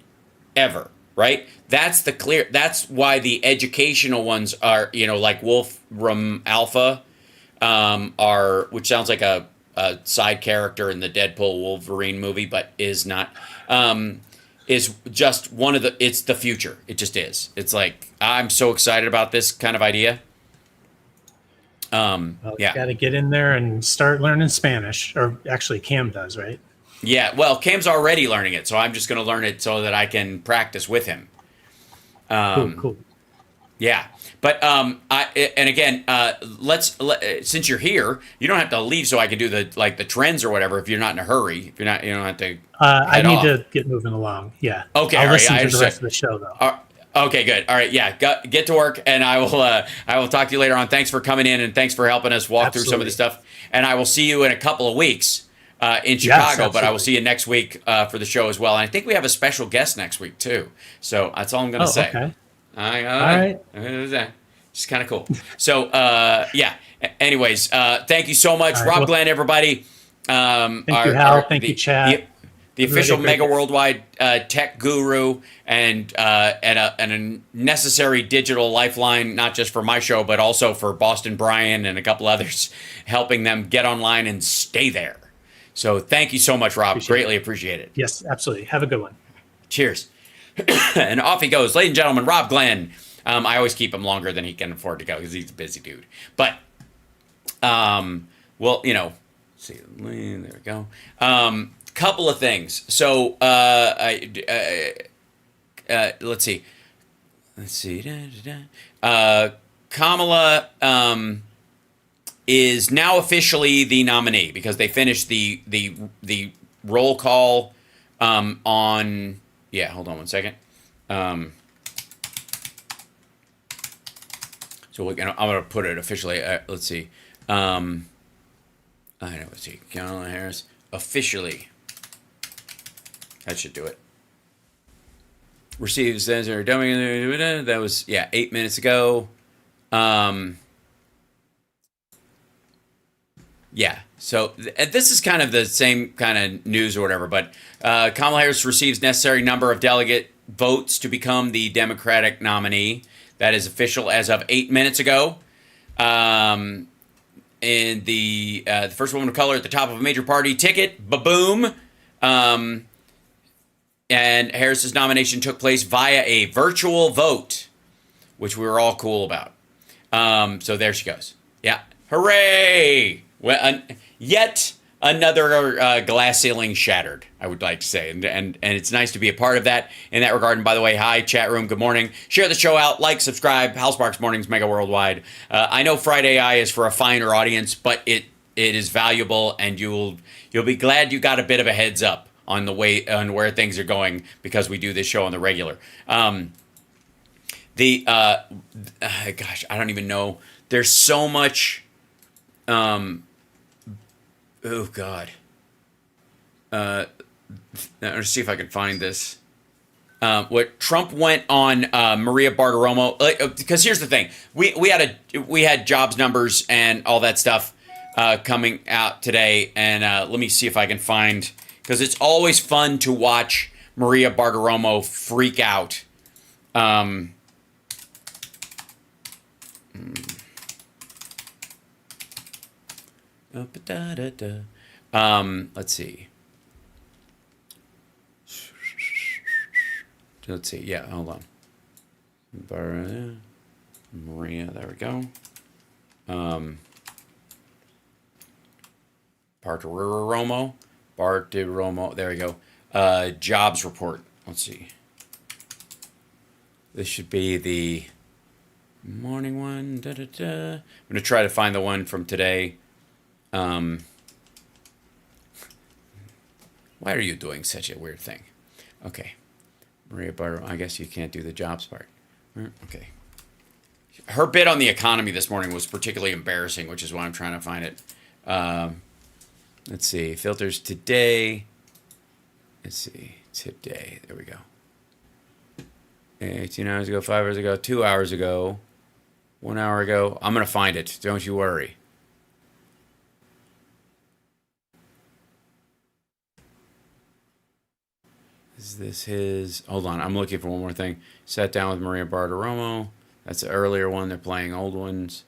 ever. Right? That's why the educational ones are, like Wolfram Alpha, which sounds like a side character in the Deadpool Wolverine movie, but is not, is just it's the future. It just is. It's like, I'm so excited about this kind of idea. You got to get in there and start learning Spanish, or actually Cam does, right? Yeah, well, Cam's already learning it, so I'm just going to learn it so that I can practice with him. Cool. Yeah, but since you're here, you don't have to leave, so I can do the trends or whatever. If you're not in a hurry, if you're not, you don't have to. I need to get moving along. Yeah. Okay. I'll all right, listen to the rest of the show though. Okay, good. All right, yeah, get to work, and I will talk to you later on. Thanks for coming in, and thanks for helping us walk through some of this stuff. And I will see you in a couple of weeks in Chicago, but I will see you next week for the show as well. And I think we have a special guest next week too. So that's all I'm going to say. Okay. All right. It's kind of cool. So yeah. Anyways, thank you so much, Rob Glenn, everybody. Thank you, Hal. Thank you, Chad. The official Megaworldwide tech guru and a necessary digital lifeline, not just for my show, but also for Boston Brian and a couple others, helping them get online and stay there. So thank you so much, Rob. Greatly appreciate it. Yes, absolutely. Have a good one. Cheers. And off he goes. Ladies and gentlemen, Rob Glenn. I always keep him longer than he can afford to go because he's a busy dude. But, well, see, there we go. Couple of things. So, let's see. Kamala is now officially the nominee because they finished the roll call on. Yeah, hold on one second. So I'm gonna put it officially. Let's see. Let's see. Kamala Harris officially. That should do it. Receives Senator Dummy. That was 8 minutes ago. Yeah. So this is kind of the same kind of news or whatever, but Kamala Harris receives necessary number of delegate votes to become the Democratic nominee. That is official as of 8 minutes ago. And the first woman of color at the top of a major party ticket, ba-boom. And Harris's nomination took place via a virtual vote, which we were all cool about. So there she goes. Yeah. Hooray! Well, yet another glass ceiling shattered, I would like to say. And it's nice to be a part of that in that regard. And by the way, hi, chat room. Good morning. Share the show out. Like, subscribe. Hal Sparks Mornings, Mega Worldwide. I know Friday AI is for a finer audience, but it is valuable, and you'll be glad you got a bit of a heads up on where things are going, because we do this show on the regular. Gosh, I don't even know. There's so much. Oh God. Let's see if I can find this. What Trump went on Maria Bartiromo, because here's the thing: we had jobs numbers and all that stuff coming out today, and let me see if I can find, because it's always fun to watch Maria Bartiromo freak out. Let's see. Yeah, hold on. Maria, there we go. Bartiromo, there we go. Jobs report. Let's see. This should be the morning one. I'm going to try to find the one from today. Why are you doing such a weird thing? Okay. Maria Bartiromo, I guess you can't do the jobs part. Okay. Her bit on the economy this morning was particularly embarrassing, which is why I'm trying to find it. Let's see. Filters today. Let's see. Today. There we go. 18 hours ago, 5 hours ago, 2 hours ago, 1 hour ago. I'm going to find it. Don't you worry. Is this his? Hold on. I'm looking for one more thing. Sat down with Maria Bartiromo. That's the earlier one. They're playing old ones.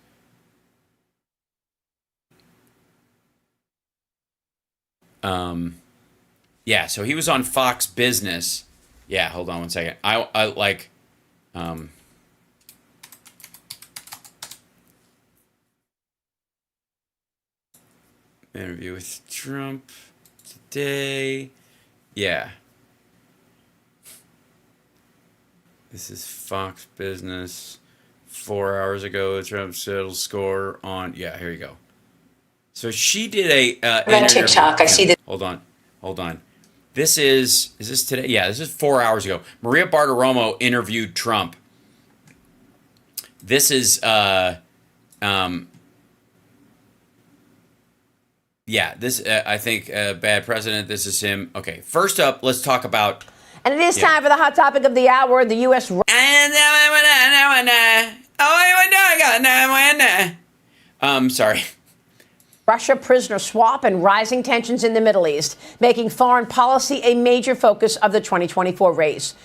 Yeah, so he was on Fox Business. Yeah, hold on one second. I like, interview with Trump today. Yeah. This is Fox Business. 4 hours ago, Trump settled score on. Yeah, here you go. So she did a. On TikTok, I see that. Hold on. Is this today? Yeah, this is 4 hours ago. Maria Bartiromo interviewed Trump. This is, yeah, this, I think, bad president. This is him. Okay, first up, let's talk about. And it is time for the hot topic of the hour, the U.S. Sorry. Russia prisoner swap and rising tensions in the Middle East, making foreign policy a major focus of the 2024 race.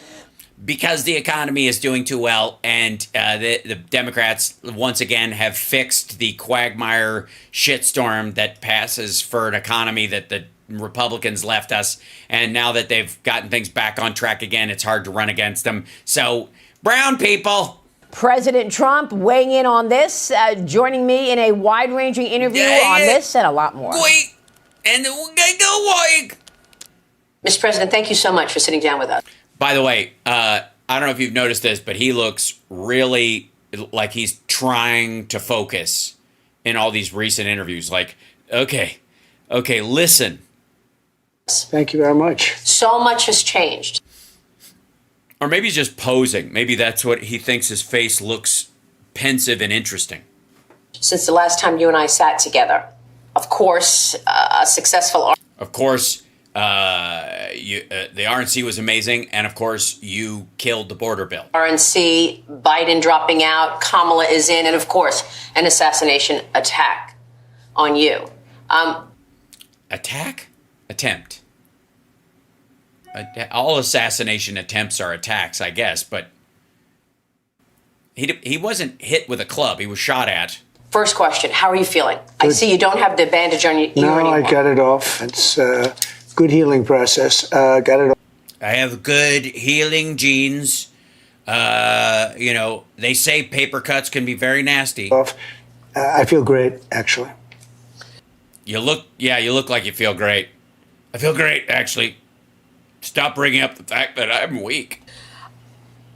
Because the economy is doing too well, and the Democrats once again have fixed the quagmire shitstorm that passes for an economy that the Republicans left us, and now that they've gotten things back on track again, it's hard to run against them. So, brown people. President Trump weighing in on this, joining me in a wide-ranging interview on this and a lot more. Wait, and go. Mr. President, thank you so much for sitting down with us. By the way, I don't know if you've noticed this, but he looks really like he's trying to focus in all these recent interviews. Like, okay, listen. Thank you very much. So much has changed. Or maybe he's just posing. Maybe that's what he thinks his face looks pensive and interesting. Since the last time you and I sat together. Of course, a successful... Of course, the RNC was amazing. And of course, you killed the border bill. RNC, Biden dropping out, Kamala is in, and of course, an assassination attack on you. Attack? Attempt. All assassination attempts are attacks, I guess, but he wasn't hit with a club. He was shot at. First question, how are you feeling? Good. I see you don't have the bandage on your ear anymore. No, I got it off. It's a good healing process. Got it off. I have good healing genes. They say paper cuts can be very nasty. I feel great, actually. You look like you feel great. I feel great, actually. Stop bringing up the fact that I'm weak.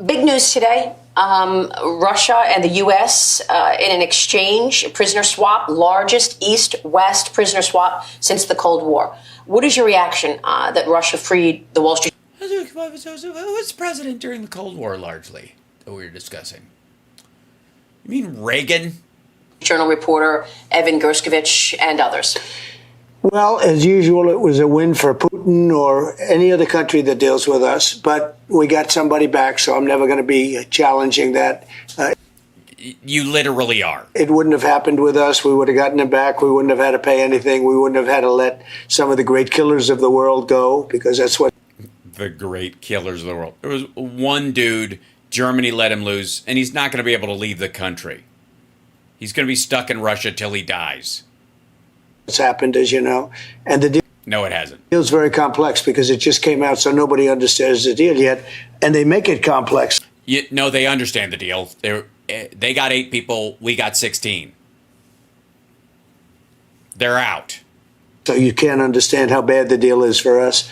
Big news today. Russia and the U.S. In an exchange, prisoner swap, largest East-West prisoner swap since the Cold War. What is your reaction that Russia freed the Wall Street? Who was president during the Cold War, largely, that we were discussing? You mean Reagan? Journal reporter Evan Gershkovich and others. Well, as usual, it was a win for Putin or any other country that deals with us, but we got somebody back, so I'm never going to be challenging that. You literally are. It wouldn't have happened with us. We would have gotten it back. We wouldn't have had to pay anything. We wouldn't have had to let some of the great killers of the world go, because that's what... The great killers of the world. There was one dude, Germany let him loose, and he's not going to be able to leave the country. He's going to be stuck in Russia till he dies. It's happened, as you know. And the deal... No, it hasn't. The deal's very complex because it just came out, so nobody understands the deal yet. And they make it complex. No, they understand the deal. They got 8 people. We got 16. They're out. So you can't understand how bad the deal is for us.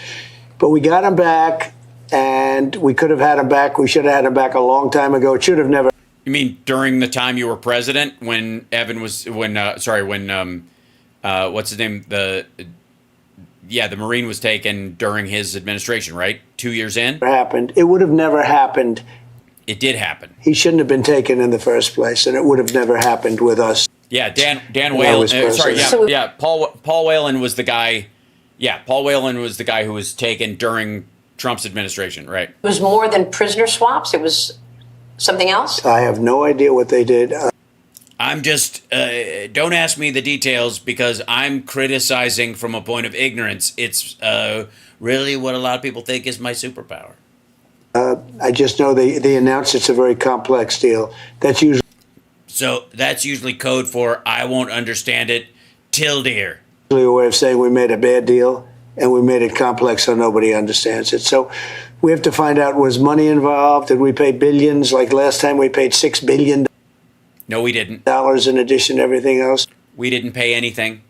But we got them back, and we could have had them back. We should have had them back a long time ago. It should have never... You mean during the time you were president, when what's his name? The Marine was taken during his administration, right? 2 years in? Happened. It would have never happened. It did happen. He shouldn't have been taken in the first place, and it would have never happened with us. Yeah, Dan Whalen. Paul Whalen was the guy. Yeah, Paul Whalen was the guy who was taken during Trump's administration, right? It was more than prisoner swaps. It was something else. I have no idea what they did. I'm just, don't ask me the details because I'm criticizing from a point of ignorance. It's really what a lot of people think is my superpower. I just know they announced it's a very complex deal. That's usually code for I won't understand it till dear. A way of saying we made a bad deal and we made it complex so nobody understands it. So we have to find out, was money involved? Did we pay billions? Like last time we paid $6 billion. No, we didn't. In addition to everything else. We didn't pay anything.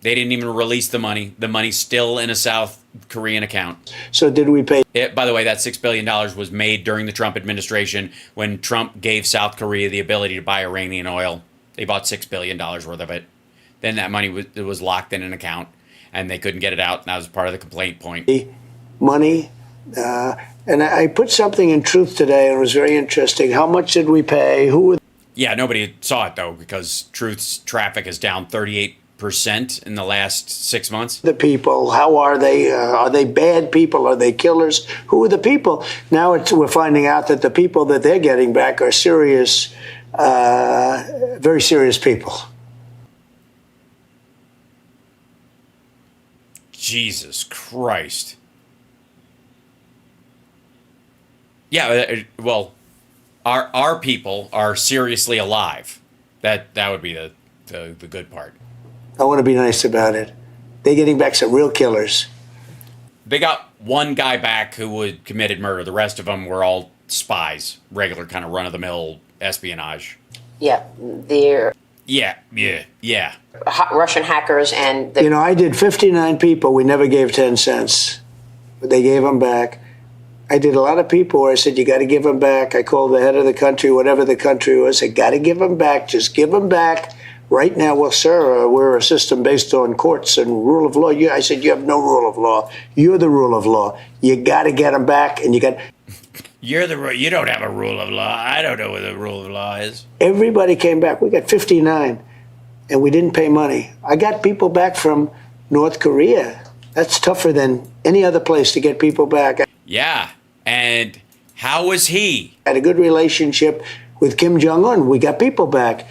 They didn't even release the money. The money's still in a South Korean account. So did we pay? By the way, that $6 billion was made during the Trump administration when Trump gave South Korea the ability to buy Iranian oil. They bought $6 billion worth of it. Then that money was locked in an account, and they couldn't get it out, and that was part of the complaint point. Money. And I put something in Truth today, and it was very interesting. How much did we pay? Who were... Yeah, nobody saw it, though, because Truth's traffic is down 38% in the last 6 months. The people, how are they? Are they bad people? Are they killers? Who are the people? Now we're finding out that the people that they're getting back are serious, very serious people. Jesus Christ. Yeah, well, our people are seriously alive. That would be the good part. I want to be nice about it. They're getting back some real killers. They got one guy back who had committed murder. The rest of them were all spies, regular kind of run-of-the-mill espionage. Yeah, they're... Yeah. Russian hackers and... I did 59 people. We never gave 10 cents. But they gave them back. I did a lot of people where I said, you got to give them back. I called the head of the country, whatever the country was. I got to give them back. Just give them back. Right now, well, sir, we're a system based on courts and rule of law. I said, you have no rule of law. You're the rule of law. You got to get them back, and you got... You don't have a rule of law. I don't know what the rule of law is. Everybody came back. We got 59, and we didn't pay money. I got people back from North Korea. That's tougher than any other place to get people back. Yeah, and how was he? I had a good relationship with Kim Jong-un. We got people back.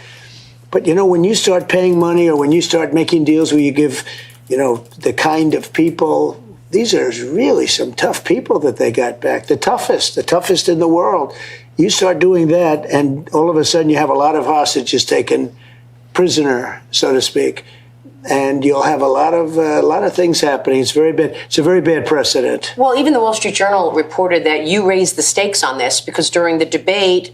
But, when you start paying money or when you start making deals where you give, the kind of people... These are really some tough people that they got back. The toughest in the world. You start doing that, and all of a sudden you have a lot of hostages taken prisoner, so to speak. and you'll have a lot of things happening. It's very bad. It's a very bad precedent. Well, even the Wall Street Journal reported that you raised the stakes on this because during the debate,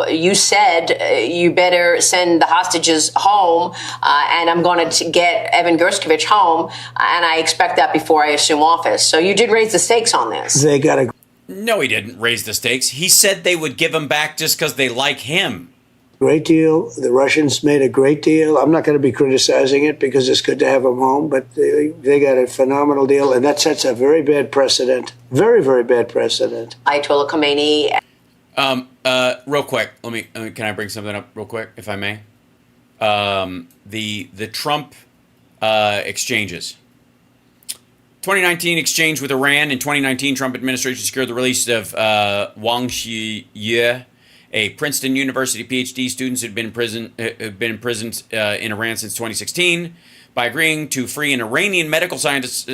you said you better send the hostages home, and I'm going to get Evan Gershkovich home, and I expect that before I assume office. So you did raise the stakes on this. They got to. No, he didn't raise the stakes. He said they would give him back just because they like him. Great deal. The Russians made a great deal. I'm not going to be criticizing it because it's good to have them home, but they got a phenomenal deal, and that sets a very bad precedent. Very, very bad precedent. Ayatollah Khomeini. Real quick, can I bring something up real quick, if I may? The Trump exchanges. 2019 exchange with Iran. In 2019, Trump administration secured the release of wonky, a Princeton University PhD student who'd been imprisoned in Iran since 2016, by agreeing to free an Iranian medical scientist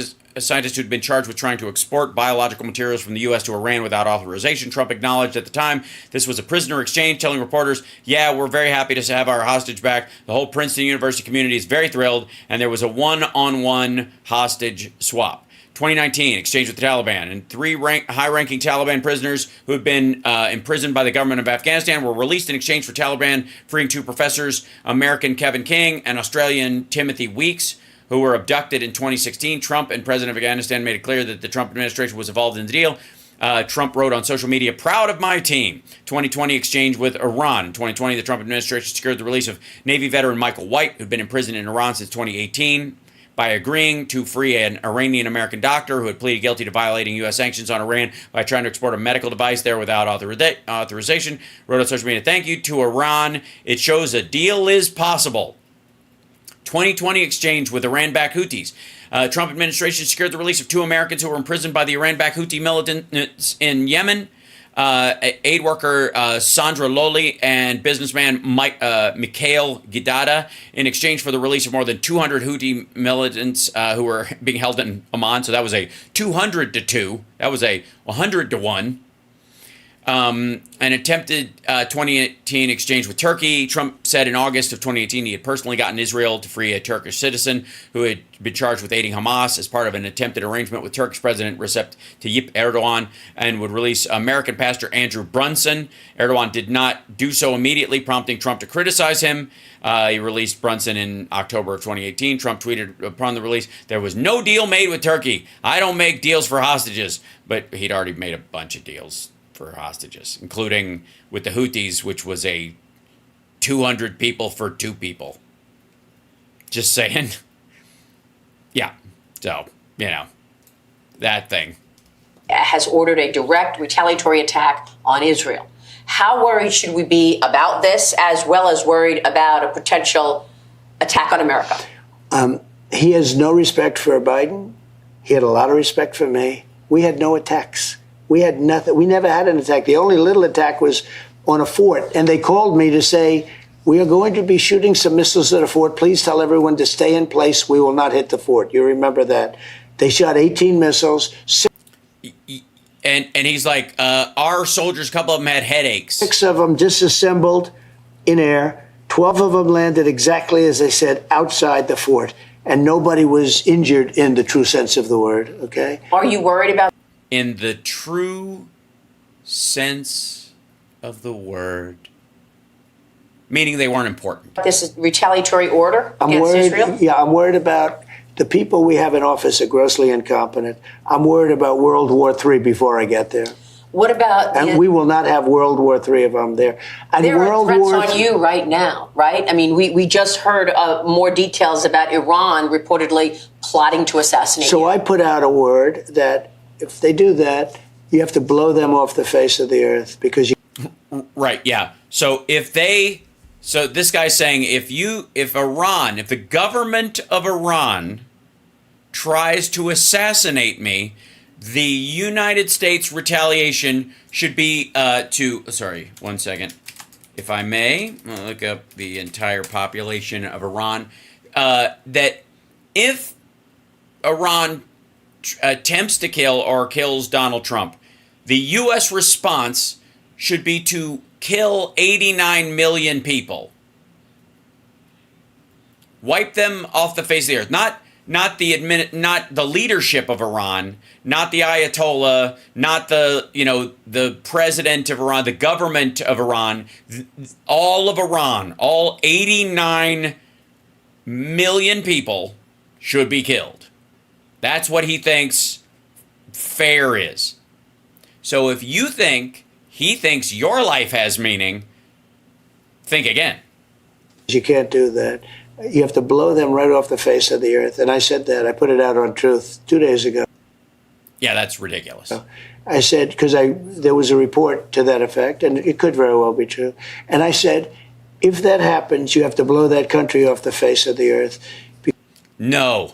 who'd been charged with trying to export biological materials from the U.S. to Iran without authorization. Trump acknowledged at the time this was a prisoner exchange, telling reporters, "Yeah, we're very happy to have our hostage back. The whole Princeton University community is very thrilled, and there was a one-on-one hostage swap." 2019, exchange with the Taliban, and three high-ranking Taliban prisoners who had been imprisoned by the government of Afghanistan were released in exchange for Taliban freeing two professors, American Kevin King and Australian Timothy Weeks, who were abducted in 2016. Trump and President of Afghanistan made it clear that the Trump administration was involved in the deal. Trump wrote on social media, "Proud of my team." 2020 exchange with Iran. In 2020, the Trump administration secured the release of Navy veteran Michael White, who'd been imprisoned in Iran since 2018. By agreeing to free an Iranian-American doctor who had pleaded guilty to violating U.S. sanctions on Iran by trying to export a medical device there without authorization. Wrote on social media, "Thank you to Iran. It shows a deal is possible." 2020 exchange with Iran-backed Houthis. Trump administration secured the release of two Americans who were imprisoned by the Iran-backed Houthi militants in Yemen. Aid worker Sandra Loli and businessman Mikhail Gidada in exchange for the release of more than 200 Houthi militants who were being held in Oman. So that was a 200 to 2. That was a 100 to 1. An attempted 2018 exchange with Turkey. Trump said in August of 2018 he had personally gotten Israel to free a Turkish citizen who had been charged with aiding Hamas as part of an attempted arrangement with Turkish President Recep Tayyip Erdogan, and would release American pastor Andrew Brunson. Erdogan did not do so immediately, prompting Trump to criticize him. He released Brunson in October of 2018. Trump tweeted upon the release, "There was no deal made with Turkey. I don't make deals for hostages." But he'd already made a bunch of deals for hostages, including with the Houthis, which was a 200 people for 2 people. Just saying. Yeah. So, that thing. Has ordered a direct retaliatory attack on Israel. How worried should we be about this, as well as worried about a potential attack on America? He has no respect for Biden. He had a lot of respect for me. We had no attacks. We had nothing. We never had an attack. The only little attack was on a fort. And they called me to say, "We are going to be shooting some missiles at a fort. Please tell everyone to stay in place. We will not hit the fort." You remember that. They shot 18 missiles. And he's like, our soldiers, a couple of them had headaches. 6 of them disassembled in air. 12 of them landed exactly as they said, outside the fort. And nobody was injured in the true sense of the word, okay? Are you worried about? In the true sense of the word. Meaning they weren't important. This is retaliatory order against Israel? Yeah, I'm worried about the people we have in office are grossly incompetent. I'm worried about World War III before I get there. What about? And we will not have World War III if I'm there. And there are threats War on you right now, right? I mean, we just heard more details about Iran reportedly plotting to assassinate you. So I put out a word that if they do that, you have to blow them off the face of the earth because you. Right. Yeah. So so this guy's saying if the government of Iran tries to assassinate me, the United States retaliation should be sorry, 1 second. If I may, I'll look up the entire population of Iran. That if Iran attempts to kill or kills Donald Trump, the U.S. response should be to kill 89 million people. Wipe them off the face of the earth. Not the leadership of Iran, not the Ayatollah, not the president of Iran, the government of Iran, all of Iran, all 89 million people should be killed. That's what he thinks fair is. So if you think he thinks your life has meaning, think again. You can't do that. You have to blow them right off the face of the earth. And I said that. I put it out on Truth 2 days ago. Yeah, that's ridiculous. I said, because there was a report to that effect, and it could very well be true. And I said, if that happens, you have to blow that country off the face of the earth. No.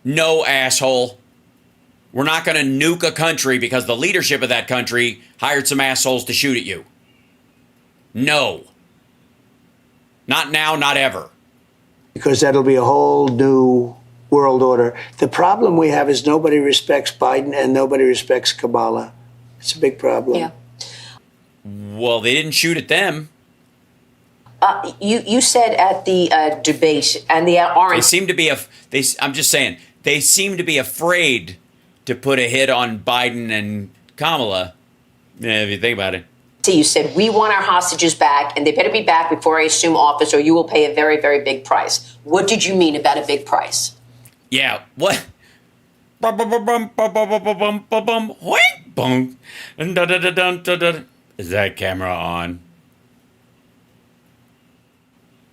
No, asshole. We're not going to nuke a country because the leadership of that country hired some assholes to shoot at you. No. Not now, not ever. Because that'll be a whole new world order. The problem we have is nobody respects Biden and nobody respects Kamala. It's a big problem. Yeah. Well, they didn't shoot at them. You said at the debate and the orange. They seem to be I'm just saying, they seem to be afraid to put a hit on Biden and Kamala. If you think about it. You said, we want our hostages back, and they better be back before I assume office, or you will pay a very, very big price. What did you mean about a big price? Yeah, what? Is that camera on?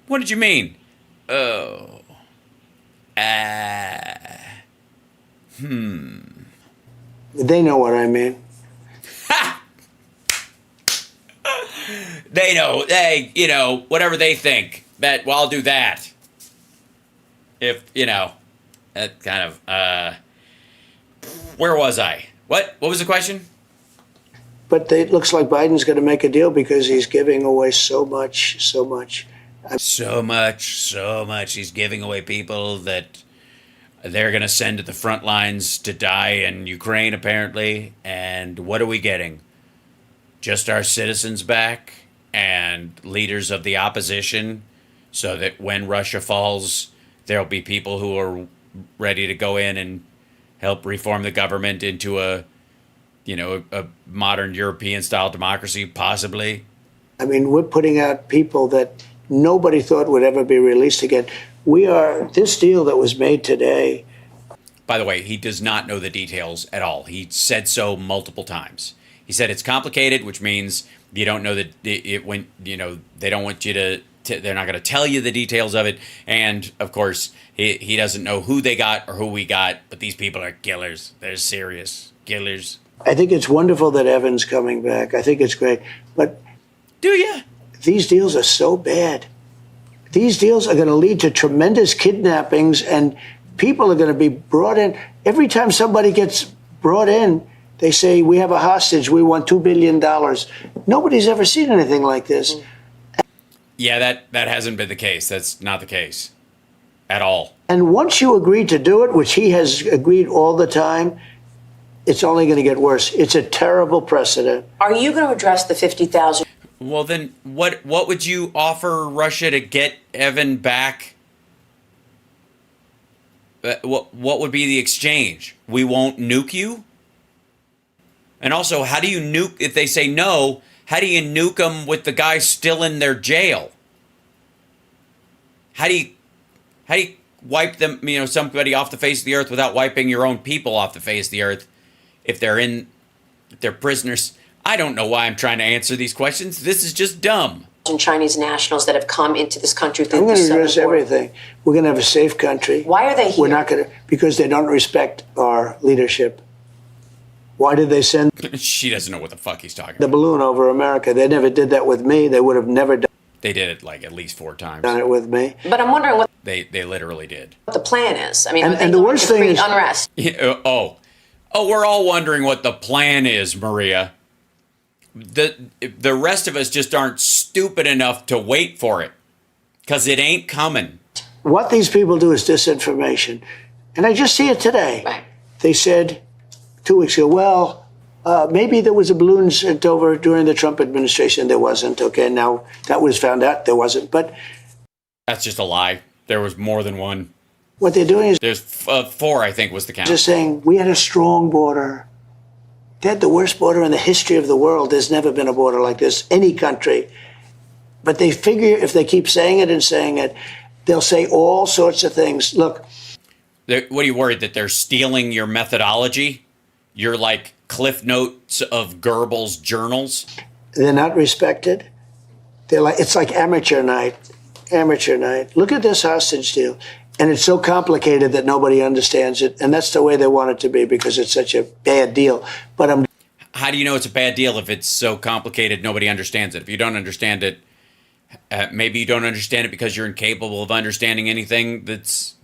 What did you mean? Oh. They know what I mean. They know, whatever they think. That, well, I'll do that. If, that kind of, where was I? What was the question? But it looks like Biden's going to make a deal because he's giving away so much. So much. He's giving away people that they're going to send to the front lines to die in Ukraine, apparently. And what are we getting? Just our citizens back and leaders of the opposition, so that when Russia falls, there'll be people who are ready to go in and help reform the government into a modern European-style democracy, possibly. I mean, we're putting out people that nobody thought would ever be released again. This deal that was made today. By the way, he does not know the details at all. He said so multiple times. He said it's complicated, which means you don't know that they don't want you to they're not going to tell you the details of it. And of course, he doesn't know who they got or who we got, but these people are killers. They're serious killers. I think it's wonderful that Evan's coming back. I think it's great. But do you? These deals are so bad. These deals are going to lead to tremendous kidnappings, and people are going to be brought in. Every time somebody gets brought in, they say, we have a hostage, we want $2 billion. Nobody's ever seen anything like this. Yeah, that hasn't been the case. That's not the case at all. And once you agree to do it, which he has agreed all the time, it's only going to get worse. It's a terrible precedent. Are you going to address the 50,000? Well, then what would you offer Russia to get Evan back? What would be the exchange? We won't nuke you? And also, how do you nuke, if they say no, how do you nuke them with the guy still in their jail? How do you wipe them, somebody off the face of the earth without wiping your own people off the face of the earth if they're prisoners? I don't know why I'm trying to answer these questions. This is just dumb. Chinese nationals that have come into this country through I'm going the to address southern border. everything. We're going to have a safe country. Why are they here? We're not going to, because they don't respect our leadership. Why did they send She doesn't know what the fuck he's talking the about. balloon over America? They never did that with me. They would have never They did it like at least 4 times. done it with me. But I'm wondering what They literally did. the plan is. I mean, And- are they and the going worst to thing create is- unrest? Oh, we're all wondering what the plan is, Maria. The rest of us just aren't stupid enough to wait for it, because it ain't coming. What these people do is disinformation. And I just see it today. Right. They said 2 weeks ago, well, maybe there was a balloon sent over during the Trump administration. There wasn't. Okay, now that was found out there wasn't. But That's just a lie. There was more than one. What they're doing is There's 4, I think, was the count. just saying, we had a strong border. They had the worst border in the history of the world. There's never been a border like this, any country. But they figure if they keep saying it, they'll say all sorts of things. Look. What are you worried that they're stealing your methodology? Your, like, cliff notes of Goebbels' journals? They're not respected. It's like amateur night. Amateur night. Look at this hostage deal. And it's so complicated that nobody understands it. And that's the way they want it to be because it's such a bad deal. But how do you know it's a bad deal if it's so complicated nobody understands it? If you don't understand it, maybe you don't understand it because you're incapable of understanding anything that's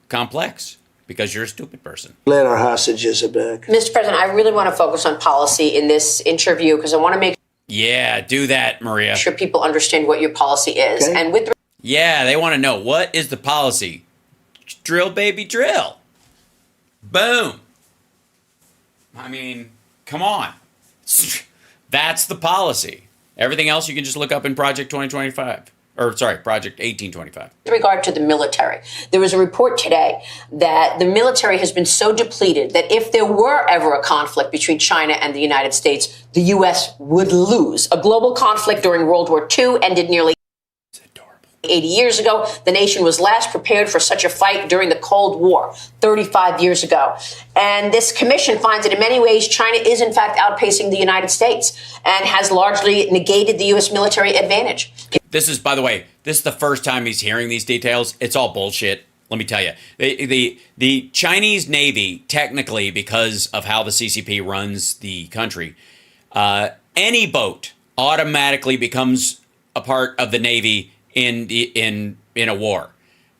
complex because you're a stupid person. Glad our hostages are back. Mr. President, I really want to focus on policy in this interview because I want to make Yeah, do that, Maria. sure people understand what your policy is. Okay. And with Yeah, they want to know, what is the policy? Drill, baby, drill. Boom. I mean, come on. That's the policy. Everything else you can just look up in Project 2025. Or, sorry, Project 1825. regard to the military, there was a report today that the military has been so depleted that if there were ever a conflict between China and the United States, the U.S. would lose. A global conflict during World War II ended nearly 80 years ago. The nation was last prepared for such a fight during the Cold War, 35 years ago. And this commission finds that in many ways, China is in fact outpacing the United States and has largely negated the U.S. military advantage. This is, by the way, this is the first time he's hearing these details. It's all bullshit. Let me tell you. The Chinese Navy, technically, because of how the CCP runs the country, any boat automatically becomes a part of the Navy in a war.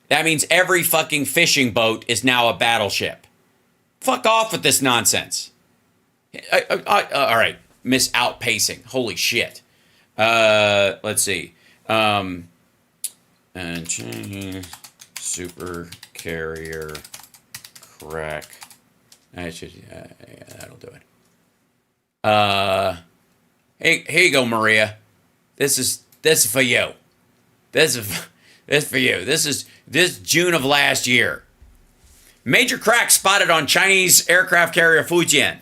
That means every fucking fishing boat is now a battleship. Fuck off with this nonsense. All right, Miss Outpacing. Holy shit. Let's see. Super carrier crack. I should. Yeah, that'll do it. Hey, here you go, Maria. This is for you. This for you. This June of last year. Major cracks spotted on Chinese aircraft carrier Fujian.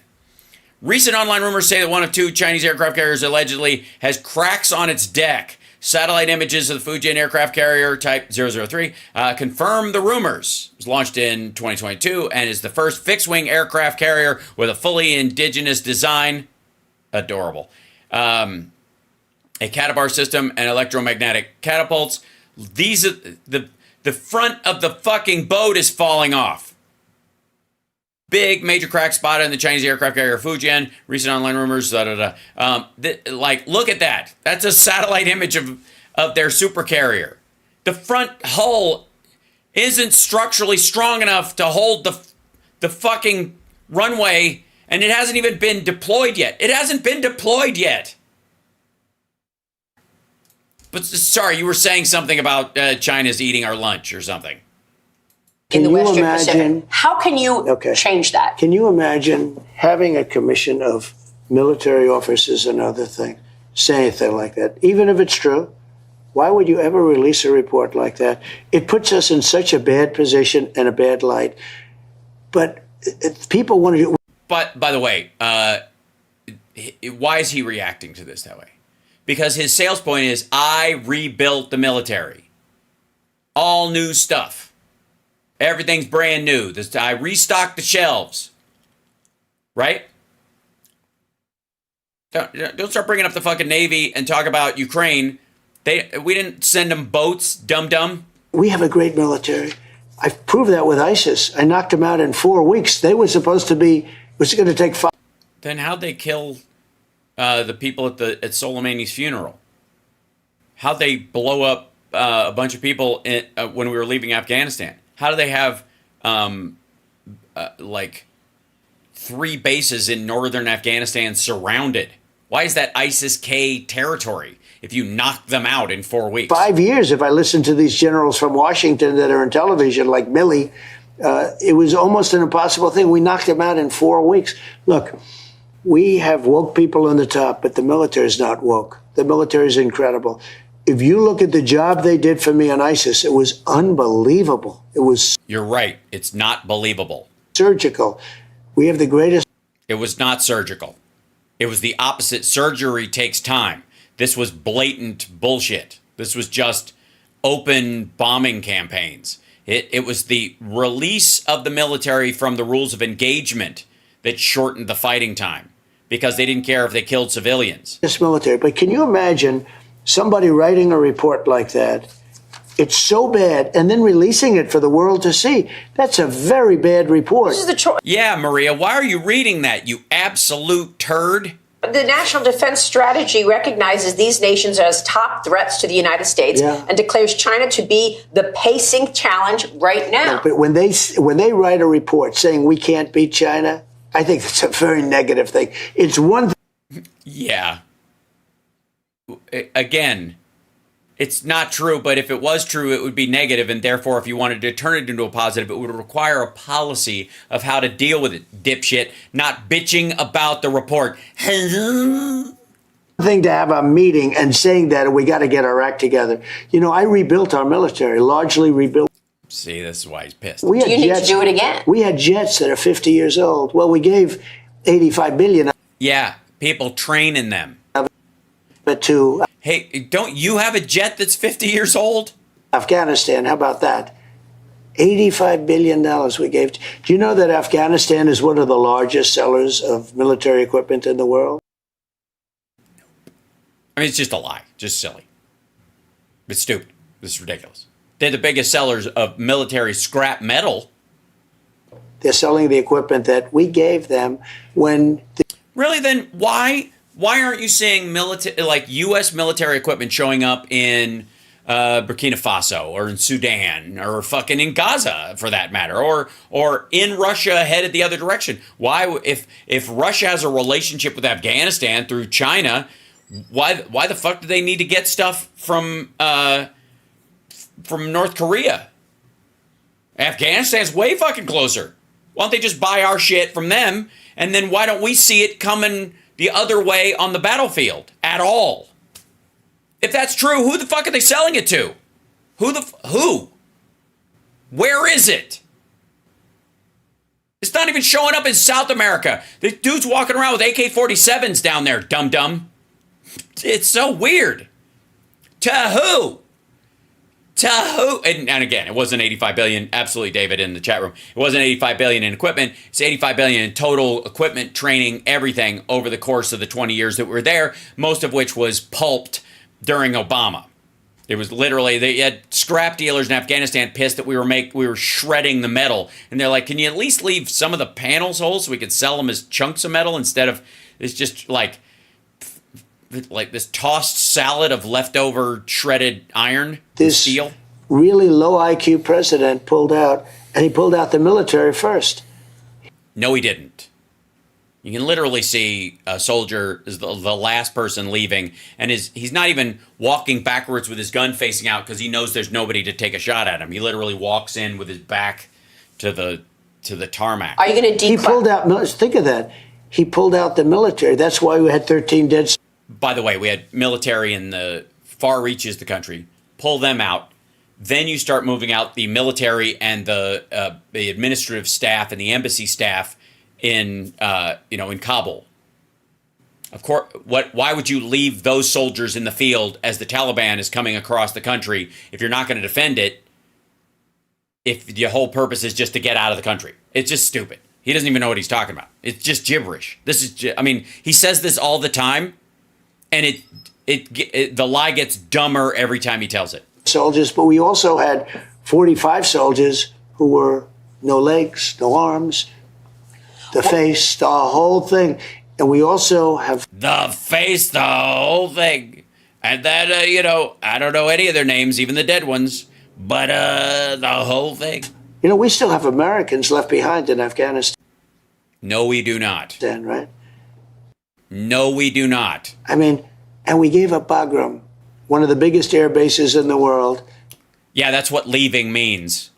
Recent online rumors say that one of 2 Chinese aircraft carriers allegedly has cracks on its deck. Satellite images of the Fujian aircraft carrier type 003 confirm the rumors. It was launched in 2022 and is the first fixed-wing aircraft carrier with a fully indigenous design. Adorable. A catabar system and electromagnetic catapults. These are the front of the fucking boat is falling off. Big major crack spotted in the Chinese aircraft carrier Fujian. Recent online rumors. Look at that. That's a satellite image of their supercarrier. The front hull isn't structurally strong enough to hold the fucking runway, and it hasn't even been deployed yet. It hasn't been deployed yet. But sorry, you were saying something about China's eating our lunch or something. In the you Western imagine- Pacific. How can you change that? Can you imagine having a commission of military officers and other things say anything like that? Even if it's true, why would you ever release a report like that? It puts us in such a bad position and a bad light. But if people want to do... But, by the way, why is he reacting to this that way? Because his sales point is, I rebuilt the military. All new stuff. Everything's brand new. I restocked the shelves. Right? Don't start bringing up the fucking Navy and talk about Ukraine. We didn't send them boats, dum-dum. We have a great military. I've proved that with ISIS. I knocked them out in 4 weeks. They were supposed to be... It was going to take 5... Then how'd they kill the people at Soleimani's funeral? How'd they blow up a bunch of people when we were leaving Afghanistan? How do they have, 3 bases in northern Afghanistan surrounded? Why is that ISIS-K territory if you knock them out in 4 weeks? 5 years, if I listen to these generals from Washington that are in television, like Milley, it was almost an impossible thing. We knocked them out in 4 weeks. Look, we have woke people on the top, but the military is not woke. The military is incredible. If you look at the job they did for me on ISIS, it was unbelievable. It was You're right. It's not believable. surgical. We have the greatest. It was not surgical. It was the opposite. Surgery takes time. This was blatant bullshit. This was just open bombing campaigns. It was the release of the military from the rules of engagement that shortened the fighting time because they didn't care if they killed civilians. Military. But can you imagine somebody writing a report like that? It's so bad, and then releasing it for the world to see. That's a very bad report. This is the choice. Yeah, Maria, why are you reading that, you absolute turd? The National Defense Strategy recognizes these nations as top threats to the United States and declares China to be the pacing challenge right now. No, but when they write a report saying we can't beat China, I think that's a very negative thing. It's one thing. Yeah. Again, it's not true, but if it was true, it would be negative, and therefore, if you wanted to turn it into a positive, it would require a policy of how to deal with it, dipshit, not bitching about the report. Thing to have a meeting and saying that we got to get our act together. You know, I rebuilt our military, largely rebuilt. See, this is why he's pissed. We had You need to do it again. We had jets that are 50 years old. Well, we gave $85 billion. Yeah, people train in them. But to Hey, don't you have a jet that's 50 years old? Afghanistan, how about that? $85 billion we gave. Do you know that Afghanistan is one of the largest sellers of military equipment in the world? I mean, it's just a lie. Just silly. It's stupid. This is ridiculous. They're the biggest sellers of military scrap metal. They're selling the equipment that we gave them when... Really, then why aren't you seeing U.S. military equipment showing up in Burkina Faso or in Sudan or fucking in Gaza, for that matter, or in Russia headed the other direction? Why, if Russia has a relationship with Afghanistan through China, why the fuck do they need to get stuff from North Korea? Afghanistan's way fucking closer. Why don't they just buy our shit from them, and then why don't we see it coming the other way on the battlefield at all? If that's true, who the fuck are they selling it to? Who? Where is it? It's not even showing up in South America. The dude's walking around with AK-47s down there, dum-dum. It's so weird. To who? To who? And again, it wasn't 85 billion. Absolutely, David in the chat room. It wasn't 85 billion in equipment. It's 85 billion in total equipment, training, everything over the course of the 20 years that we were there, most of which was pulped during Obama. It was literally, they had scrap dealers in Afghanistan pissed that we were shredding the metal. And they're like, can you at least leave some of the panels whole so we could sell them as chunks of metal instead of, it's just like this tossed salad of leftover shredded iron, this steel. Really low IQ president pulled out, and he pulled out the military first. No, he didn't. You can literally see a soldier is the last person leaving, and he's not even walking backwards with his gun facing out because he knows there's nobody to take a shot at him. He literally walks in with his back to the tarmac. Are you going to He pulled out. Think of that. He pulled out the military. That's why we had 13 dead. By the way, we had military in the far reaches of the country. Pull them out. Then you start moving out the military and the administrative staff and the embassy staff in Kabul. Of course, why would you leave those soldiers in the field as the Taliban is coming across the country if you're not going to defend it? If the whole purpose is just to get out of the country, it's just stupid. He doesn't even know what he's talking about. It's just gibberish. He says this all the time. And the lie gets dumber every time he tells it. Soldiers, but we also had 45 soldiers who were no legs, no arms, the face, the whole thing. And we also have the face, the whole thing. And then, I don't know any of their names, even the dead ones, but the whole thing. We still have Americans left behind in Afghanistan. No, we do not. Right? No, we do not. And we gave up Bagram, one of the biggest air bases in the world. Yeah, that's what leaving means.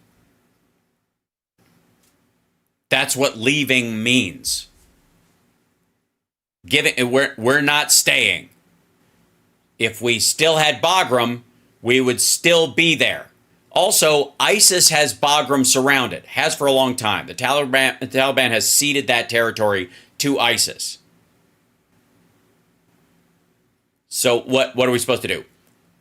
That's what leaving means. We're not staying. If we still had Bagram, we would still be there. Also, ISIS has Bagram surrounded, has for a long time. The Taliban has ceded that territory to ISIS. So what are we supposed to do?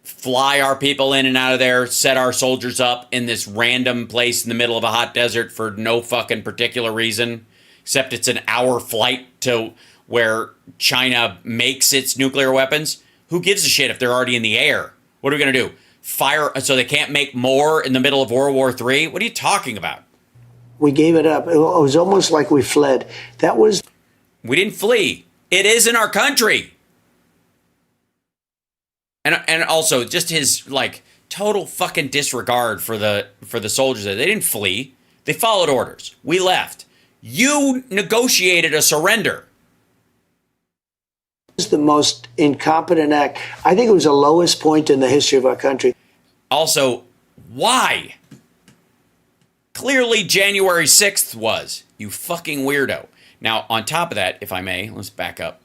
Fly our people in and out of there, set our soldiers up in this random place in the middle of a hot desert for no fucking particular reason, except it's an hour flight to where China makes its nuclear weapons? Who gives a shit if they're already in the air? What are we going to do? Fire so they can't make more in the middle of World War III? What are you talking about? We gave it up. It was almost like we fled. We didn't flee. It is in our country. And also just his like total fucking disregard for the soldiers. They didn't flee. They followed orders. We left. You negotiated a surrender. Was the most incompetent act. I think it was the lowest point in the history of our country. Also, why? Clearly January 6th was. You fucking weirdo. Now, on top of that, if I may, let's back up.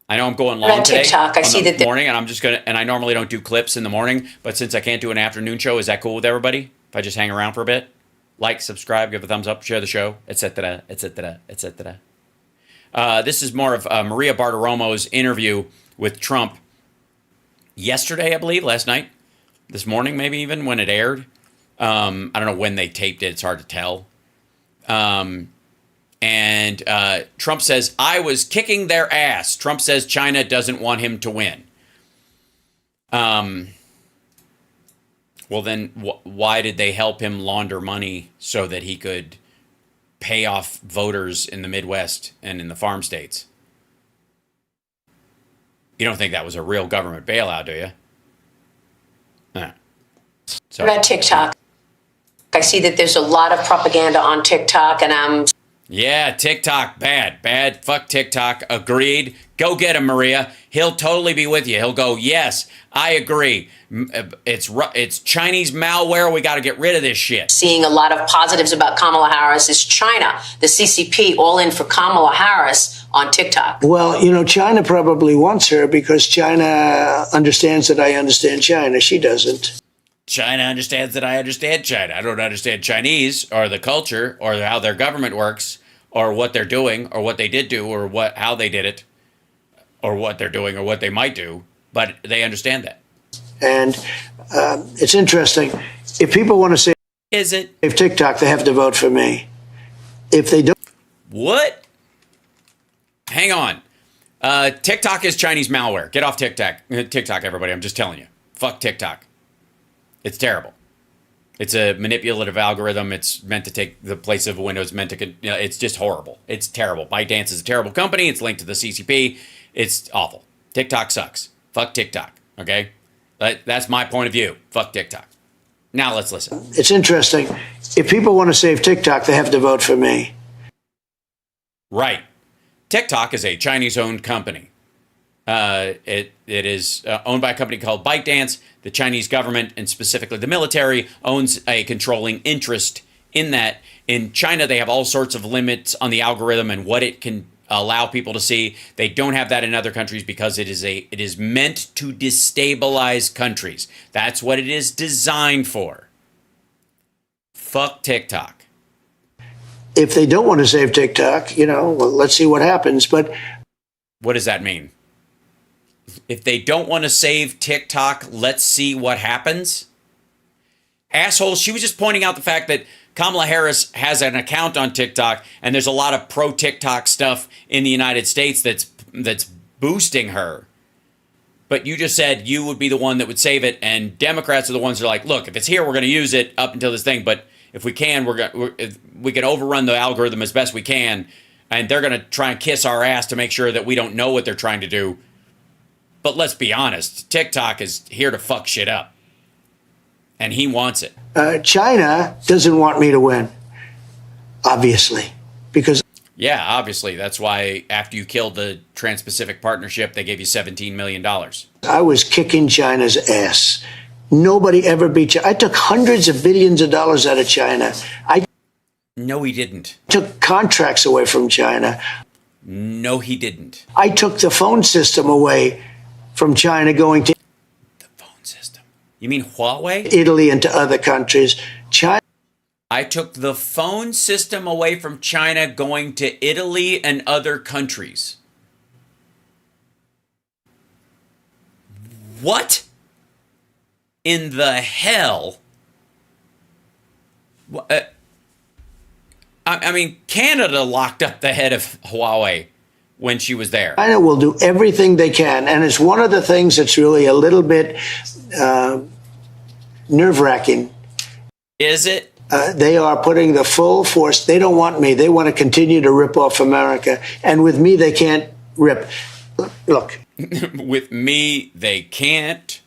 I know I'm going long today TikTok, I see that morning, and I'm just gonna. And I normally don't do clips in the morning, but since I can't do an afternoon show, is that cool with everybody? If I just hang around for a bit, like, subscribe, give a thumbs up, share the show, etc., etc., etc. This is more of Maria Bartiromo's interview with Trump yesterday, I believe, last night, this morning, maybe even when it aired. I don't know when they taped it; it's hard to tell. And Trump says, I was kicking their ass. Trump says China doesn't want him to win. Well, then why did they help him launder money so that he could pay off voters in the Midwest and in the farm states? You don't think that was a real government bailout, do you? So, about TikTok. I see that there's a lot of propaganda on TikTok, and yeah, TikTok, bad. Fuck TikTok. Agreed. Go get him, Maria. He'll totally be with you. He'll go, yes, I agree. It's Chinese malware. We got to get rid of this shit. seeing a lot of positives about Kamala Harris is China. The CCP all in for Kamala Harris on TikTok. Well, China probably wants her because China understands that I understand China. She doesn't. China understands that I understand China. I don't understand Chinese or the culture or how their government works or what they're doing or what they did do or how they did it or what they're doing or what they might do, but they understand that. And it's interesting. If people want to save TikTok, they have to vote for me. If they don't. What? Hang on. TikTok is Chinese malware. Get off TikTok. TikTok, everybody. I'm just telling you. Fuck TikTok. It's terrible. It's a manipulative algorithm. It's meant to take the place of Windows. It's just horrible. It's terrible. ByteDance is a terrible company. It's linked to the CCP. It's awful. TikTok sucks. Fuck TikTok. Okay? That's my point of view. Fuck TikTok. Now let's listen. It's interesting. If people want to save TikTok, they have to vote for me. Right. TikTok is a Chinese-owned company. It is owned by a company called ByteDance. The Chinese government, and specifically the military, owns a controlling interest in that. In China, they have all sorts of limits on the algorithm and what it can allow people to see. They don't have that in other countries because it is meant to destabilize countries. That's what it is designed for. Fuck TikTok. If they don't want to save TikTok, well, let's see what happens. But what does that mean? If they don't want to save TikTok, let's see what happens. Assholes, she was just pointing out the fact that Kamala Harris has an account on TikTok, and there's a lot of pro-TikTok stuff in the United States that's boosting her. But you just said you would be the one that would save it, and Democrats are the ones that are like, look, if it's here, we're going to use it up until this thing, but if we can, we can overrun the algorithm as best we can, and they're going to try and kiss our ass to make sure that we don't know what they're trying to do. But let's be honest, TikTok is here to fuck shit up. And he wants it. China doesn't want me to win, obviously, because... Yeah, obviously. That's why after you killed the Trans-Pacific Partnership, they gave you $17 million. I was kicking China's ass. Nobody ever beat China. I took hundreds of billions of dollars out of China. No, he didn't. Took contracts away from China. No, he didn't. I took the phone system away from China going to The phone system. You mean Huawei? Italy and to other countries. China. I took the phone system away from China going to Italy and other countries. What in the hell? I mean, Canada locked up the head of Huawei when she was there. China will do everything they can. And it's one of the things that's really a little bit nerve-wracking. Is it? They are putting the full force. They don't want me. They want to continue to rip off America. And with me, they can't rip. Look. With me, they can't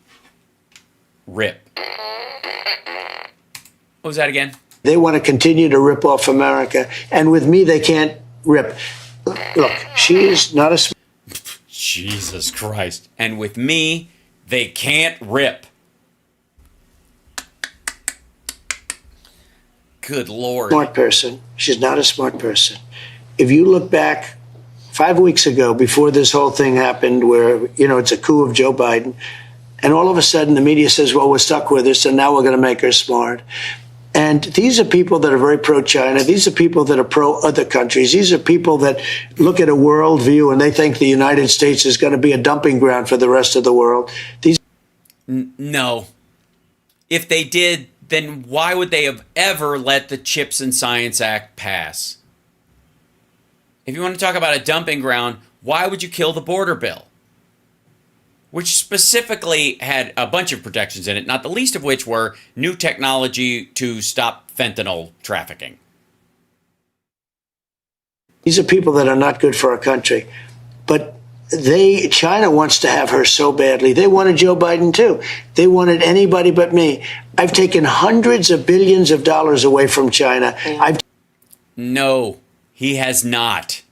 rip. What was that again? They want to continue to rip off America. And with me, they can't rip. Look, she is not a... Jesus Christ. And with me, they can't rip. Good Lord. Smart person. She's not a smart person. If you look back 5 weeks ago, before this whole thing happened, where, it's a coup of Joe Biden, and all of a sudden the media says, well, we're stuck with her, so now we're going to make her smart. And these are people that are very pro-China. These are people that are pro-other countries. These are people that look at a world view and they think the United States is going to be a dumping ground for the rest of the world. No. If they did, then why would they have ever let the Chips and Science Act pass? If you want to talk about a dumping ground, why would you kill the border bill? Which specifically had a bunch of protections in it, not the least of which were new technology to stop fentanyl trafficking. These are people that are not good for our country. But China wants to have her so badly. They wanted Joe Biden too. They wanted anybody but me. I've taken hundreds of billions of dollars away from China. No, he has not.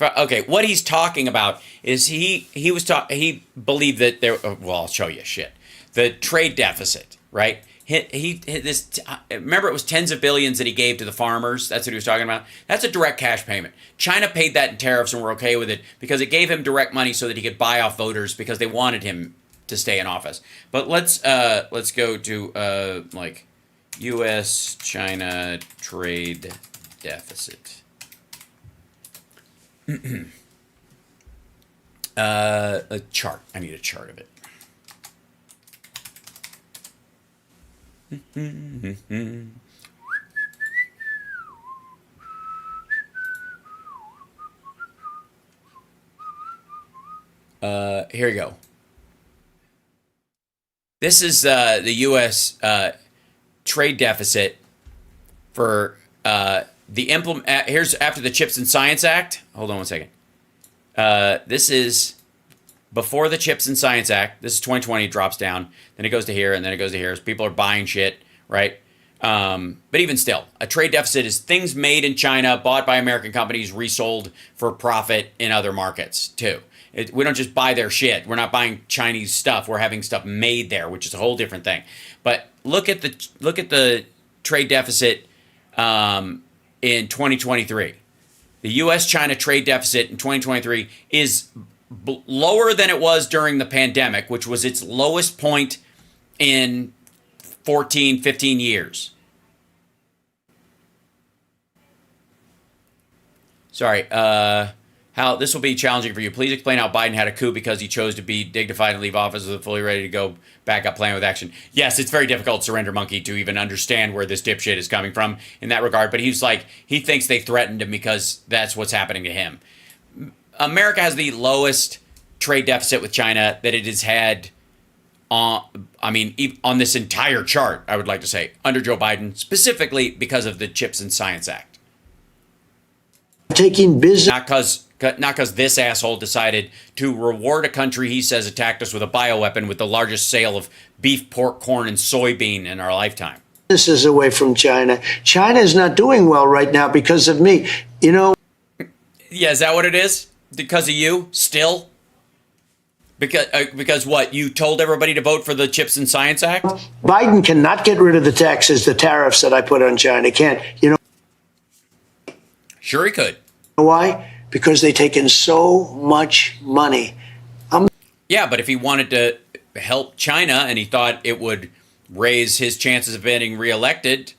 Okay, what he's talking about is he believed that there. Well, I'll show you shit. The trade deficit, right? Remember, it was tens of billions that he gave to the farmers. That's what he was talking about. That's a direct cash payment. China paid that in tariffs and were okay with it because it gave him direct money so that he could buy off voters because they wanted him to stay in office. But let's go to like U.S. China trade deficit. A chart. I need a chart of it. Here we go. This is the U.S. Trade deficit for here's after the Chips and Science Act. Hold on one second. This is before the Chips and Science Act. This is 2020, it drops down. Then it goes to here, and then it goes to here. So people are buying shit, right? But even still, a trade deficit is things made in China, bought by American companies, resold for profit in other markets, too. We don't just buy their shit. We're not buying Chinese stuff. We're having stuff made there, which is a whole different thing. But look at the trade deficit in 2023. The U.S.-China trade deficit in 2023 is lower than it was during the pandemic, which was its lowest point in 14, 15 years. Sorry. How this will be challenging for you. Please explain how Biden had a coup because he chose to be dignified and leave office with a fully ready to go backup plan with action. Yes, it's very difficult, Surrender Monkey, to even understand where this dipshit is coming from in that regard. But he's like, he thinks they threatened him because that's what's happening to him. America has the lowest trade deficit with China that it has had on this entire chart, I would like to say, under Joe Biden, specifically because of the Chips and Science Act. Taking business. Not because this asshole decided to reward a country he says attacked us with a bioweapon with the largest sale of beef, pork, corn, and soybean in our lifetime. This is away from China. China is not doing well right now because of me. Yeah, is that what it is? Because of you? Still? Because what? You told everybody to vote for the Chips and Science Act? Biden cannot get rid of the taxes, the tariffs that I put on China. Can't. Sure he could. Why? Because they've taken so much money. Yeah, but if he wanted to help China and he thought it would raise his chances of getting reelected,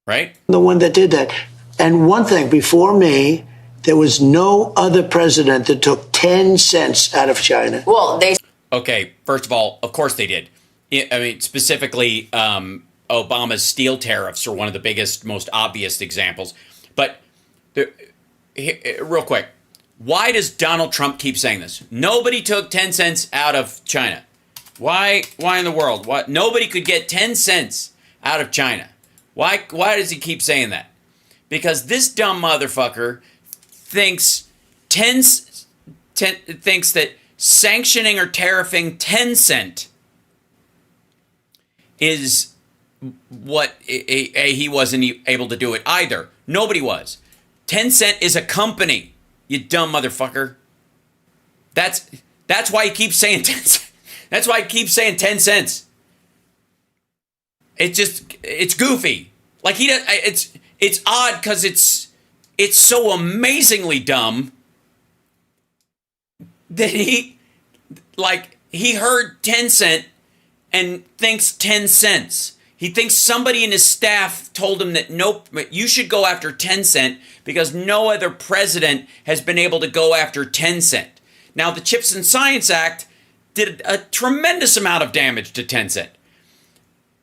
right? The one that did that. And one thing, before me, there was no other president that took 10 cents out of China. Well, they Okay, first of all, of course they did. I mean, specifically, Obama's steel tariffs are one of the biggest, most obvious examples. But real quick, why does Donald Trump keep saying this? Nobody took 10 cents out of China. Why in the world? What? Nobody could get 10 cents out of China. Why does he keep saying that? Because this dumb motherfucker thinks thinks that sanctioning or tariffing Tencent is what he wasn't able to do it either. Nobody was. Tencent is a company, you dumb motherfucker. That's why he keeps saying 10 cents. That's why he keeps saying 10 cents. It's goofy. Like he does. It's odd because it's so amazingly dumb that he heard 10 cent and thinks 10 cents. He thinks somebody in his staff told him that nope, you should go after 10 cent because no other president has been able to go after 10 cent. Now the Chips and Science Act did a tremendous amount of damage to 10 cent.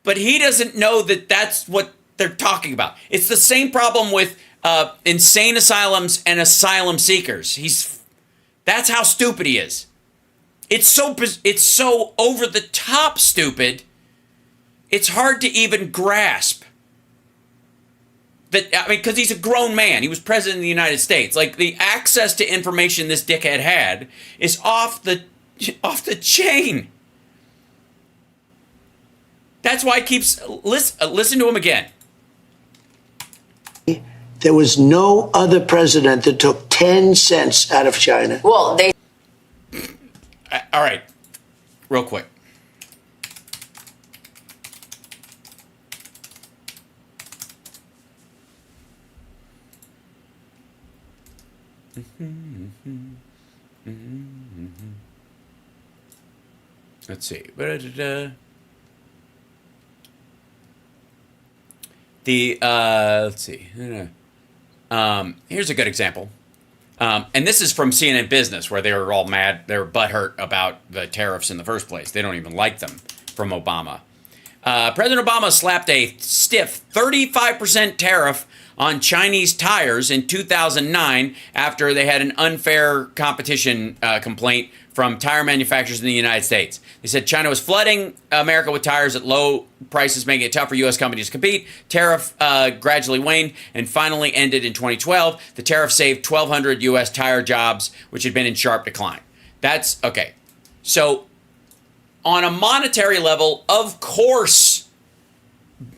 But he doesn't know that that's what they're talking about. It's the same problem with insane asylums and asylum seekers. That's how stupid he is. It's so over the top stupid. It's hard to even grasp. Because he's a grown man. He was president of the United States. Like the access to information this dickhead had is off the chain. That's why he keeps listen to him again. There was no other president that took 10 cents out of China. well, they All right, real quick. Let's see. Let's see. Here's a good example. And this is from CNN Business, where they were all mad. They were butthurt about the tariffs in the first place. They don't even like them from Obama. President Obama slapped a stiff 35% tariff on Chinese tires in 2009 after they had an unfair competition complaint from tire manufacturers in the United States. They said China was flooding America with tires at low prices, making it tough for U.S. companies to compete. Tariff gradually waned and finally ended in 2012. The tariff saved 1,200 U.S. tire jobs, which had been in sharp decline. That's okay. So on a monetary level, of course,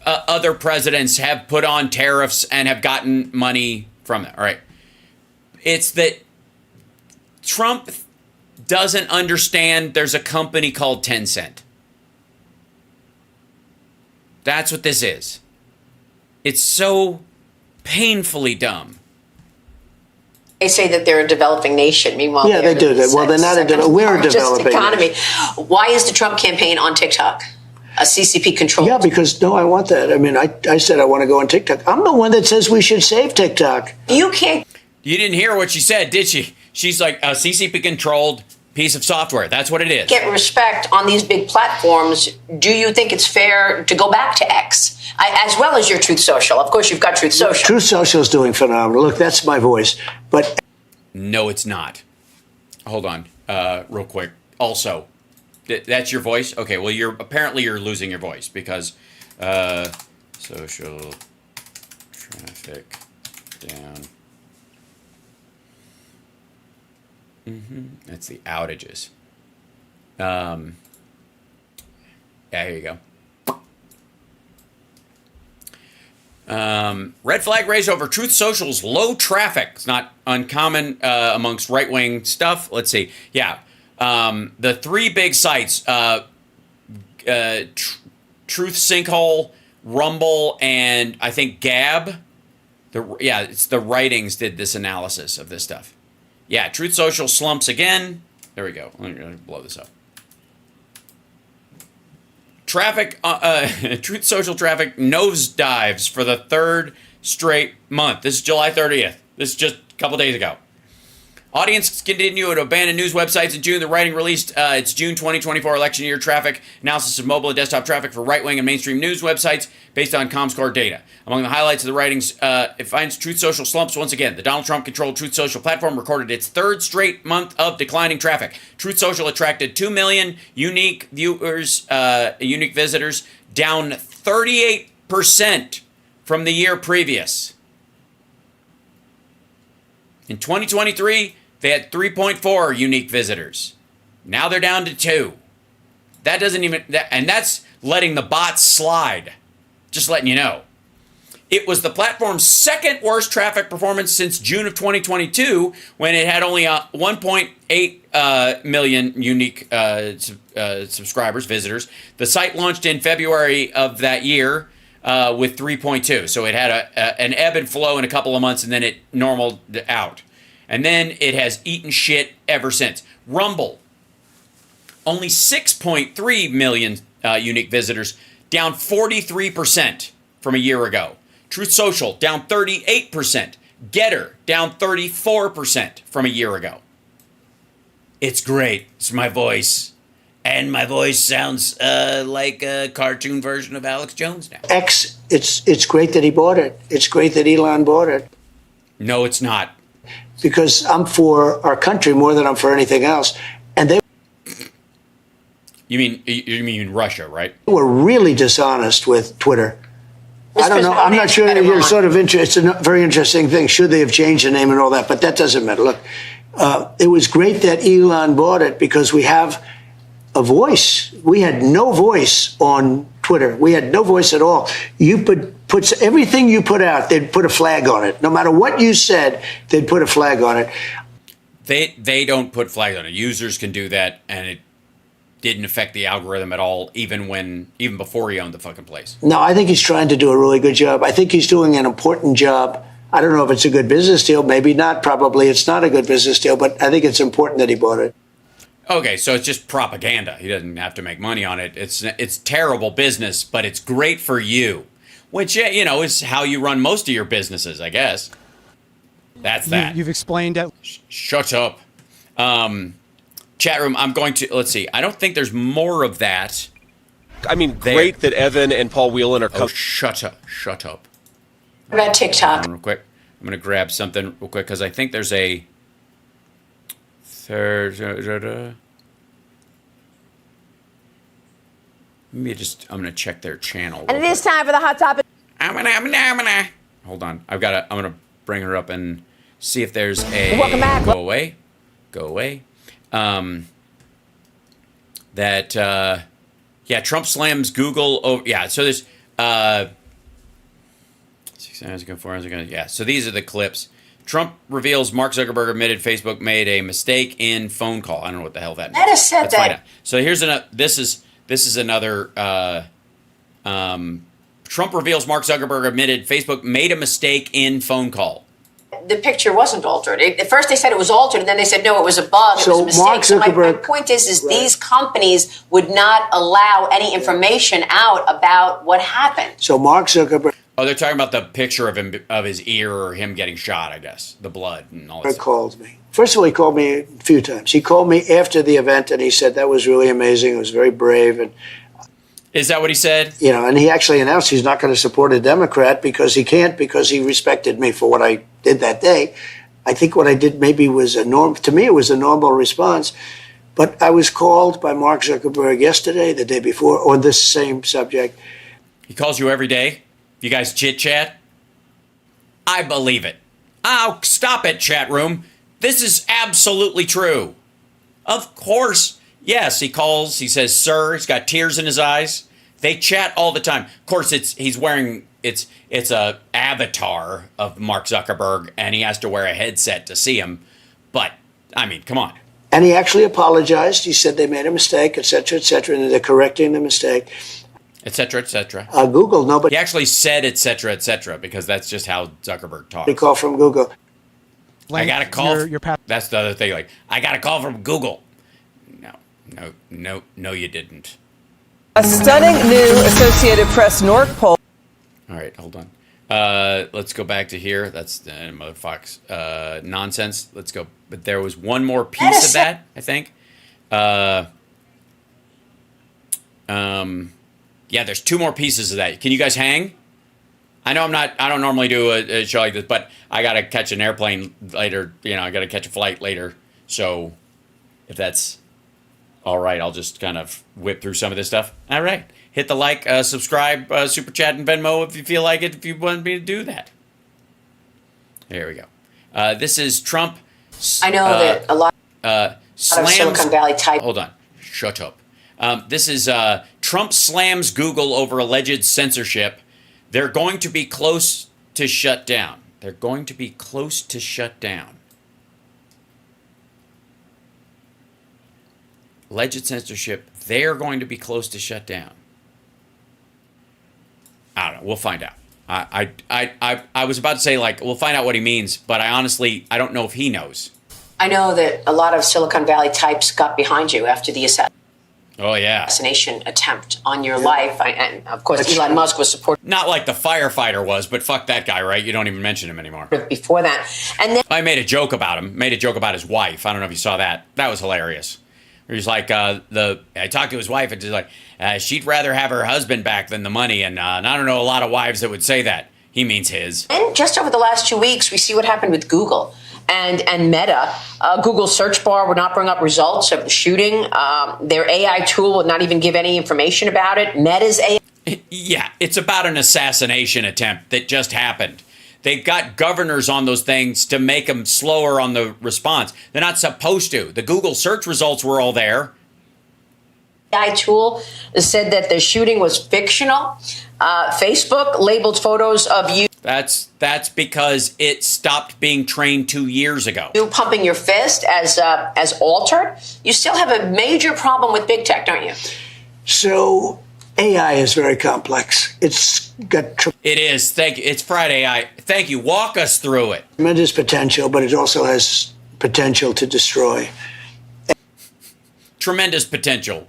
other presidents have put on tariffs and have gotten money from them. All right. It's that Trump doesn't understand there's a company called Tencent. That's what this is. It's so painfully dumb. They say that they're a developing nation. Meanwhile, Yeah, they do. Well, they're not we're a developing economy. nation. Why is the Trump campaign on TikTok? A CCP controlled? Yeah, because no, I want that. I mean, I said I want to go on TikTok. I'm the one that says we should save TikTok. You can't. You didn't hear what she said, did she? She's like a CCP-controlled piece of software. That's what it is. Get respect on these big platforms. Do you think it's fair to go back to X as well as your Truth Social? Of course, you've got Truth Social. Truth Social is doing phenomenal. Look, that's my voice. But No, it's not. Hold on, real quick. Also, that's your voice? Okay, well, you're losing your voice because social traffic down. That's the outages. Yeah, here you go. Red flag raised over Truth Social's low traffic. It's not uncommon amongst right-wing stuff. Let's see. Yeah. The three big sites, Truth Sinkhole, Rumble, and I think Gab. It's the Writings did this analysis of this stuff. Yeah, Truth Social slumps again. There we go. Let me blow this up. Traffic, Truth Social traffic nosedives for the third straight month. This is July 30th. This is just a couple days ago. Audience continue to abandon news websites in June. The writing released its June 2024 election year traffic analysis of mobile and desktop traffic for right-wing and mainstream news websites based on Comscore data. Among the highlights of the writings, it finds Truth Social slumps once again. The Donald Trump-controlled Truth Social platform recorded its third straight month of declining traffic. Truth Social attracted 2 million unique viewers, unique visitors, down 38% from the year previous. In 2023, they had 3.4 unique visitors. Now they're down to 2. That doesn't even, and that's letting the bots slide. Just letting you know. It was the platform's second worst traffic performance since June of 2022, when it had only 1.8 million unique subscribers, visitors. The site launched in February of that year with 3.2. So it had an ebb and flow in a couple of months, and then it normaled out. And then it has eaten shit ever since. Rumble, only 6.3 million unique visitors, down 43% from a year ago. Truth Social, down 38%. Getter, down 34% from a year ago. It's great. It's my voice. And my voice sounds like a cartoon version of Alex Jones now. X, it's great that he bought it. It's great that Elon bought it. No, it's not. Because I'm for our country more than I'm for anything else. And they You mean Russia, right? were really dishonest with Twitter. I don't know. I'm not sure that you're sort of interested. It's a very interesting thing. Should they have changed the name and all that? But that doesn't matter. Look, it was great that Elon bought it because we have a voice. We had no voice on Twitter. We had no voice at all. You put everything you put out, they'd put a flag on it. No matter what you said, they'd put a flag on it. They don't put flags on it. Users can do that, and it didn't affect the algorithm at all, even before he owned the fucking place. No, I think he's trying to do a really good job. I think he's doing an important job. I don't know if it's a good business deal. Maybe not. Probably it's not a good business deal, but I think it's important that he bought it. Okay, so it's just propaganda. He doesn't have to make money on it. It's terrible business, but it's great for you, which, is how you run most of your businesses, I guess. That's that. You've explained it. Shut up. Chat room, I'm going to, let's see. I don't think there's more of that. I mean, great that Evan and Paul Whelan are coming. Oh, shut up. About TikTok. Real quick. I'm going to grab something real quick because I think there's a third. I'm going to check their channel. And it is time for the hot topic. Hold on. I'm going to bring her up and see if there's a. Welcome back. Go away. Trump slams Google over. Yeah, so there's 6 hours ago, 4 hours ago. Yeah, so these are the clips. Trump reveals Mark Zuckerberg admitted Facebook made a mistake in phone call. I don't know what the hell that means. Meta said Let's find that. out. So here's another. This is another. Trump reveals Mark Zuckerberg admitted Facebook made a mistake in phone call. The picture wasn't altered. At first they said it was altered, and then they said, no, it was a bug. It was a mistake. Mark So my Zuckerberg- point is these companies would not allow any information out about what happened. So Mark Zuckerberg Oh, they're talking about the picture of him, of his ear or him getting shot, I guess. The blood and all that stuff. called me. First of all, he called me a few times. He called me after the event, and he said that was really amazing. It was very brave, and Is that what he said? and he actually announced he's not going to support a Democrat because he can't, because he respected me for what I did that day. I think what I did maybe was to me, it was a normal response. But I was called by Mark Zuckerberg yesterday, the day before, on this same subject. He calls you every day? You guys chit-chat? I believe it. Oh, stop it, chat room. This is absolutely true. Of course. Yes, he calls. He says, sir. He's got tears in his eyes. They chat all the time. Of course, he's wearing, it's a avatar of Mark Zuckerberg, and he has to wear a headset to see him. But, I mean, come on. And he actually apologized. He said they made a mistake, et cetera, and they're correcting the mistake. Et cetera, et cetera. Google, nobody. He actually said et cetera, because that's just how Zuckerberg talks. Call from Google. I got a call. That's the other thing. Like, I got a call from Google. No, you didn't. A stunning new Associated Press North poll. All right, hold on. Let's go back to here. That's Mother Fox nonsense. Let's go. But there was one more piece of that, I think. Yeah, there's two more pieces of that. Can you guys hang? I know I don't normally do a show like this, but I got to catch an airplane later. I got to catch a flight later. So if that's all right, I'll just kind of whip through some of this stuff. All right. Hit the like, subscribe, super chat, and Venmo if you feel like it, if you want me to do that. There we go. This is Trump. I know that a lot of slams, Silicon Valley type. Hold on. Shut up. This is Trump slams Google over alleged censorship. They're going to be close to shut down. They're going to be close to shut down. Alleged censorship. They're going to be close to shut down. I don't know. We'll find out. I was about to say, like, we'll find out what he means, but I don't know if he knows. I know that a lot of Silicon Valley types got behind you after the assassination attempt on your life. And of course, Elon Musk was supported. Not like the firefighter was, but fuck that guy, right? You don't even mention him anymore. Before that. And then I made a joke about him. Made a joke about his wife. I don't know if you saw that. That was hilarious. He's like, I talked to his wife, and she's like, she'd rather have her husband back than the money. And I don't know a lot of wives that would say that. He means his. And just over the last 2 weeks, we see what happened with Google and Meta. Google's search bar would not bring up results of the shooting. Their AI tool would not even give any information about it. Meta's AI. Yeah, it's about an assassination attempt that just happened. They've got governors on those things to make them slower on the response. They're not supposed to. The Google search results were all there. AI tool said that the shooting was fictional. Facebook labeled photos of you. That's because it stopped being trained 2 years ago. You pumping your fist as altered. You still have a major problem with big tech, don't you? So AI is very complex. It is. Thank you. It's Friday. Thank you. Walk us through it. Tremendous potential, but it also has potential to destroy. Tremendous potential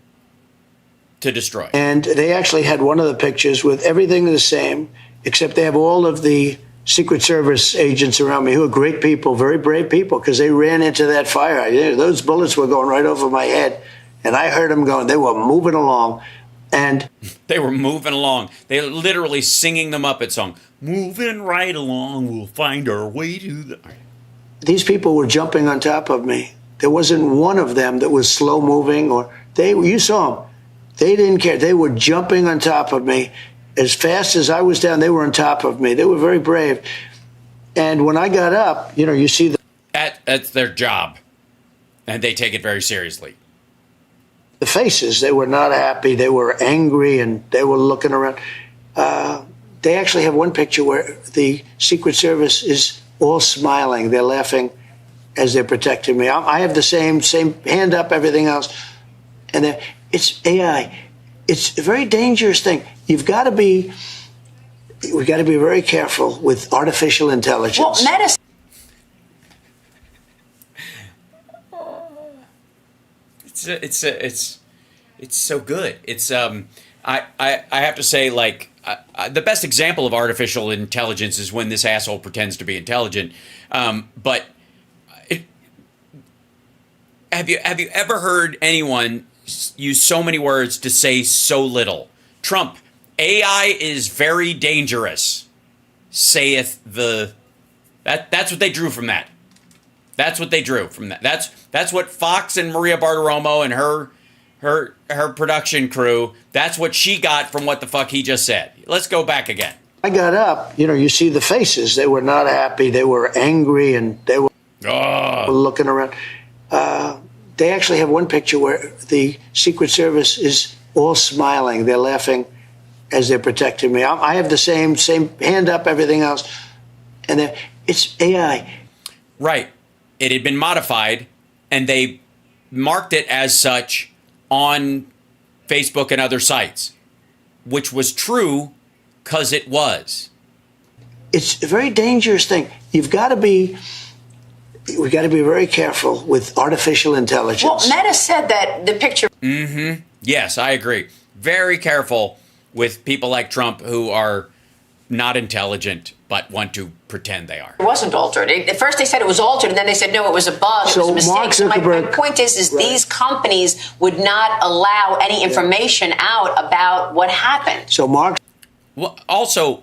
to destroy. And they actually had one of the pictures with everything the same, except they have all of the Secret Service agents around me who are great people, very brave people, because they ran into that fire. Yeah, those bullets were going right over my head, and I heard them going. They were moving along. And they were moving along. They were literally singing the Muppet song. Moving right along, we'll find our way to the... These people were jumping on top of me. There wasn't one of them that was slow moving you saw them. They didn't care. They were jumping on top of me. As fast as I was down, they were on top of me. They were very brave. And when I got up, you see that's their job. And they take it very seriously. The faces, they were not happy. They were angry, and they were looking around. They actually have one picture where the Secret Service is all smiling. They're laughing as they're protecting me. I have the same hand up, everything else. And it's AI. It's a very dangerous thing. We've got to be very careful with artificial intelligence. Well, medicine. It's so good. It's I have to say, like, the best example of artificial intelligence is when this asshole pretends to be intelligent. But have you ever heard anyone use so many words to say so little? Trump, AI is very dangerous, saith the. That's what they drew from that. That's what they drew from that. That's what Fox and Maria Bartiromo and her production crew, that's what she got from what the fuck he just said. Let's go back again. I got up, you see the faces. They were not happy. They were angry, and they were looking around. They actually have one picture where the Secret Service is all smiling. They're laughing as they're protecting me. I have the same hand up, everything else. And it's AI. Right. It had been modified, and they marked it as such on Facebook and other sites, which was true because it was. It's a very dangerous thing. You've got to be We got to be very careful with artificial intelligence. Well, Meta said that the picture. Yes, I agree. Very careful with people like Trump who are not intelligent but want to pretend they are. It wasn't altered. At first they said it was altered, and then they said, no, it was a bug, it was a mistake. Mark So my Zuckerberg- point is Right. these companies would not allow any information out about what happened. So Mark Well, also,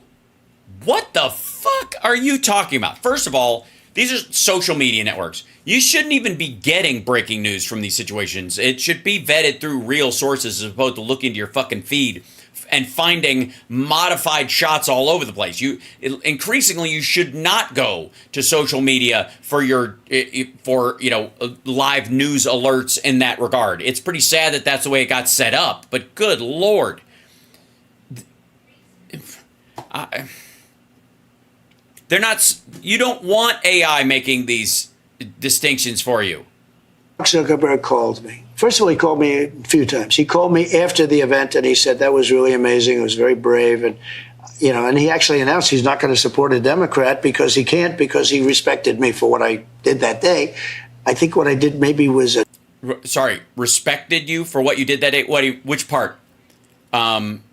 what the fuck are you talking about? First of all, these are social media networks. You shouldn't even be getting breaking news from these situations. It should be vetted through real sources as opposed to looking to your fucking feed and finding modified shots all over the place. Increasingly, you should not go to social media for live news alerts in that regard. It's pretty sad that that's the way it got set up, but good Lord. They're not. You don't want AI making these distinctions for you. Zuckerberg called me. First of all, he called me a few times. He called me after the event, and he said that was really amazing. It was very brave, and and he actually announced he's not going to support a Democrat because he can't, because he respected me for what I did that day. I think what I did maybe was respected you for what you did that day. Which part? Throwing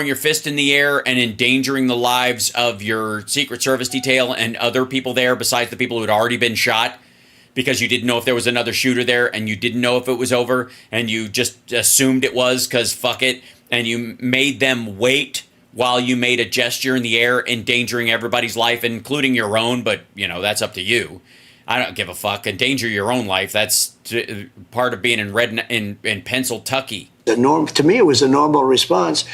your fist in the air and endangering the lives of your Secret Service detail and other people there besides the people who had already been shot because you didn't know if there was another shooter there and you didn't know if it was over and you just assumed it was because fuck it, and you made them wait while you made a gesture in the air endangering everybody's life, including your own, but that's up to you. I don't give a fuck. Endanger your own life. That's part of being in Pennsylvania. To me, it was a normal response.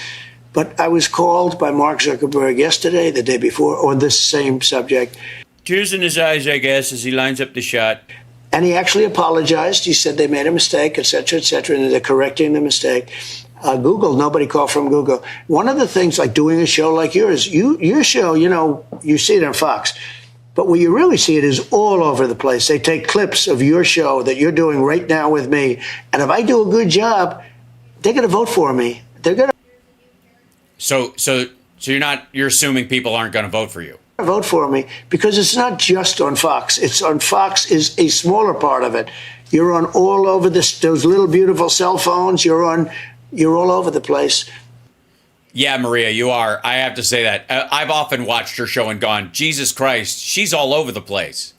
But I was called by Mark Zuckerberg yesterday, the day before, on this same subject. Tears in his eyes, I guess, as he lines up the shot. And he actually apologized. He said they made a mistake, et cetera, and they're correcting the mistake. Google, nobody called from Google. One of the things, like doing a show like yours, your show, you see it on Fox. But where you really see it is all over the place. They take clips of your show that you're doing right now with me. And if I do a good job, they're going to vote for me. They're going to. So you're assuming people aren't going to vote for you. Vote for me because it's not just on Fox. It's on Fox is a smaller part of it. You're on all over those little beautiful cell phones. You're all over the place. Yeah, Maria, you are. I have to say that. I've often watched her show and gone, Jesus Christ, she's all over the place.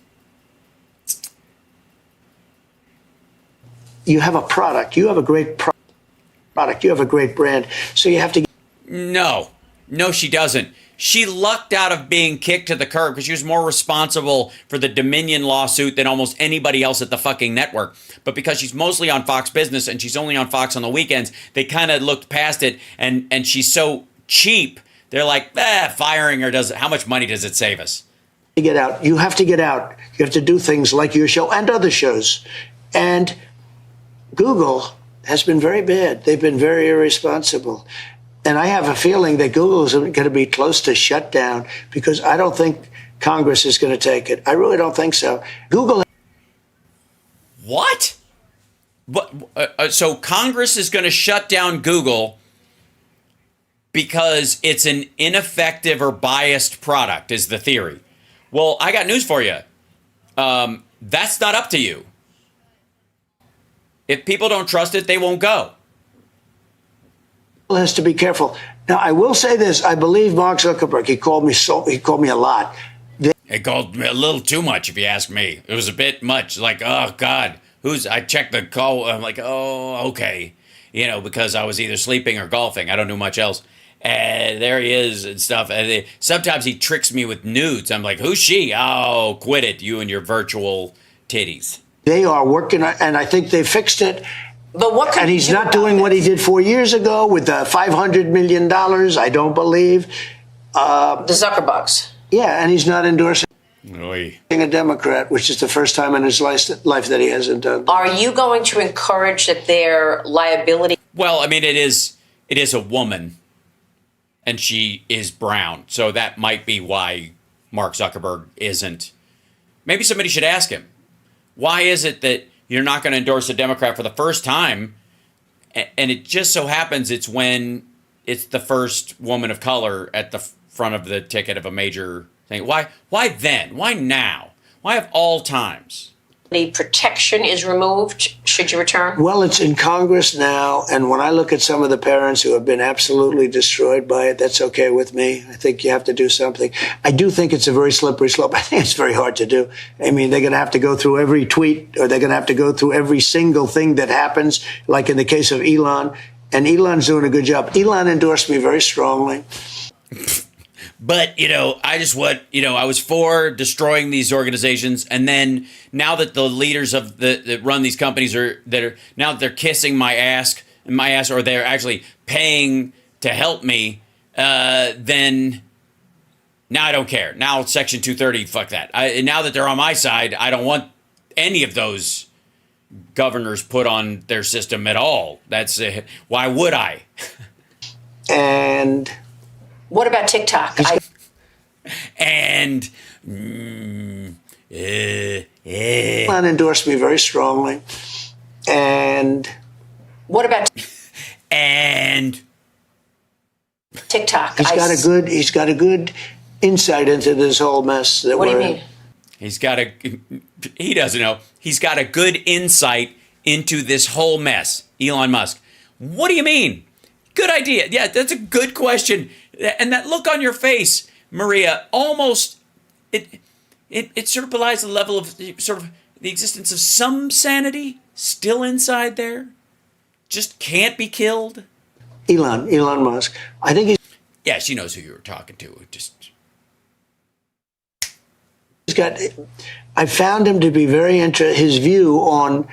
You have a product. You have a great product. You have a great brand. So you have to. No, she doesn't. She lucked out of being kicked to the curb because she was more responsible for the Dominion lawsuit than almost anybody else at the fucking network. But because she's mostly on Fox Business and she's only on Fox on the weekends, they kind of looked past it. And she's so cheap, they're like, firing her how much money does it save us? Get out. You have to get out. You have to do things like your show and other shows. And Google has been very bad. They've been very irresponsible. And I have a feeling that Google is going to be close to shutdown because I don't think Congress is going to take it. I really don't think so. Google. What? So Congress is going to shut down Google because it's an ineffective or biased product, is the theory. Well, I got news for you. That's not up to you. If people don't trust it, they won't go. Has to be careful. Now, I will say this. I believe Mark Zuckerberg. He called me a lot. He called me a little too much, if you ask me. It was a bit much. Like, oh, God. I checked the call. I'm like, oh, okay. Because I was either sleeping or golfing. I don't do much else. And there he is and stuff. And sometimes he tricks me with nudes. I'm like, who's she? Oh, quit it. You and your virtual titties. They are working, and I think they fixed it. But what can and he's not doing what he did 4 years ago with the $500 million, I don't believe. The Zuckerbugs. Yeah, and he's not endorsing Oy. a Democrat, which is the first time in his life that he hasn't done. Are you going to encourage that their liability? Well, I mean, it is a woman, and she is brown. So that might be why Mark Zuckerberg isn't. Maybe somebody should ask him, why is it that you're not going to endorse a Democrat for the first time? And it just so happens it's when it's the first woman of color at the front of the ticket of a major thing. Why then? Why now? Why of all times? The protection is removed should you return? Well, it's in Congress now, and when I look at some of the parents who have been absolutely destroyed by it, that's okay with me. I think you have to do something. I do think it's a very slippery slope. I think it's very hard to do. I mean, they're going to have to go through every tweet, or they're going to have to go through every single thing that happens, like in the case of Elon. And Elon's doing a good job. Elon endorsed me very strongly. But, I just I was for destroying these organizations. And then now that the leaders of that run these companies now that they're kissing my ass, or they're actually paying to help me, then now I don't care. Now Section 230, fuck that. Now that they're on my side, I don't want any of those governors put on their system at all. That's why would I? And what about TikTok? And Elon endorsed me very strongly. And what about and TikTok? He's got a good insight into this whole mess that what do we're you in. mean? He doesn't know. He's got a good insight into this whole mess. Elon Musk. What do you mean? Good idea. Yeah, that's a good question. And that look on your face, Maria, almost it sort of belies the level of sort of the existence of some sanity still inside there. Just can't be killed. Elon Musk. I think yeah, she knows who you were talking to. I found him to be very his view on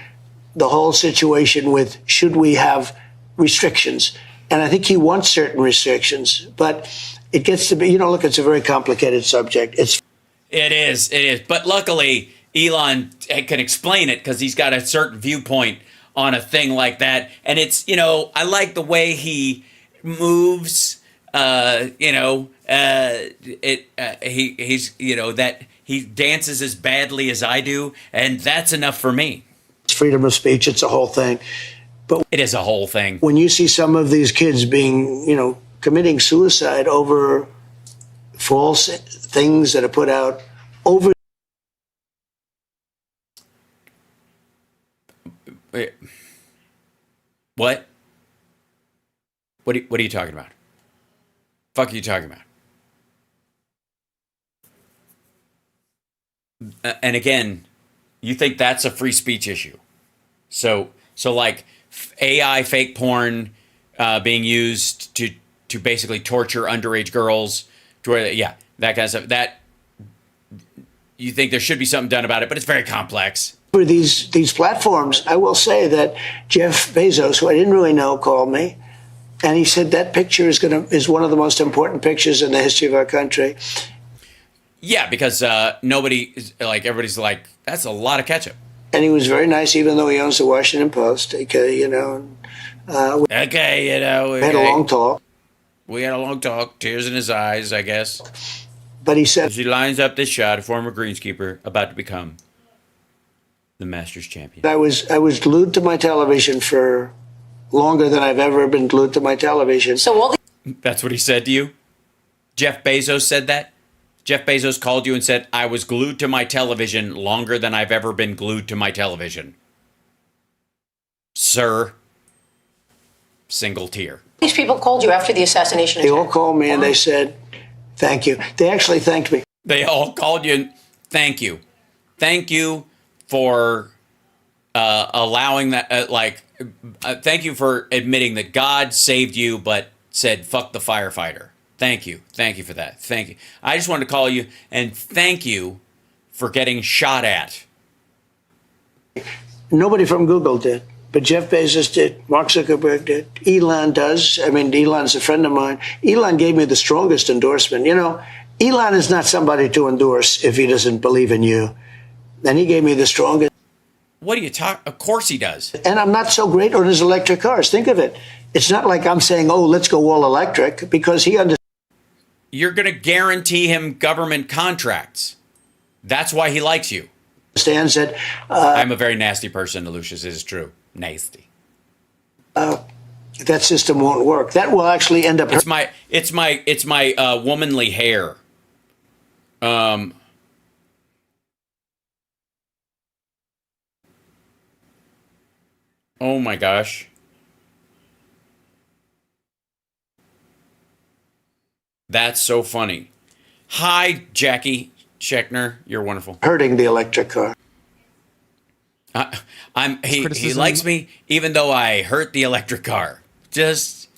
the whole situation with should we have restrictions. And I think he wants certain restrictions, but it gets to be, look, it's a very complicated subject. It is. But luckily, Elon can explain it because he's got a certain viewpoint on a thing like that. And it's, I like the way he moves, that he dances as badly as I do. And that's enough for me. It's freedom of speech. It's a whole thing. But it is a whole thing. When you see some of these kids being, committing suicide over false things that are put out over. What? What are you talking about? Fuck are you talking about? And again, you think that's a free speech issue. So like AI fake porn being used to basically torture underage girls, that kind of stuff. That you think there should be something done about it, but it's very complex. For these platforms, I will say that Jeff Bezos, who I didn't really know, called me, and he said that picture is one of the most important pictures in the history of our country. Yeah, because everybody's like, that's a lot of ketchup. And he was very nice, even though he owns the Washington Post. We had a long talk. We had a long talk, tears in his eyes, I guess. But he said, as he lines up this shot, a former greenskeeper about to become the Masters champion. I was glued to my television for longer than I've ever been glued to my television. So that's what he said to you? Jeff Bezos said that? Jeff Bezos called you and said, I was glued to my television longer than I've ever been glued to my television. Sir. Single tear. These people called you after the assassination They attack. all called me and they said, thank you. They actually thanked me. They all called you and thank you. Thank you for allowing that, thank you for admitting that God saved you, but said, fuck the firefighter. Thank you. Thank you for that. Thank you. I just wanted to call you and thank you for getting shot at. Nobody from Google did, but Jeff Bezos did. Mark Zuckerberg did. Elon does. I mean, Elon's a friend of mine. Elon gave me the strongest endorsement. Elon is not somebody to endorse if he doesn't believe in you. And he gave me the strongest. What do you talk? Of course he does. And I'm not so great on his electric cars. Think of it. It's not like I'm saying, oh, let's go all electric, because he understands. You're going to guarantee him government contracts. That's why he likes you. Understands that. I'm a very nasty person, Lucius. It is true. Nasty. That system won't work. That will actually end up. It's my womanly hair. Oh my gosh. That's so funny. Hi, Jackie Schechner. You're wonderful. Hurting the electric car. He likes me even though I hurt the electric car. Just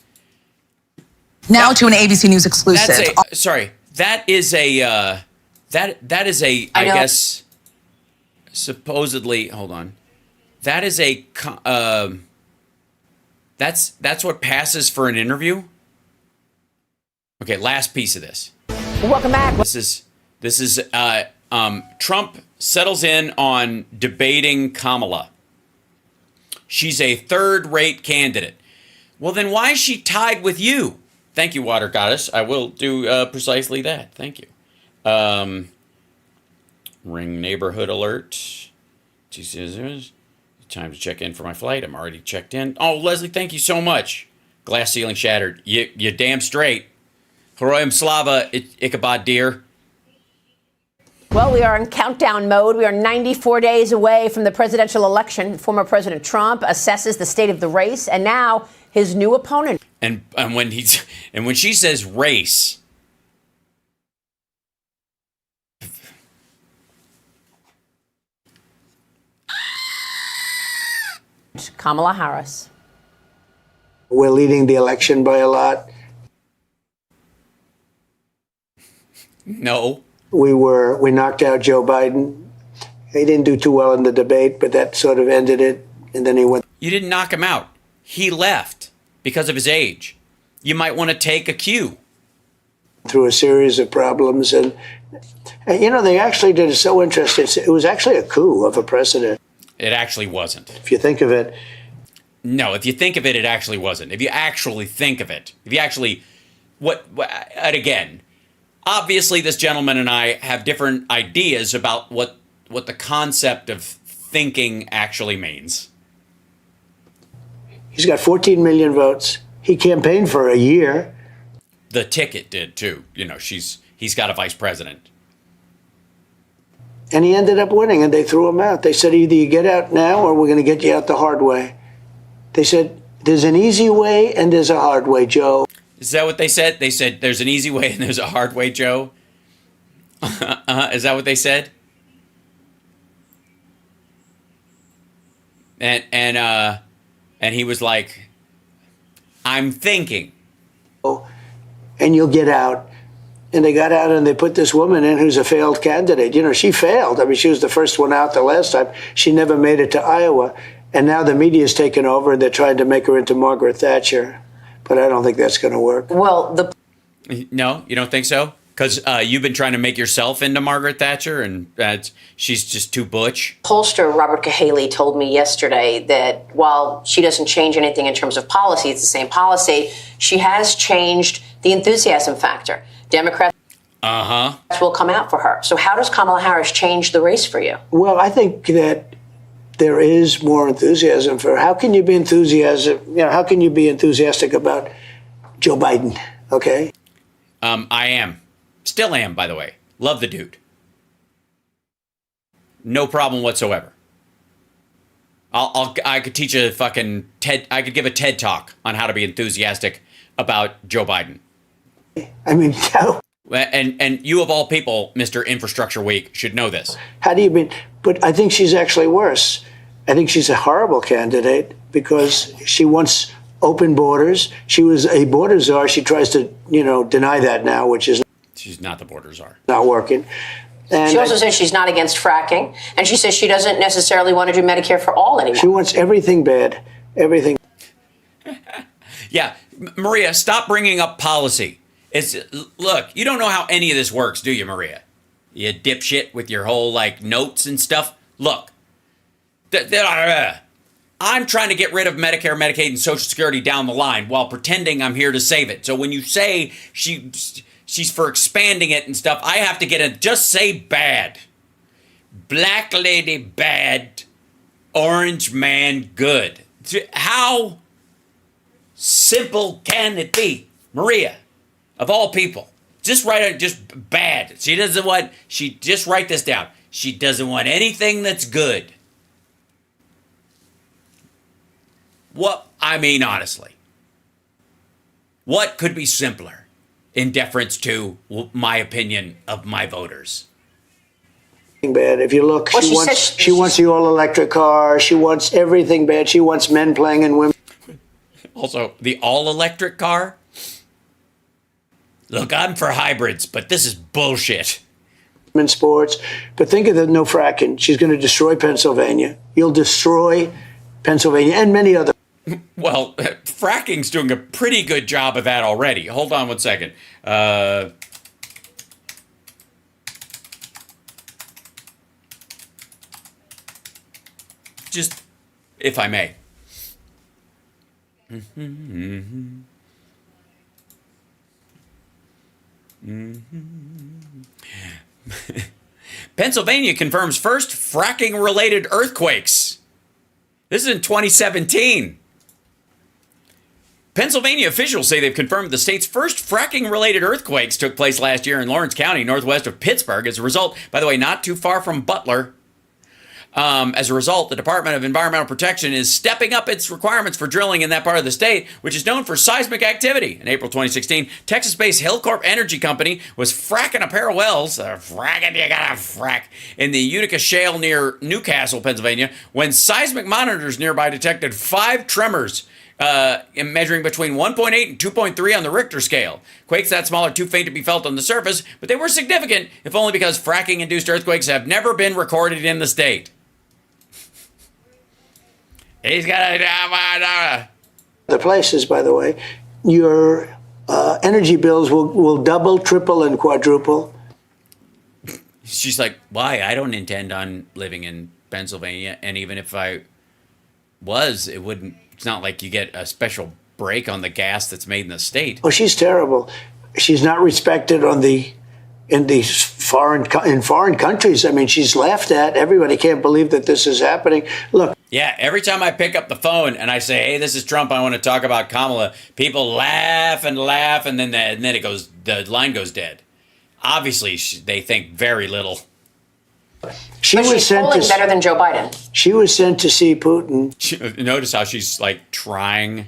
now to an ABC News exclusive. That is a I guess supposedly, hold on. That is a that's what passes for an interview. Okay, last piece of this. Welcome back. This is Trump settles in on debating Kamala. She's a third-rate candidate. Well, then why is she tied with you? Thank you, Water Goddess. I will do precisely that. Thank you. Ring neighborhood alert. She says, time to check in for my flight. I'm already checked in. Oh, Leslie, thank you so much. Glass ceiling shattered. You damn straight. Heroyam Slava, Ichabod dear. Well, we are in countdown mode. We are 94 days away from the presidential election. Former President Trump assesses the state of the race, and now his new opponent. And when she says race, Kamala Harris. We're leading the election by a lot. No. We knocked out Joe Biden. He didn't do too well in the debate, but that sort of ended it. And then he went. You didn't knock him out. He left because of his age. You might want to take a cue. Through a series of problems. And you know, they actually did it so interesting. It was actually a coup of a president. It actually wasn't. If you think of it. No, if you think of it, it actually wasn't. If you actually think of it. If you actually. And again. Obviously, this gentleman and I have different ideas about what the concept of thinking actually means. He's got 14 million votes. He campaigned for a year. The ticket did, too. You know, he's got a vice president. And he ended up winning, and they threw him out. They said, either you get out now or we're going to get you out the hard way. They said, there's an easy way and there's a hard way, Joe. Is that what they said? They said, there's an easy way and there's a hard way, Joe? Is that what they said? And he was like, I'm thinking. And you'll get out. And they got out and they put this woman in who's a failed candidate. You know, she failed. I mean, she was the first one out the last time. She never made it to Iowa. And now the media's taken over and they're trying to make her into Margaret Thatcher. But I don't think that's going to work. Well, No, you don't think so? Because you've been trying to make yourself into Margaret Thatcher, and she's just too butch. Pollster Robert Cahaley told me yesterday that while she doesn't change anything in terms of policy, it's the same policy, she has changed the enthusiasm factor. Democrats will come out for her. So how does Kamala Harris change the race for you? Well, I think that there is more enthusiasm for her. How can you be how can you be enthusiastic about Joe Biden? Okay. I am. Still am, by the way. Love the dude. No problem whatsoever. I could teach a fucking I could give a TED talk on how to be enthusiastic about Joe Biden. I mean, and you of all people, Mr. Infrastructure Week, should know this. How do you mean? But I think she's actually worse. I think she's a horrible candidate because she wants open borders. She was a border czar. She tries to, deny that now, which is she's not the border czar. Not working. And she also says she's not against fracking, and she says she doesn't necessarily want to do Medicare for all anymore. She wants everything bad, everything. Yeah, Maria, stop bringing up policy. Look, you don't know how any of this works, do you, Maria? You dipshit with your whole notes and stuff. Look, I'm trying to get rid of Medicare, Medicaid, and Social Security down the line while pretending I'm here to save it. So when you say she's for expanding it and stuff, I have to just say bad. Black lady bad, orange man good. How simple can it be? Maria, of all people, just write it, just bad. Just write this down. She doesn't want anything that's good. I mean, honestly, what could be simpler in deference to my opinion of my voters? Bad. If you look, Well, she wants the all-electric car. She wants everything bad. She wants men playing in women. Also, the all-electric car? Look, I'm for hybrids, but this is bullshit. In sports, but think of the no fracking. She's going to destroy Pennsylvania. You'll destroy Pennsylvania and many other. Well, fracking's doing a pretty good job of that already. Hold on one second. Just, if I may. Pennsylvania confirms first fracking-related earthquakes. This is in 2017. Pennsylvania officials say they've confirmed the state's first fracking-related earthquakes took place last year in Lawrence County, northwest of Pittsburgh. As a result, by the way, not too far from Butler. As a result, the Department of Environmental Protection is stepping up its requirements for drilling in that part of the state, which is known for seismic activity. In April 2016, Texas-based Hillcorp Energy Company was fracking a pair of wells, fracking, you gotta frack, in the Utica Shale near Newcastle, Pennsylvania, when seismic monitors nearby detected 5 tremors, measuring between 1.8 and 2.3 on the Richter scale. Quakes that small are too faint to be felt on the surface, but they were significant, if only because fracking-induced earthquakes have never been recorded in the state. He's got The places, by the way, your energy bills will double, triple, and quadruple. She's like, why? I don't intend on living in Pennsylvania, and even if I was, it wouldn't. It's not like you get a special break on the gas that's made in the state. Oh, she's terrible. She's not respected in these foreign countries. I mean, she's laughed at. Everybody can't believe that this is happening. Look. Yeah, every time I pick up the phone and I say, hey, this is Trump, I want to talk about Kamala, people laugh, and then it goes, the line goes dead. Obviously, they think very little. She's polling better than Joe Biden. She was sent to see Putin. Notice how she's like trying.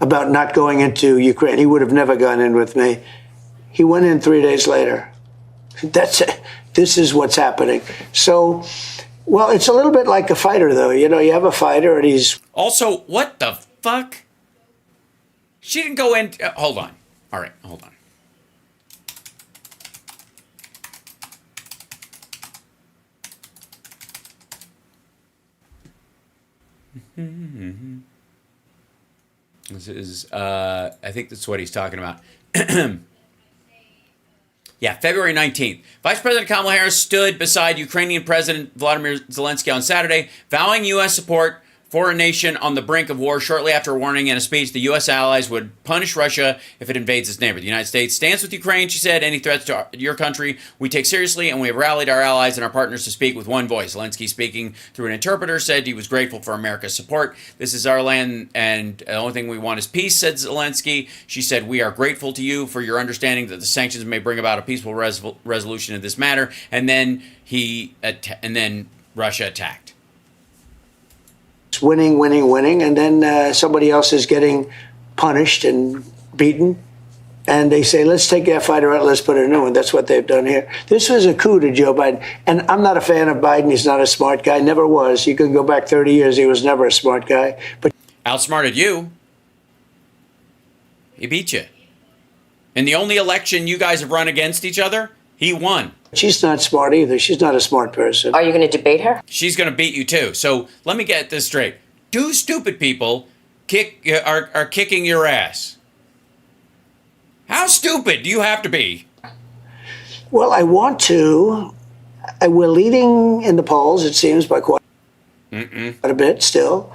About not going into Ukraine. He would have never gone in with me. He went in 3 days later. This is what's happening. So, well, it's a little bit like a fighter, though. You know, you have a fighter and he's... Also, what the fuck? She didn't go in... hold on. All right, hold on. This is, I think that's what he's talking about. Yeah, February 19th. Vice President Kamala Harris stood beside Ukrainian President Volodymyr Zelensky on Saturday, vowing U.S. support for a nation on the brink of war shortly after warning in a speech the U.S. allies would punish Russia if it invades its neighbor. The United States stands with Ukraine, she said. Any threats to your country we take seriously, and we have rallied our allies and our partners to speak with one voice. Zelensky, speaking through an interpreter, said he was grateful for America's support. This is our land, and the only thing we want is peace, said Zelensky. She said, we are grateful to you for your understanding that the sanctions may bring about a peaceful resolution of this matter. And then Russia attacked. Winning, and then somebody else is getting punished and beaten, and they say, let's take that fighter out, let's put a new one. That's what they've done here. This was a coup to Joe Biden, and I'm not a fan of Biden. He's not a smart guy, never was. You can go back 30 years, he was never a smart guy. But outsmarted you. He beat you. In the only election you guys have run against each other, he won. She's not smart either. She's not a smart person. Are you going to debate her? She's going to beat you too. So let me get this straight. 2 stupid people are kicking your ass. How stupid do you have to be? Well, I want to. We're leading in the polls, it seems, by quite a bit still.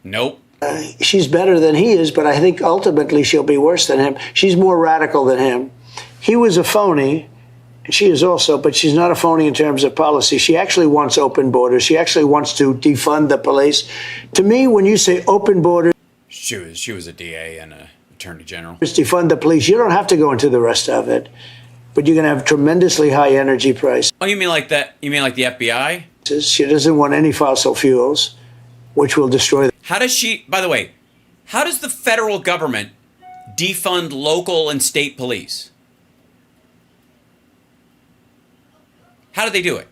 Nope. She's better than he is, but I think ultimately she'll be worse than him. She's more radical than him. He was a phony. She is also, but she's not a phony in terms of policy. She actually wants open borders. She actually wants to defund the police. To me, when you say open borders... She was a DA and an attorney general. Defund the police. You don't have to go into the rest of it, but you're going to have tremendously high energy prices. Oh, you mean like that? You mean like the FBI? She doesn't want any fossil fuels, which will destroy them. How does she, by the way, how does the federal government defund local and state police? How do they do it?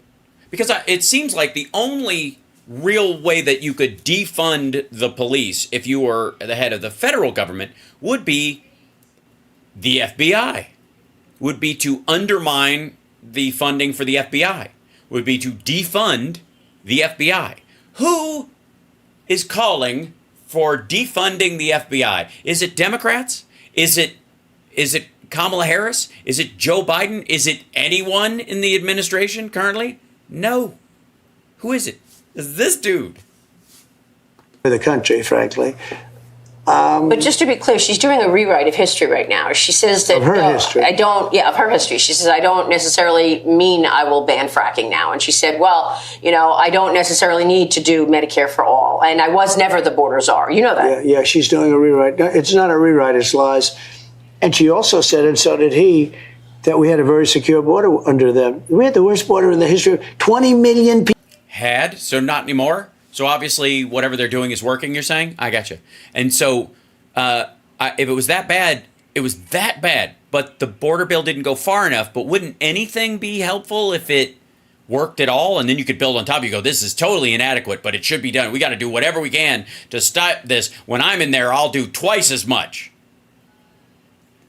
Because it seems like the only real way that you could defund the police if you were the head of the federal government would be the FBI, would be to undermine the funding for the FBI, would be to defund the FBI. Who is calling for defunding the FBI? Is it Democrats? Is it Kamala Harris? Is it Joe Biden? Is it anyone in the administration currently? No. Who is it? It's this dude. For the country, frankly. But just to be clear, she's doing a rewrite of history right now. She says that of her history. of her history. She says, I don't necessarily mean I will ban fracking now. And she said, well, I don't necessarily need to do Medicare for all. And I was never the border czar. You know that. Yeah, she's doing a rewrite. No, it's not a rewrite, it's lies. And she also said, and so did he, that we had a very secure border under them. We had the worst border in the history of 20 million people. Had, so not anymore. So obviously whatever they're doing is working, you're saying? I got you. And so if it was that bad, it was that bad. But the border bill didn't go far enough. But wouldn't anything be helpful if it worked at all? And then you could build on top. You go, this is totally inadequate, but it should be done. We got to do whatever we can to stop this. When I'm in there, I'll do twice as much.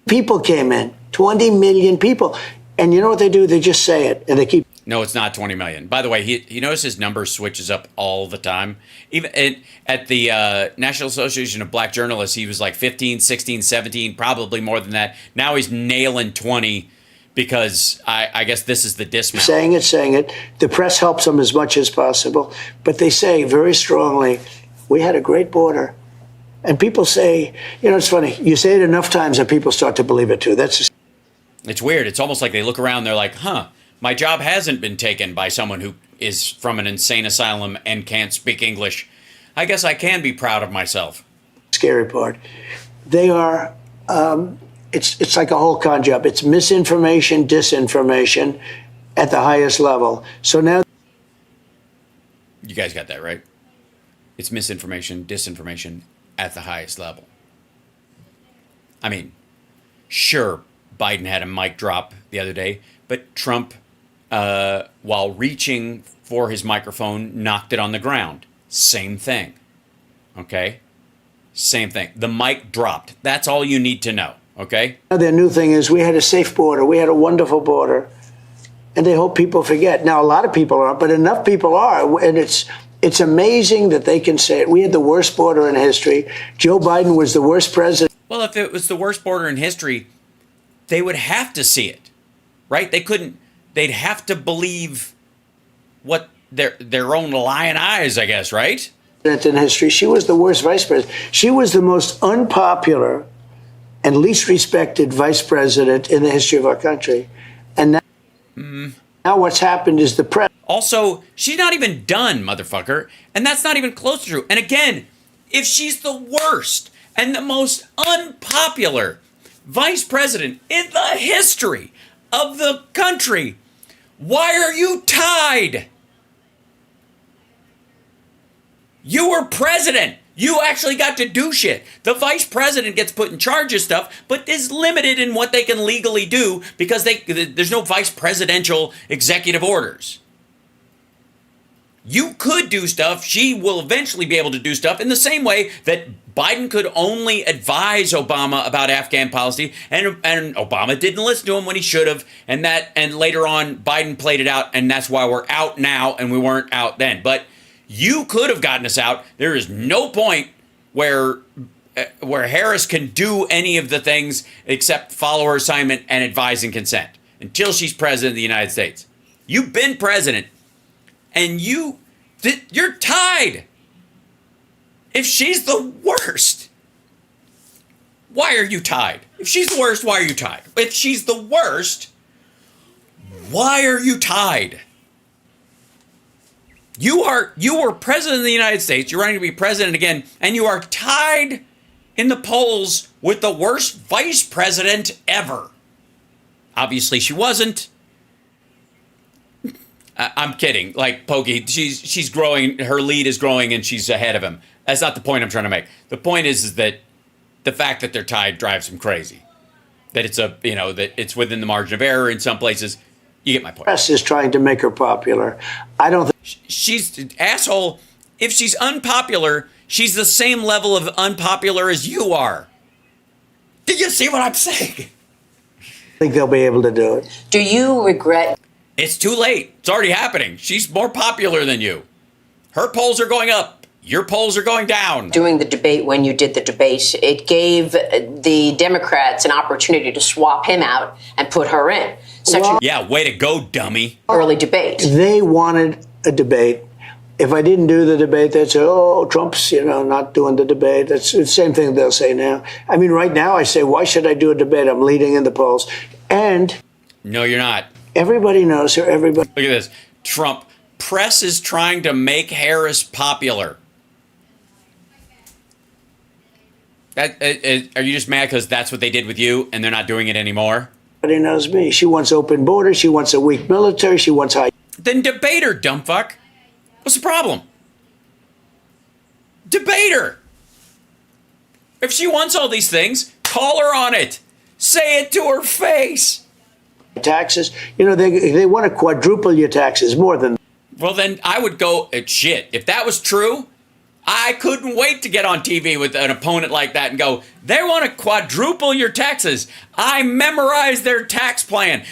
People came in, 20 million people. And you know what they do? They just say it, and they keep. No, it's not 20 million. By the way, he notice his number switches up all the time. Even at the National Association of Black Journalists, he was like 15, 16, 17, probably more than that. Now he's nailing 20 because I guess this is the dismount. Saying it. The press helps them as much as possible. But they say very strongly, we had a great border. And people say, it's funny. You say it enough times and people start to believe it too. It's weird. It's almost like they look around, they're like, my job hasn't been taken by someone who is from an insane asylum and can't speak English. I guess I can be proud of myself. Scary part. They are, it's like a whole con job. It's misinformation, disinformation at the highest level. So now. You guys got that, right? It's misinformation, disinformation at the highest level. I mean, sure, Biden had a mic drop the other day, but Trump, while reaching for his microphone, knocked it on the ground. Same thing. Okay? Same thing. The mic dropped. That's all you need to know. Okay? Their new thing is we had a safe border. We had a wonderful border. And they hope people forget. Now, a lot of people aren't, but enough people are. And it's amazing that they can say it. We had the worst border in history. Joe Biden was the worst president. Well, if it was the worst border in history, they would have to see it, right? They'd have to believe what their own lying eyes, I guess, right? In history, she was the worst vice president. She was the most unpopular and least respected vice president in the history of our country. And now what's happened is the press. Also, she's not even done, motherfucker. And that's not even close to true. And again, if she's the worst and the most unpopular vice president in the history of the country, why are you tied? You were president. You actually got to do shit. The vice president gets put in charge of stuff, but is limited in what they can legally do because there's no vice presidential executive orders. You could do stuff. She will eventually be able to do stuff in the same way that Biden could only advise Obama about Afghan policy, and Obama didn't listen to him when he should have, and later on Biden played it out, and that's why we're out now, and we weren't out then. But you could have gotten us out. There is no point where Harris can do any of the things except follow her assignment and advise and consent until she's president of the United States. You've been president, and you're tied. If she's the worst, why are you tied? If she's the worst, why are you tied? If she's the worst, why are you tied? You were president of the United States. You're running to be president again, and you are tied in the polls with the worst vice president ever. Obviously, she wasn't. I'm kidding. Like Pokey, she's growing. Her lead is growing, and she's ahead of him. That's not the point I'm trying to make. The point is that the fact that they're tied drives him crazy. That it's that it's within the margin of error in some places. You get my point. Press is trying to make her popular. I don't think she's asshole. If she's unpopular, she's the same level of unpopular as you are. Do you see what I'm saying? they'll be able to do it. Do you regret? It's too late. It's already happening. She's more popular than you. Her polls are going up. Your polls are going down. Doing the debate when you did the debate, it gave the Democrats an opportunity to swap him out and put her in. Yeah, way to go, dummy. Early debate. They wanted a debate. If I didn't do the debate, they'd say, oh, Trump's, not doing the debate. That's the same thing they'll say now. I mean, right now I say, why should I do a debate? I'm leading in the polls. And no, you're not. Everybody knows her. Everybody. Look at this. Trump. Press is trying to make Harris popular. Are you just mad because that's what they did with you and they're not doing it anymore? Everybody knows me. She wants open borders. She wants a weak military. She wants high. Then debate her, dumb fuck. What's the problem? Debate her. If she wants all these things, call her on it. Say it to her face. Taxes. They want to quadruple your taxes more than. Well, then I would go, shit. If that was true, I couldn't wait to get on TV with an opponent like that and go, they want to quadruple your taxes. I memorized their tax plan.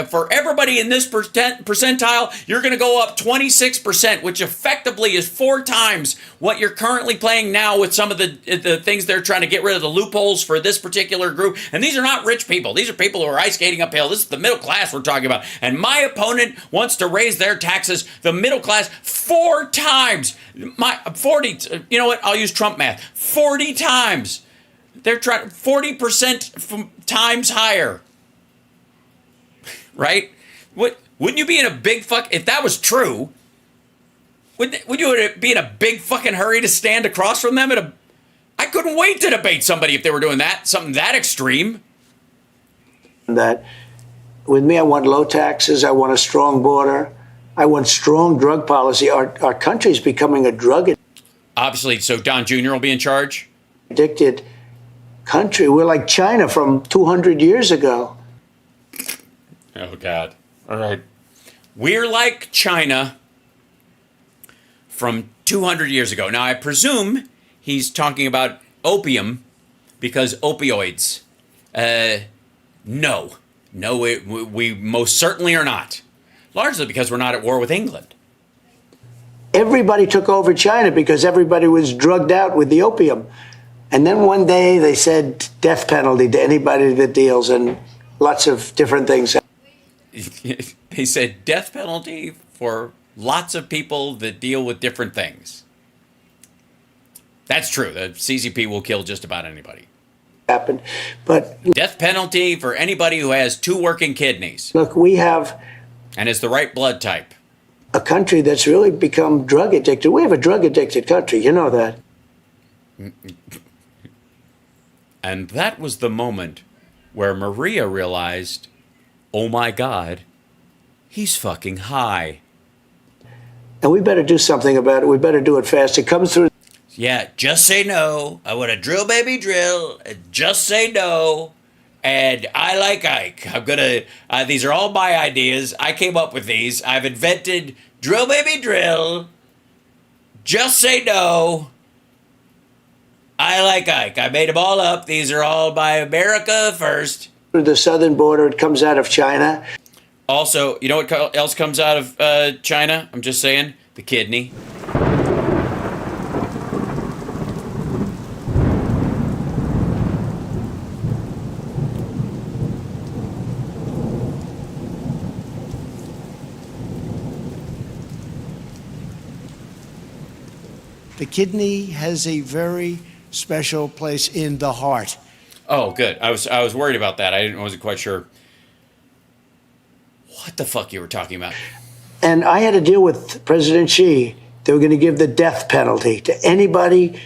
For everybody in this percentile, you're going to go up 26%, which effectively is 4 times what you're currently paying now with some of the things they're trying to get rid of, the loopholes for this particular group. And these are not rich people. These are people who are ice skating uphill. This is the middle class we're talking about. And my opponent wants to raise their taxes, the middle class, 4 times. 40, you know what? I'll use Trump math. 40 times. They're trying 40% times higher. Right? Wouldn't you be in a big if that was true, would you be in a big fucking hurry to stand across from them I couldn't wait to debate somebody if they were doing that, something that extreme. That with me, I want low taxes. I want a strong border. I want strong drug policy. Our country's becoming a drug obviously, so Don Jr. will be in charge? Addicted country. We're like China from 200 years ago. Oh, God. All right. We're like China from 200 years ago. Now, I presume he's talking about opium because opioids. No. No, we most certainly are not. Largely because we're not at war with England. Everybody took over China because everybody was drugged out with the opium. And then one day they said death penalty to anybody that deals, and lots of different things. They said death penalty for lots of people that deal with different things. That's true. The CCP will kill just about anybody. Happened, but death penalty for anybody who has 2 working kidneys. Look, we have and is the right blood type. A country that's really become drug addicted. We have a drug addicted country. You know that. And that was the moment where Maria realized, oh my God, he's fucking high. And we better do something about it. We better do it fast. It comes through. Yeah, just say no. I want to drill, baby, drill. Just say no. And I like Ike. I'm going to, these are all my ideas. I came up with these. I've invented drill, baby, drill. Just say no. I like Ike. I made them all up. These are all by America first. Through the southern border, it comes out of China. Also, you know what else comes out of China? I'm just saying, the kidney. The kidney has a very special place in the heart. Oh, good. I was worried about that. I wasn't quite sure what the fuck you were talking about. And I had to deal with President Xi. They were going to give the death penalty to anybody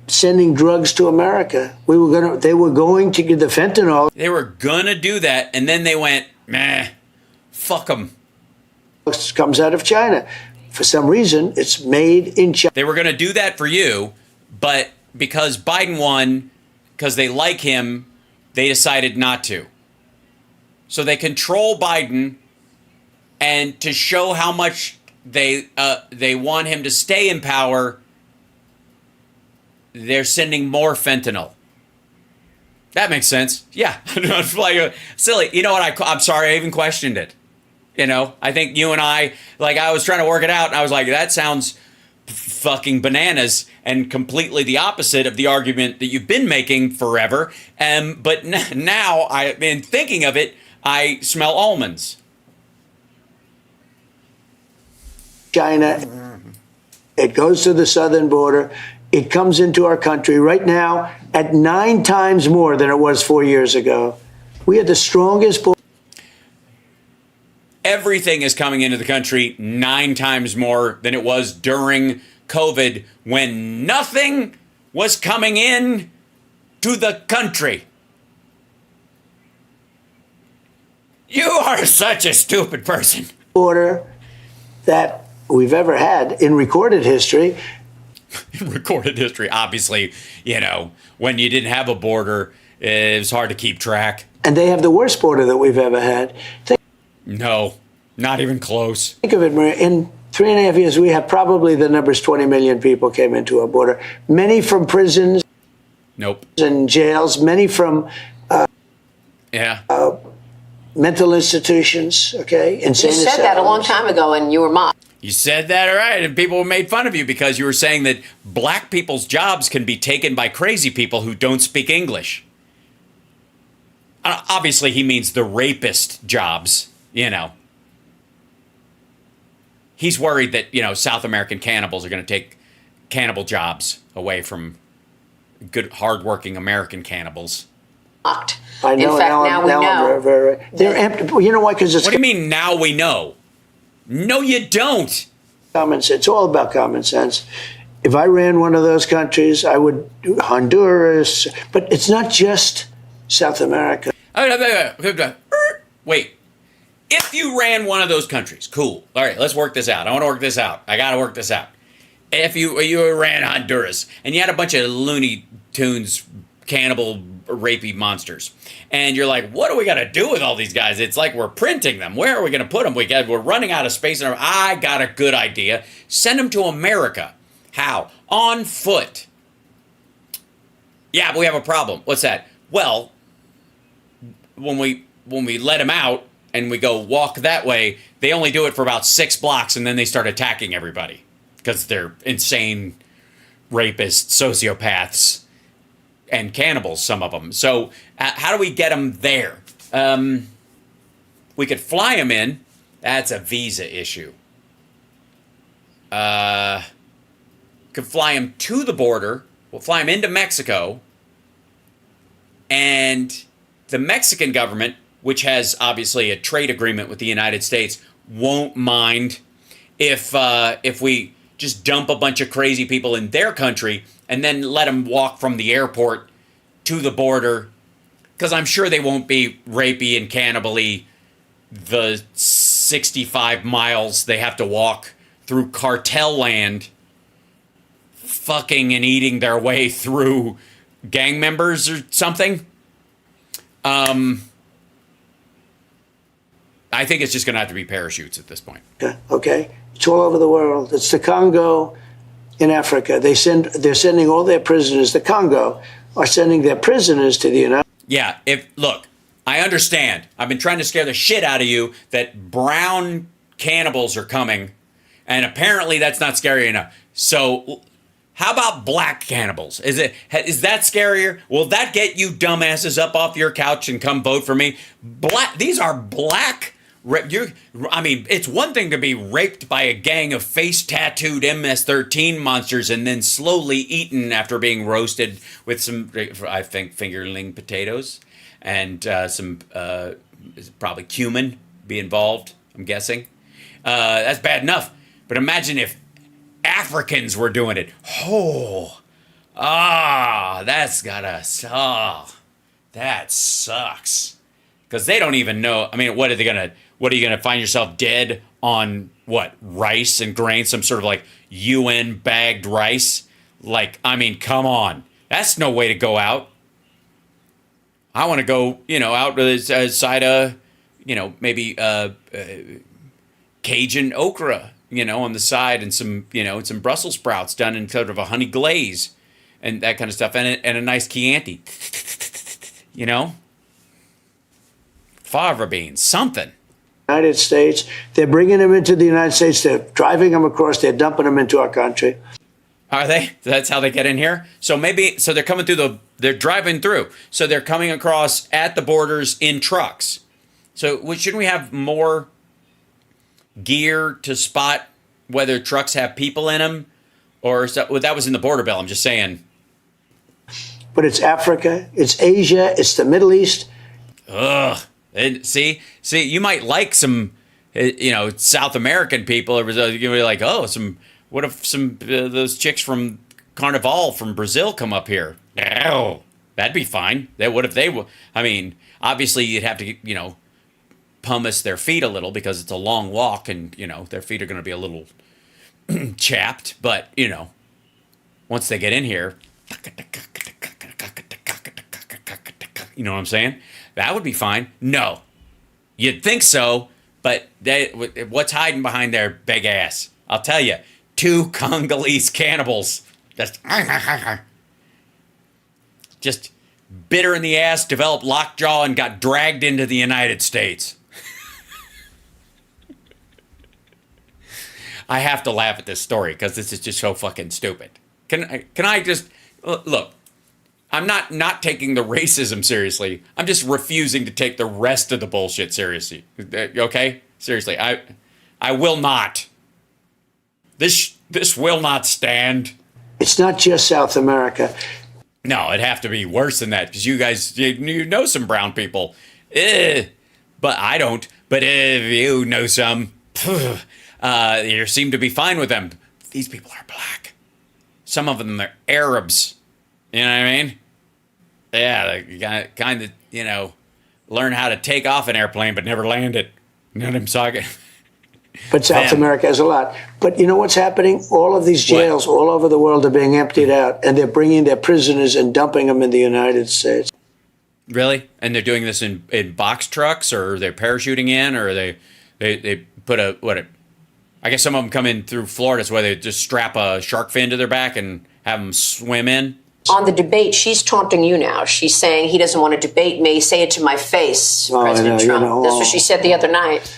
sending drugs to America. They were going to give the fentanyl. They were gonna do that, and then they went, meh, fuck them. comes out of China. For some reason, it's made in China. They were going to do that for you, but because Biden won, because they like him, they decided not to. So they control Biden, and to show how much they want him to stay in power, they're sending more fentanyl. That makes sense. Yeah. Like, silly. You know what? I'm sorry I even questioned it. You know, I think you and I was trying to work it out, and I was like, that sounds fucking bananas and completely the opposite of the argument that you've been making forever. But now, in thinking of it, I smell almonds. China. It goes to the southern border. It comes into our country right now at 9 times more than it was 4 years ago. We are the strongest border. Everything is coming into the country 9 times more than it was during COVID, when nothing was coming in to the country. You are such a stupid person. Border that we've ever had in recorded history. Recorded history, obviously, you know, when you didn't have a border, it was hard to keep track. And they have the worst border that we've ever had. No, not even close. Think of it, Maria. In 3.5 years, we have probably the numbers 20 million people came into our border. Many from prisons. Nope. And jails. Many from mental institutions. Okay, insane. You said that a long time ago, and you were mocked. You said that, all right, and people made fun of you because you were saying that black people's jobs can be taken by crazy people who don't speak English. Obviously, he means the rapist jobs, you know. He's worried that, you know, South American cannibals are going to take cannibal jobs away from good, hardworking American cannibals. I know. In fact, now we know. They're empty. You know why? Because it's. What do you mean, now we know? No, you don't. Common sense. It's all about common sense. If I ran one of those countries, I would do Honduras. But it's not just South America. Wait. If you ran one of those countries, cool. All right, let's work this out. I want to work this out. I got to work this out. If you ran Honduras and you had a bunch of Looney Tunes, cannibal, rapey monsters, and you're like, what do we got to do with all these guys? It's like we're printing them. Where are we going to put them? We're running out of space. And I got a good idea. Send them to America. How? On foot. Yeah, but we have a problem. What's that? Well, when we let them out and we go walk that way, they only do it for about 6 blocks, and then they start attacking everybody because they're insane rapists, sociopaths, and cannibals, some of them. So how do we get them there? We could fly them in. That's a visa issue. Could fly them to the border. We'll fly them into Mexico. And the Mexican government, which has obviously a trade agreement with the United States, won't mind if we just dump a bunch of crazy people in their country and then let them walk from the airport to the border, because I'm sure they won't be rapey and cannibally the 65 miles they have to walk through cartel land, fucking and eating their way through gang members or something. I think it's just going to have to be parachutes at this point. Okay. It's all over the world. It's the Congo in Africa. They're sending all their prisoners. The Congo are sending their prisoners to the United States. Yeah. Look, I understand. I've been trying to scare the shit out of you that brown cannibals are coming, and apparently that's not scary enough. So how about black cannibals? Is that scarier? Will that get you dumbasses up off your couch and come vote for me? These are black. It's one thing to be raped by a gang of face-tattooed MS-13 monsters and then slowly eaten after being roasted with some, I think, fingerling potatoes and some probably cumin be involved, I'm guessing. That's bad enough. But imagine if Africans were doing it. That sucks. Because they don't even know. I mean, what are you gonna find yourself dead on what, rice and grain, some sort of like UN bagged rice. Like, I mean, come on. That's no way to go out. I want to go, out to the side of, maybe Cajun okra, on the side, and some Brussels sprouts done in sort of a honey glaze and that kind of stuff, and a nice Chianti, fava beans, something. United States, they're bringing them into the United States. They're driving them across. They're dumping them into our country. Are they? That's how they get in here? So they're coming through they're driving through. So they're coming across at the borders in trucks. So shouldn't we have more gear to spot whether trucks have people in them? Or that was in the border bill, I'm just saying. But it's Africa, it's Asia, it's the Middle East. Ugh. And see, you might like some, South American people. You're be like, what if some those chicks from Carnival from Brazil come up here? No, that'd be fine. What if they? I mean, obviously you'd have to, pumice their feet a little because it's a long walk, and their feet are going to be a little chapped. But once they get in here, you know what I'm saying? That would be fine. No, you'd think so, but what's hiding behind their big ass? I'll tell you, 2 Congolese cannibals. Just bitter in the ass, developed lockjaw, and got dragged into the United States. I have to laugh at this story because this is just so fucking stupid. Can I just look? I'm not taking the racism seriously. I'm just refusing to take the rest of the bullshit seriously. Okay? Seriously, I will not. This will not stand. It's not just South America. No, it'd have to be worse than that because you guys, you know some brown people. But I don't. But if you know some, you seem to be fine with them. These people are black. Some of them are Arabs. You know what I mean? Yeah, they kind of, learn how to take off an airplane but never land it. You know what I'm talking? But South America has a lot. But you know what's happening? All of these jails all over the world are being emptied out, and they're bringing their prisoners and dumping them in the United States. Really? And they're doing this in box trucks, or they're parachuting in, or they put I guess some of them come in through Florida, so where they just strap a shark fin to their back and have them swim in. On the debate, she's taunting you now. She's saying he doesn't want to debate me. Say it to my face, President Trump. That's what she said the other night.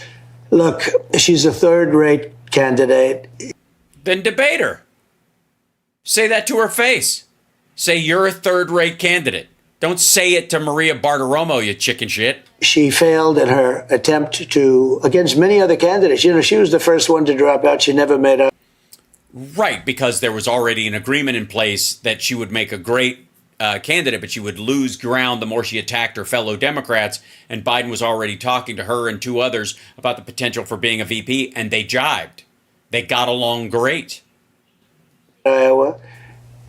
Look, she's a third-rate candidate. Then debate her. Say that to her face. Say you're a third-rate candidate. Don't say it to Maria Bartiromo, you chicken shit. She failed in her attempt against many other candidates. She was the first one to drop out. She never made up. Right, because there was already an agreement in place that she would make a great candidate, but she would lose ground the more she attacked her fellow Democrats. And Biden was already talking to her and 2 others about the potential for being a VP, and they jibed. They got along great. Iowa.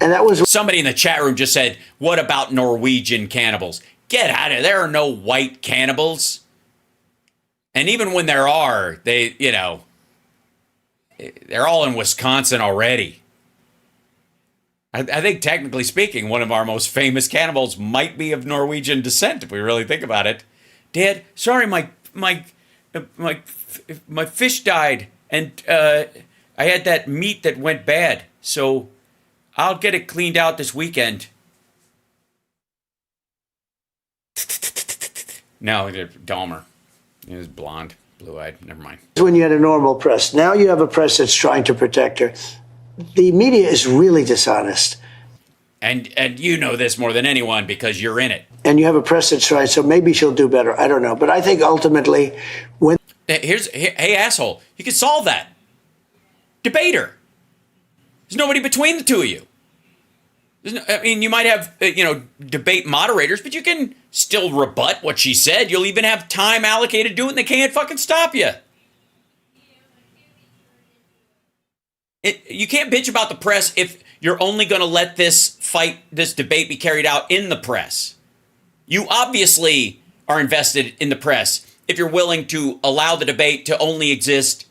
And that was somebody in the chat room just said, "What about Norwegian cannibals?" Get out of there. There are no white cannibals. And even when there are, they're all in Wisconsin already. I think, technically speaking, one of our most famous cannibals might be of Norwegian descent, if we really think about it. Dad, sorry, my fish died, and I had that meat that went bad, so I'll get it cleaned out this weekend. No, Dahmer. He was blonde, blue-eyed. Never mind. When you had a normal press. Now you have a press that's trying to protect her. The media is really dishonest. And you know this more than anyone because you're in it. And you have a press that's right, so maybe she'll do better. I don't know. But I think ultimately when... Hey, asshole, you can solve that. Debate her. There's nobody between the two of you. You might have, debate moderators, but you can still rebut what she said. You'll even have time allocated to do it, and they can't fucking stop you. You can't bitch about the press if you're only going to let this debate be carried out in the press. You obviously are invested in the press if you're willing to allow the debate to only exist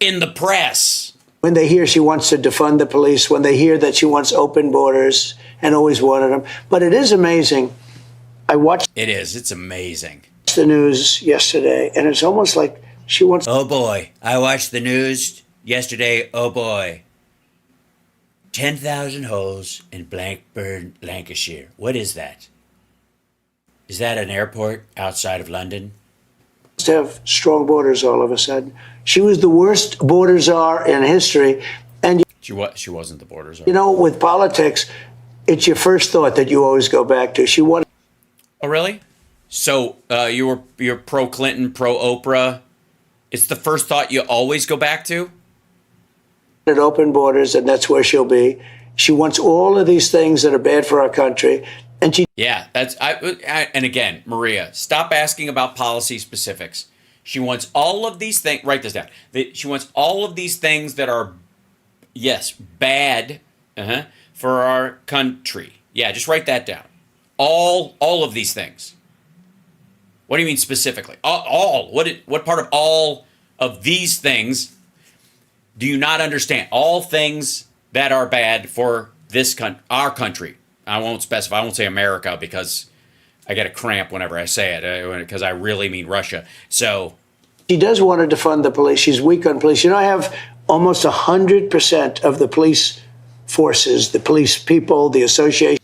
in the press. When they hear she wants to defund the police, when they hear that she wants open borders and always wanted them. But it is amazing. I watched It's amazing. the news yesterday, and it's almost like she wants. Oh boy, I watched the news yesterday. Oh boy. 10,000 holes in Blackburn, Lancashire. What is that? Is that an airport outside of London? To have strong borders all of a sudden. She was the worst border czar in history. And She wasn't the border czar. you know, with politics, it's your first thought that you always go back to. She wanted Oh really? So you're pro Clinton, pro Oprah. It's the first thought you always go back to? open borders, and that's where she'll be. She wants all of these things that are bad for our country. And she Yeah, and again, Maria, stop asking about policy specifics. She wants all of these things. Write this down. She wants all of these things that are, yes, bad for our country. Yeah, just write that down. All of these things. What do you mean specifically? All. What part of all of these things do you not understand? All things that are bad for our country. I won't specify. I won't say America because I get a cramp whenever I say it because I really mean Russia. So she does want to defund the police. She's weak on police. You know, I have almost 100% of the police forces, the police people, the association.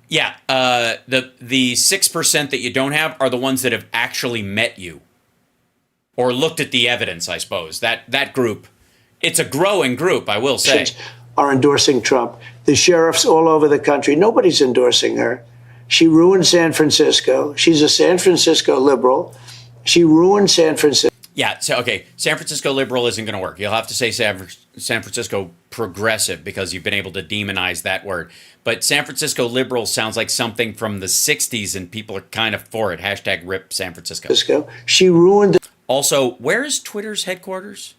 Yeah, the 6% that you don't have are the ones that have actually met you or looked at the evidence, I suppose. That group, it's a growing group, I will say. Are endorsing Trump. The sheriffs all over the country, nobody's endorsing her. She ruined San Francisco. She's a San Francisco liberal. She ruined San Francisco. Yeah, so, okay, San Francisco liberal isn't going to work. You'll have to say San Francisco progressive because you've been able to demonize that word. But San Francisco liberal sounds like something from the 60s and people are kind of for it. Hashtag rip San Francisco. She ruined. Also, where is Twitter's headquarters?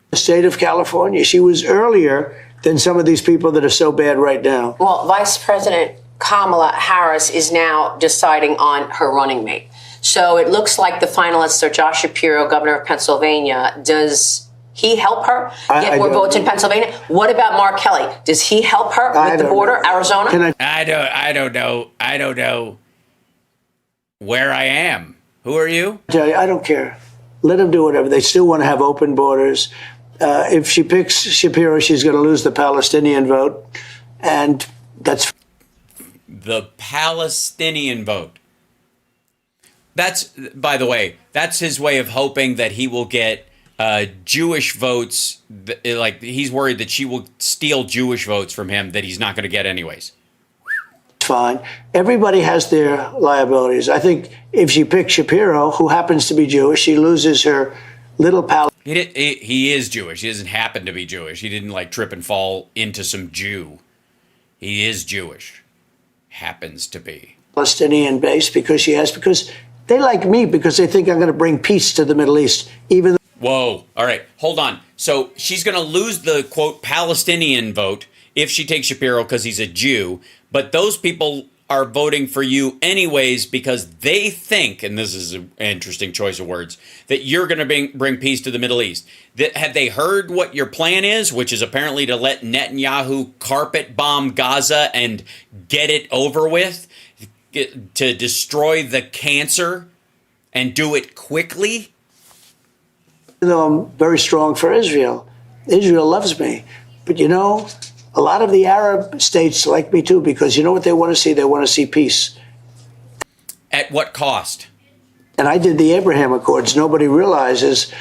The state of California. She was earlier than some of these people that are so bad right now. Well, Vice President Kamala Harris is now deciding on her running mate. So it looks like the finalists are Josh Shapiro, governor of Pennsylvania. Does he help her get more votes in Pennsylvania? What about Mark Kelly? Does he help her with the border, Arizona? I don't know. I don't know where I am. Who are you? I don't care. Let them do whatever. They still want to have open borders. If she picks Shapiro, she's going to lose the Palestinian vote. And that's the Palestinian vote. That's, by the way, that's his way of hoping that he will get Jewish votes. Like, he's worried that she will steal Jewish votes from him that he's not going to get anyways. fine. Everybody has their liabilities. I think if she picks Shapiro, who happens to be Jewish, she loses her little pal. He is Jewish. He doesn't happen to be Jewish. He didn't like trip and fall into some Jew. He is Jewish. Happens to be. Palestinian base because they like me because they think I'm going to bring peace to the Middle East. Whoa. All right. Hold on. So she's going to lose the, quote, Palestinian vote if she takes Shapiro because he's a Jew. But those people are voting for you anyways because they think, and this is an interesting choice of words, that you're going to bring peace to the Middle East. Have they heard what your plan is, which is apparently to let Netanyahu carpet bomb Gaza and get it over with, to destroy the cancer and do it quickly? Though I'm very strong for Israel. Israel loves me. But a lot of the Arab states like me too, because you know what they want to see? They want to see peace. At what cost? And I did the Abraham Accords. Nobody realizes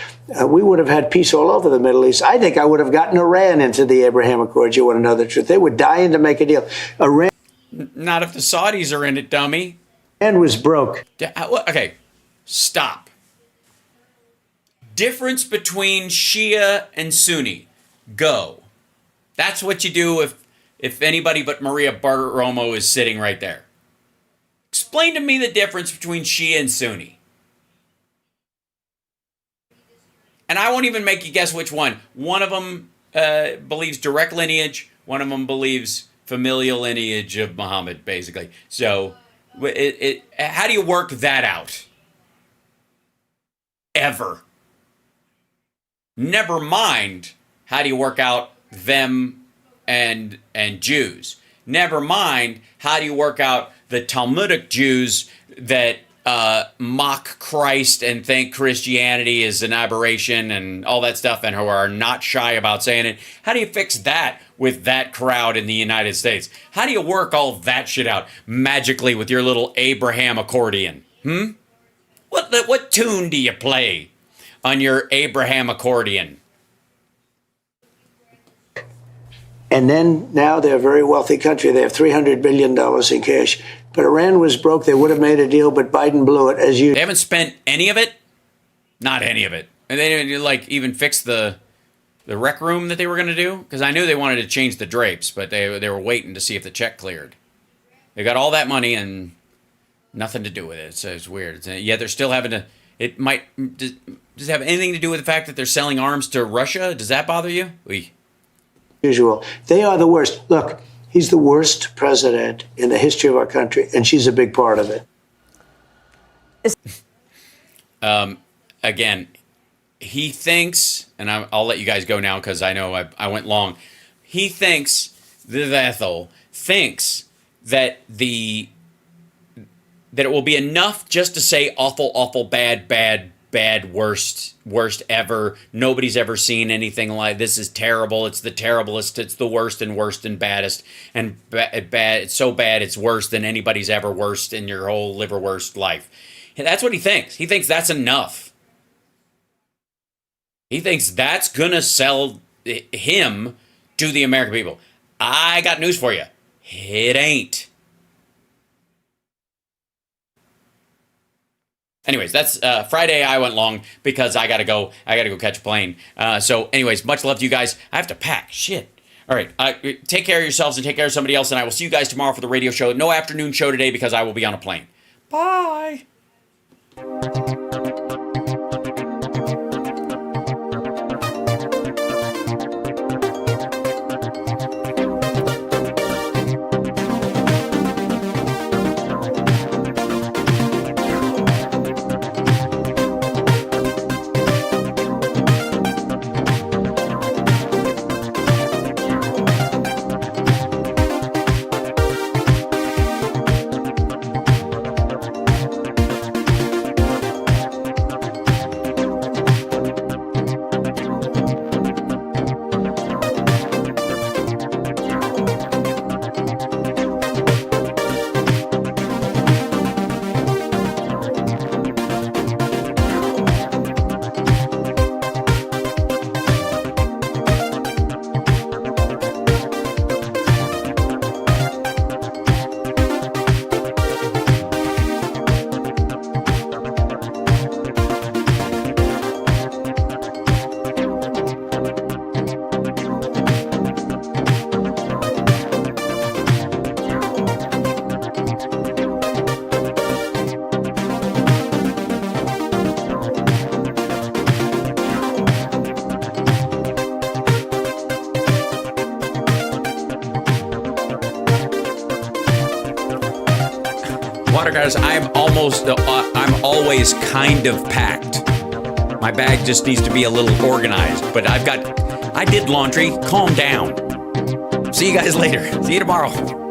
we would have had peace all over the Middle East. I think I would have gotten Iran into the Abraham Accords. You want to know the truth? They were dying to make a deal. Iran. Not if the Saudis are in it, dummy. Iran was broke. Okay, stop. Difference between Shia and Sunni. Go. That's what you do if anybody but Maria Bartiromo is sitting right there. Explain to me the difference between Shia and Sunni. And I won't even make you guess which one. One of them believes direct lineage. One of them believes familial lineage of Muhammad, basically. So how do you work that out? ever. Never mind, how do you work out them and Jews? Never mind, how do you work out the Talmudic Jews that mock Christ and think Christianity is an aberration and all that stuff, and who are not shy about saying it? How do you fix that with that crowd in the United States? How do you work all that shit out magically with your little Abraham accordion? What tune do you play on your Abraham accordion? And then now they're a very wealthy country. They have $300 billion in cash. But Iran was broke. They would have made a deal, but Biden blew it, as you. They haven't spent any of it? Not any of it. And they didn't, like, even fix the rec room that they were going to do? Because I knew they wanted to change the drapes, but they were waiting to see if the check cleared. They got all that money and nothing to do with it. So it's weird. They're still having to. It might. Does it have anything to do with the fact that they're selling arms to Russia? Does that bother you? Usual. They are the worst. Look, he's the worst president in the history of our country, and she's a big part of it. Again, he thinks, and I'll let you guys go now because I know I went long. He thinks, the Ethel thinks that that it will be enough just to say awful, awful, bad, bad, bad, worst ever. Nobody's ever seen anything like this. Is terrible. It's the terriblest. It's the worst and baddest. And bad. It's so bad. It's worse than anybody's ever worst in your whole liverwurst life. And that's what he thinks. He thinks that's enough. He thinks that's gonna sell him to the American people. I got news for you. It ain't. Anyways, that's Friday. I went long because I gotta go catch a plane. So anyways, much love to you guys. I have to pack. Shit. All right. Take care of yourselves and take care of somebody else. And I will see you guys tomorrow for the radio show. No afternoon show today because I will be on a plane. Bye. Water guys, I'm always kind of packed. My bag just needs to be a little organized, but I did laundry. Calm down. See you guys later. See you tomorrow.